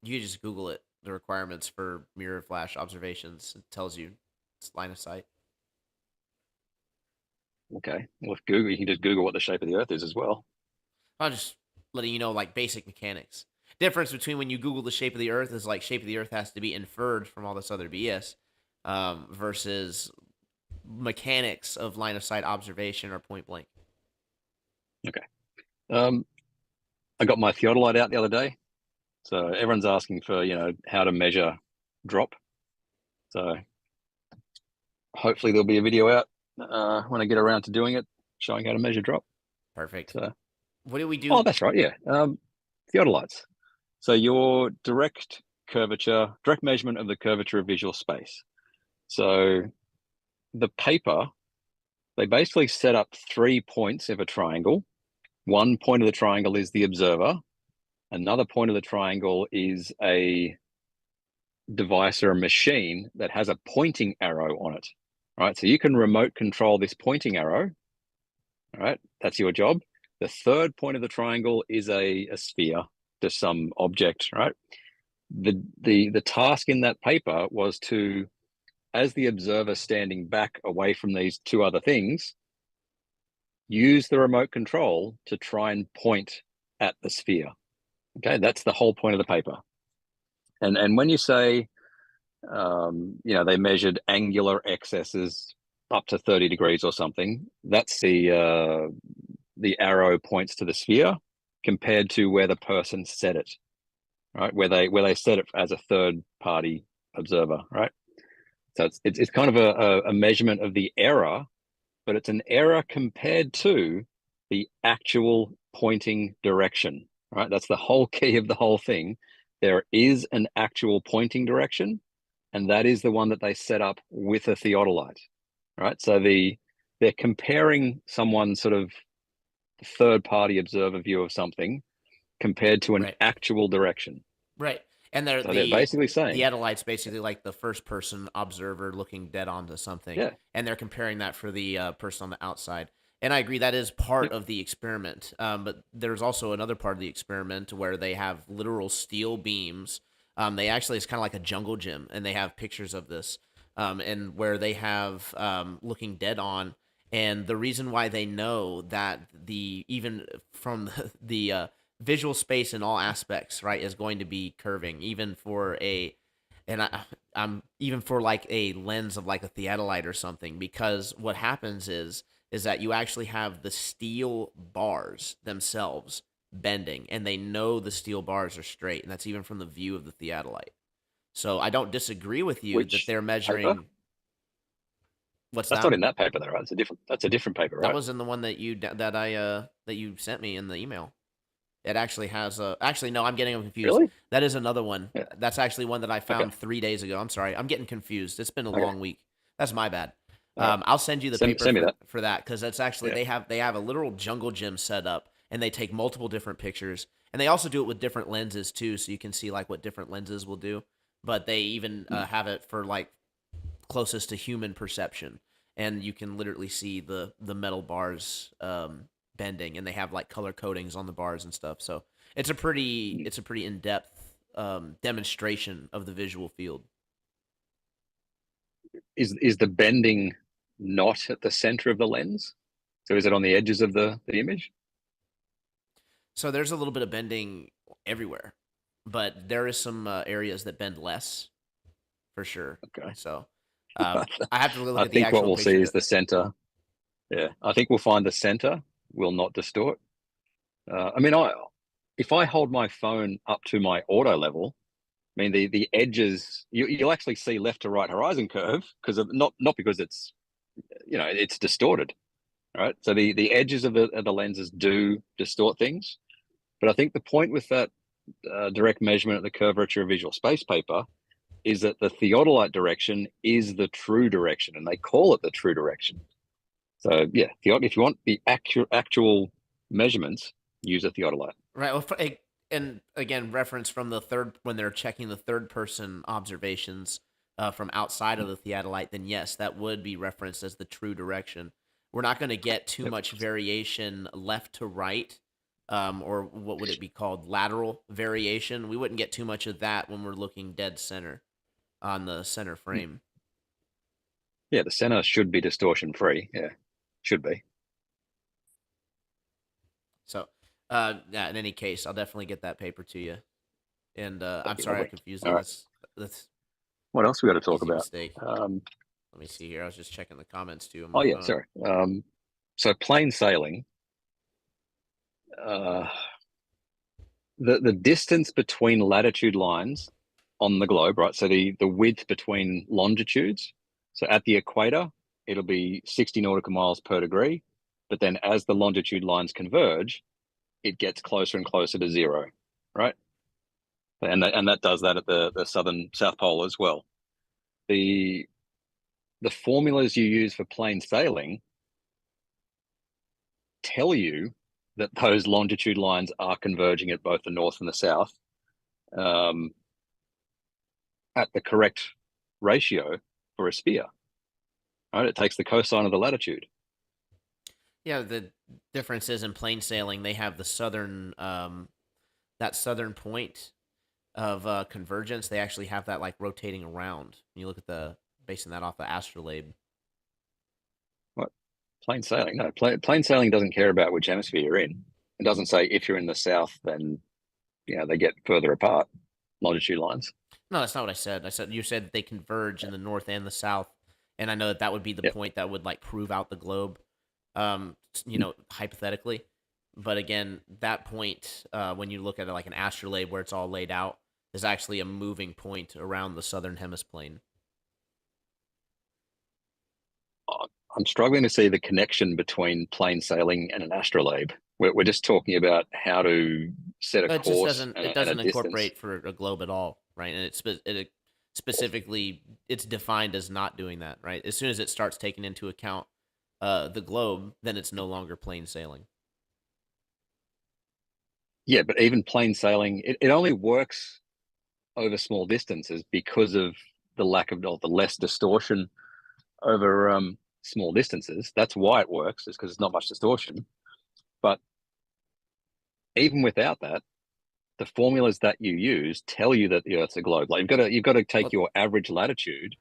you just Google it. The requirements for mirror flash observations. It tells you it's line of sight. Okay. Well, if Google, you can just Google what the shape of the Earth is as well. I'm just letting you know, like, basic mechanics. Difference between when you Google the shape of the Earth is like shape of the Earth has to be inferred from all this other BS, versus mechanics of line of sight observation or point blank. Okay. I got my theodolite out the other day, so everyone's asking for how to measure drop. So hopefully there'll be a video out when I get around to doing it, showing how to measure drop. Perfect. So, what do we do? Oh, that's right. Yeah. Theodolites. So your direct measurement of the curvature of visual space. So the paper, they basically set up 3 points of a triangle. One point of the triangle is the observer. Another point of the triangle is a device or a machine that has a pointing arrow on it. Right. So you can remote control this pointing arrow. All right. That's your job. The third point of the triangle is a sphere, to some object, right? The task in that paper was to, as the observer standing back away from these two other things, use the remote control to try and point at the sphere. Okay, that's the whole point of the paper. And when you say, they measured angular excesses up to 30 degrees or something, that's the arrow points to the sphere compared to where the person set it, right? Where they set it as a third party observer, right? So it's kind of a measurement of the error, but it's an error compared to the actual pointing direction, right? That's the whole key of the whole thing. There is an actual pointing direction, and that is the one that they set up with a theodolite, right? So they're comparing someone's sort of third-party observer view of something compared to an actual direction. Right. And they're basically saying the theodolite's basically like the first person observer looking dead onto something. Yeah. And they're comparing that for the person on the outside. And I agree that is part of the experiment. But there's also another part of the experiment where they have literal steel beams. They actually, it's kind of like a jungle gym, and they have pictures of this. And where they have looking dead on. And the reason why they know that even from the visual space in all aspects, right, is going to be curving, even for I'm even for like a lens of like a theodolite or something, because what happens is that you actually have the steel bars themselves bending, and they know the steel bars are straight, and that's even from the view of the theodolite. So I don't disagree with you that they're measuring. Paper? What's that's that? not in that paper, though, right? That's a different paper, right? That was in the one that you sent me in the email. It actually has actually no, I'm getting them confused. Really? That is another one. Yeah. That's actually one that I found 3 days ago. I'm sorry, I'm getting confused. It's been a long week. That's my bad. I'll send you the paper for that, because that's actually they have a literal jungle gym set up, and they take multiple different pictures, and they also do it with different lenses too, so you can see like what different lenses will do. But they even have it for like closest to human perception, and you can literally see the metal bars bending, and they have like color codings on the bars and stuff. So it's a pretty in-depth demonstration of the visual field. is the bending not at the center of the lens? So is it on the edges of the image? So there's a little bit of bending everywhere, but there is some areas that bend less, for sure. Okay. So I have to look I at the think what actual we'll see picture. is the center. Yeah, I think we'll find the center will not distort. I mean, if I hold my phone up to my auto level, I mean the edges you'll actually see left to right horizon curve because of not because it's it's distorted, right? So the edges of the lenses do distort things, but I think the point with that direct measurement of the curvature of visual space paper is that the theodolite direction is the true direction, and they call it the true direction. So yeah, if you want the actual measurements, use a theodolite. Right. Well, and again, reference from the third when they're checking the third person observations from outside of the theodolite, then yes, that would be referenced as the true direction. We're not going to get too much variation left to right, or what would it be called, lateral variation. We wouldn't get too much of that when we're looking dead center on the center frame. Yeah, the center should be distortion free. Yeah, should be. So, yeah, in any case, I'll definitely get that paper to you. And I'm sorry I confused you. Right. That's What else we got to talk easy about? mistake. Let me see here. I was just checking the comments too. On my Oh yeah, phone. sorry. So plain sailing. The distance between latitude lines on the globe, right? So the width between longitudes. So at the equator, it'll be 60 nautical miles per degree. But then as the longitude lines converge, it gets closer and closer to zero, right? And that does that at the South Pole as well. The formulas you use for plain sailing tell you that those longitude lines are converging at both the north and the south at the correct ratio for a sphere. Right? It takes the cosine of the latitude. Yeah, the difference is in plain sailing, they have the southern that southern point of convergence. They actually have that like rotating around. When you look at the basing that off the astrolabe. What? Plain sailing? No, plain sailing doesn't care about which hemisphere you're in. It doesn't say if you're in the south, then they get further apart, longitude lines. No, that's not what I said. You said they converge in the north and the south, and I know that would be the point that would like prove out the globe, hypothetically. But again, that point, when you look at it like an astrolabe where it's all laid out, is actually a moving point around the southern hemiplane. I'm struggling to see the connection between plain sailing and an astrolabe. We're just talking about how to set a course. It doesn't incorporate for a globe at all, right? And it specifically it's defined as not doing that, right? As soon as it starts taking into account the globe, then it's no longer plain sailing. Yeah, but even plain sailing, it only works over small distances because of the lack of the less distortion over small distances. That's why it works, is because there's not much distortion. But even without that, the formulas that you use tell you that the Earth's a globe. Like you've got to take your average latitude.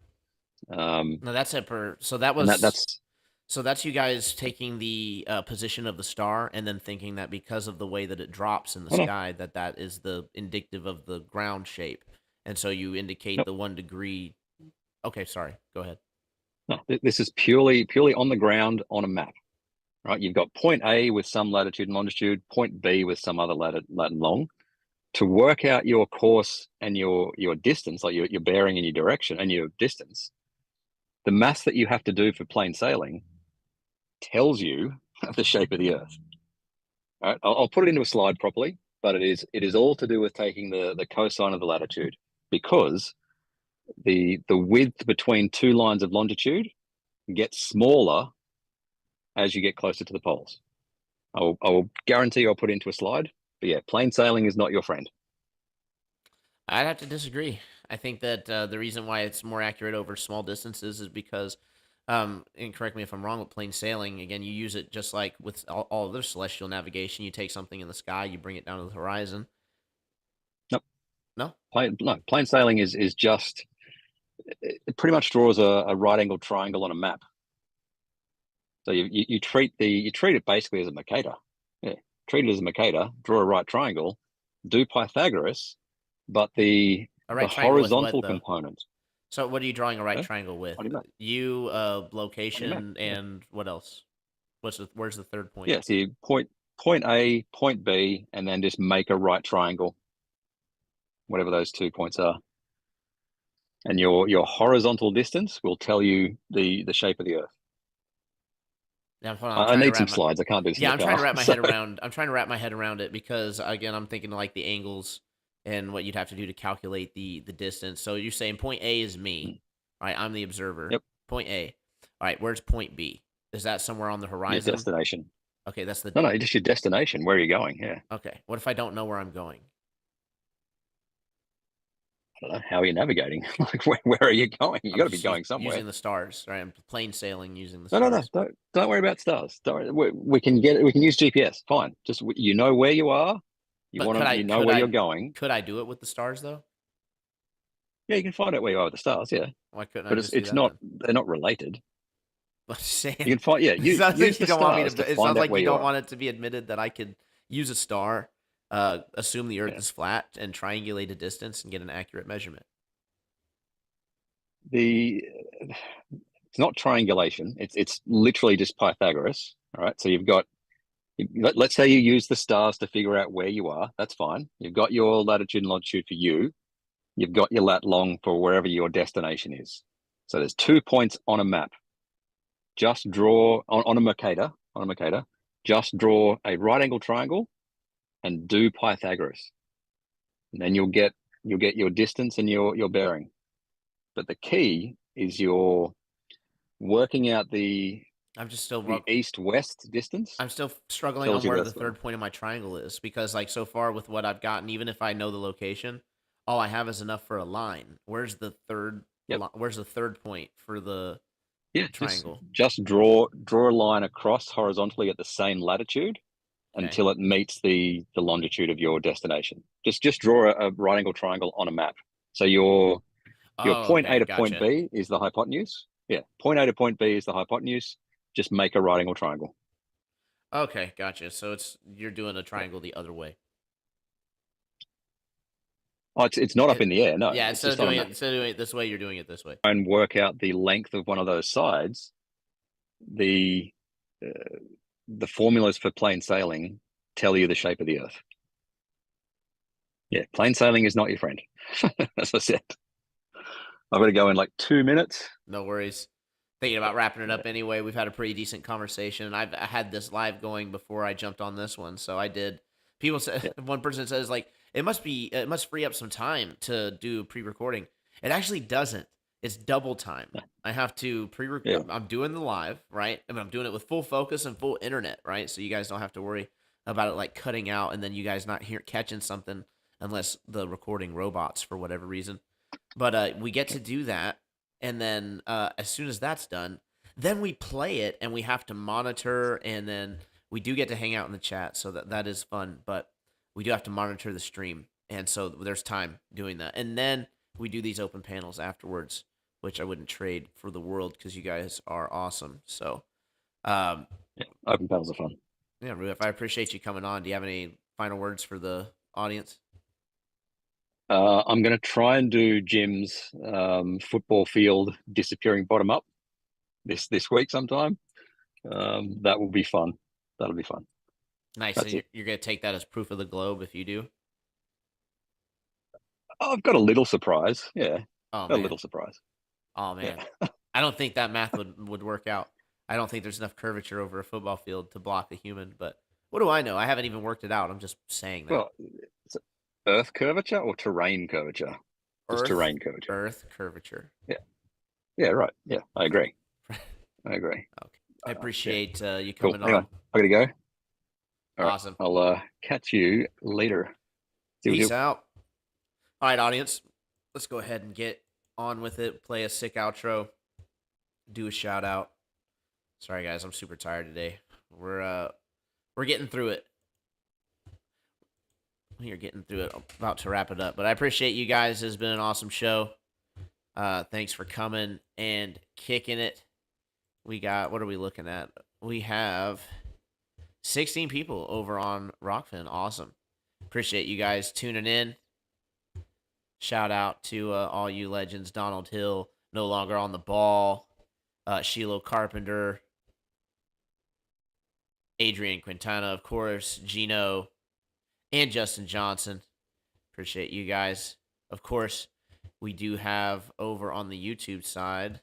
No, that's it per. So that was that's. So that's you guys taking the position of the star and then thinking that because of the way that it drops in the sky, that is the indicative of the ground shape, and so you indicate the 1 degree. Okay, sorry. Go ahead. No, this is purely on the ground on a map, right? You've got point A with some latitude and longitude, point B with some other lat and long. To work out your course and your distance, like your bearing and your direction and your distance, the maths that you have to do for plain sailing tells you the shape of the Earth. All right, I'll put it into a slide properly, but it is all to do with taking the cosine of the latitude, because the width between two lines of longitude gets smaller as you get closer to the poles. I will guarantee I'll put it into a slide, but yeah, plain sailing is not your friend. I'd have to disagree. I think that the reason why it's more accurate over small distances is because, and correct me if I'm wrong, with plain sailing, again, you use it just like with all other celestial navigation. You take something in the sky, you bring it down to the horizon. Nope. No? Plain sailing is just pretty much draws a right angled triangle on a map. So you treat it basically as a Mercator. Yeah, treat it as a Mercator. Draw a right triangle. Do Pythagoras, but the triangle with what, horizontal though? component. So what are you drawing a right Huh? triangle with? What do you mean? You, What do you location, mean? and what else? Where's the third point? Yeah, so you point A, point B, and then just make a right triangle, whatever those 2 points are. And your horizontal distance will tell you the shape of the Earth. Yeah, hold on, I need some slides. I can't do this. Yeah, in I'm the trying car, to wrap my so- head around. I'm trying to wrap my head around it because again, I'm thinking like the angles and what you'd have to do to calculate the distance. So you're saying point A is me, right? I'm the observer. Yep. Point A. All right, where's point B? Is that somewhere on the Your horizon? destination. Okay, that's the. No, just your destination. Where are you going? Yeah. Okay, what if I don't know where I'm going? I don't know. How are you navigating? Like, where are you going? You I'm got to be just going somewhere. using the stars, right? I'm plane sailing using the No. stars. Don't worry about stars. We can use GPS. Fine. Just you know where you are. You know where you're going. Could I do it with the stars though? Yeah, you can find out where you are with the stars. Yeah, Why couldn't I but just do it's that not. then? They're not related. I'm just saying. You can find. Yeah, you It sounds use like the you don't want me stars to. to It find sounds out like where you you don't are. want it to be admitted that I could use a star, assume the Earth Yeah. is flat, and triangulate a distance and get an accurate measurement. It's not triangulation. It's literally just Pythagoras. All right. So you've got. Let's say you use the stars to figure out where you are. That's fine. You've got your latitude and longitude for you. You've got your lat long for wherever your destination is. So there's 2 points on a map. Just draw on a Mercator. Just draw a right angle triangle and do Pythagoras. And then you'll get your distance and your bearing. But the key is you're working out the I'm just still. east-west distance. I'm still struggling Tells on you where where the that's going. third point of my triangle is because, like, so far with what I've gotten, even if I know the location, all I have is enough for a line. Where's the third? Yep. Where's the third point for the Yeah, triangle? just draw a line across horizontally at the same latitude until it meets the longitude of your destination. Just draw a right angle triangle on a map. So your point A to point B is the hypotenuse. Yeah, point A to point B is the hypotenuse. Just make a right angle triangle. Okay, gotcha. So you're doing a triangle the other way. Oh, it's not up in the air. No. Yeah, it's instead just of doing it this way, you're doing it this way. And work out the length of one of those sides. The formulas for plane sailing tell you the shape of the Earth. Yeah, plane sailing is not your friend, as I said. I've got to go in like 2 minutes. No worries. Thinking about wrapping it up anyway. We've had a pretty decent conversation. I had this live going before I jumped on this one, so I did. People said one person says like it must free up some time to do pre-recording. It actually doesn't. It's double time. I have to pre-record. Yeah. I'm doing the live, right? I mean, I'm doing it with full focus and full internet, right? So you guys don't have to worry about it like cutting out and then you guys not catching something unless the recording robots for whatever reason. But we get to do that, and then as soon as that's done, then we play it, and we have to monitor, and then we do get to hang out in the chat, so that is fun. But we do have to monitor the stream, and so there's time doing that, and then we do these open panels afterwards, which I wouldn't trade for the world because you guys are awesome. So, open panels are fun. Yeah, Rudolph, I appreciate you coming on. Do you have any final words for the audience? I'm going to try and do Jim's football field disappearing bottom up this week sometime. That will be fun. That'll be fun. Nice. So you're going to take that as proof of the globe if you do? I've got a little surprise. Yeah. Oh, man. A little surprise. Oh, man. Yeah. I don't think that math would work out. I don't think there's enough curvature over a football field to block a human, but what do I know? I haven't even worked it out. I'm just saying that. Well, Earth curvature or terrain curvature? Just terrain curvature. Earth curvature. Yeah. Yeah, right. Yeah, I agree. I agree. Okay. I appreciate you coming on. Anyway, I gotta go. All awesome. Right. I'll catch you later. Peace out. All right, audience. Let's go ahead and get on with it. Play a sick outro. Do a shout out. Sorry guys, I'm super tired today. We're getting through it. We're getting through it. I'm about to wrap it up, but I appreciate you guys. It's been an awesome show. Thanks for coming and kicking it. We got, what are we looking at? We have 16 people over on Rockfin. Awesome. Appreciate you guys tuning in. Shout out to all you legends. Donald Hill, no longer on the ball. Sheila Carpenter. Adrian Quintana, of course. Gino. And Justin Johnson. Appreciate you guys. Of course, we do have over on the YouTube side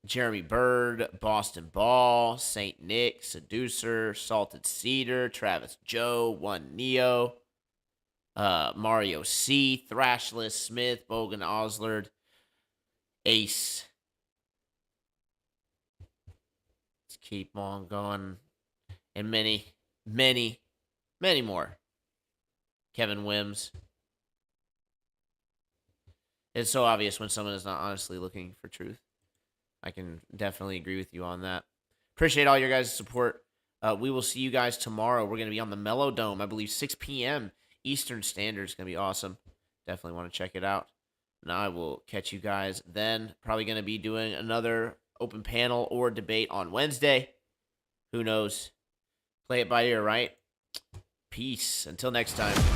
Jeremy Bird, Boston Ball, Saint Nick, Seducer, Salted Cedar, Travis Joe, One Neo, Mario C, Thrashless, Smith, Bogan Oslard, Ace. Let's keep on going. And many, many, many more. Kevin Wims. It's so obvious when someone is not honestly looking for truth. I can definitely agree with you on that. Appreciate all your guys' support. We will see you guys tomorrow. We're going to be on the Mellow Dome, I believe 6 p.m. Eastern Standard. It's going to be awesome. Definitely want to check it out. And I will catch you guys then. Probably going to be doing another open panel or debate on Wednesday. Who knows? Play it by ear, right? Peace. Until next time.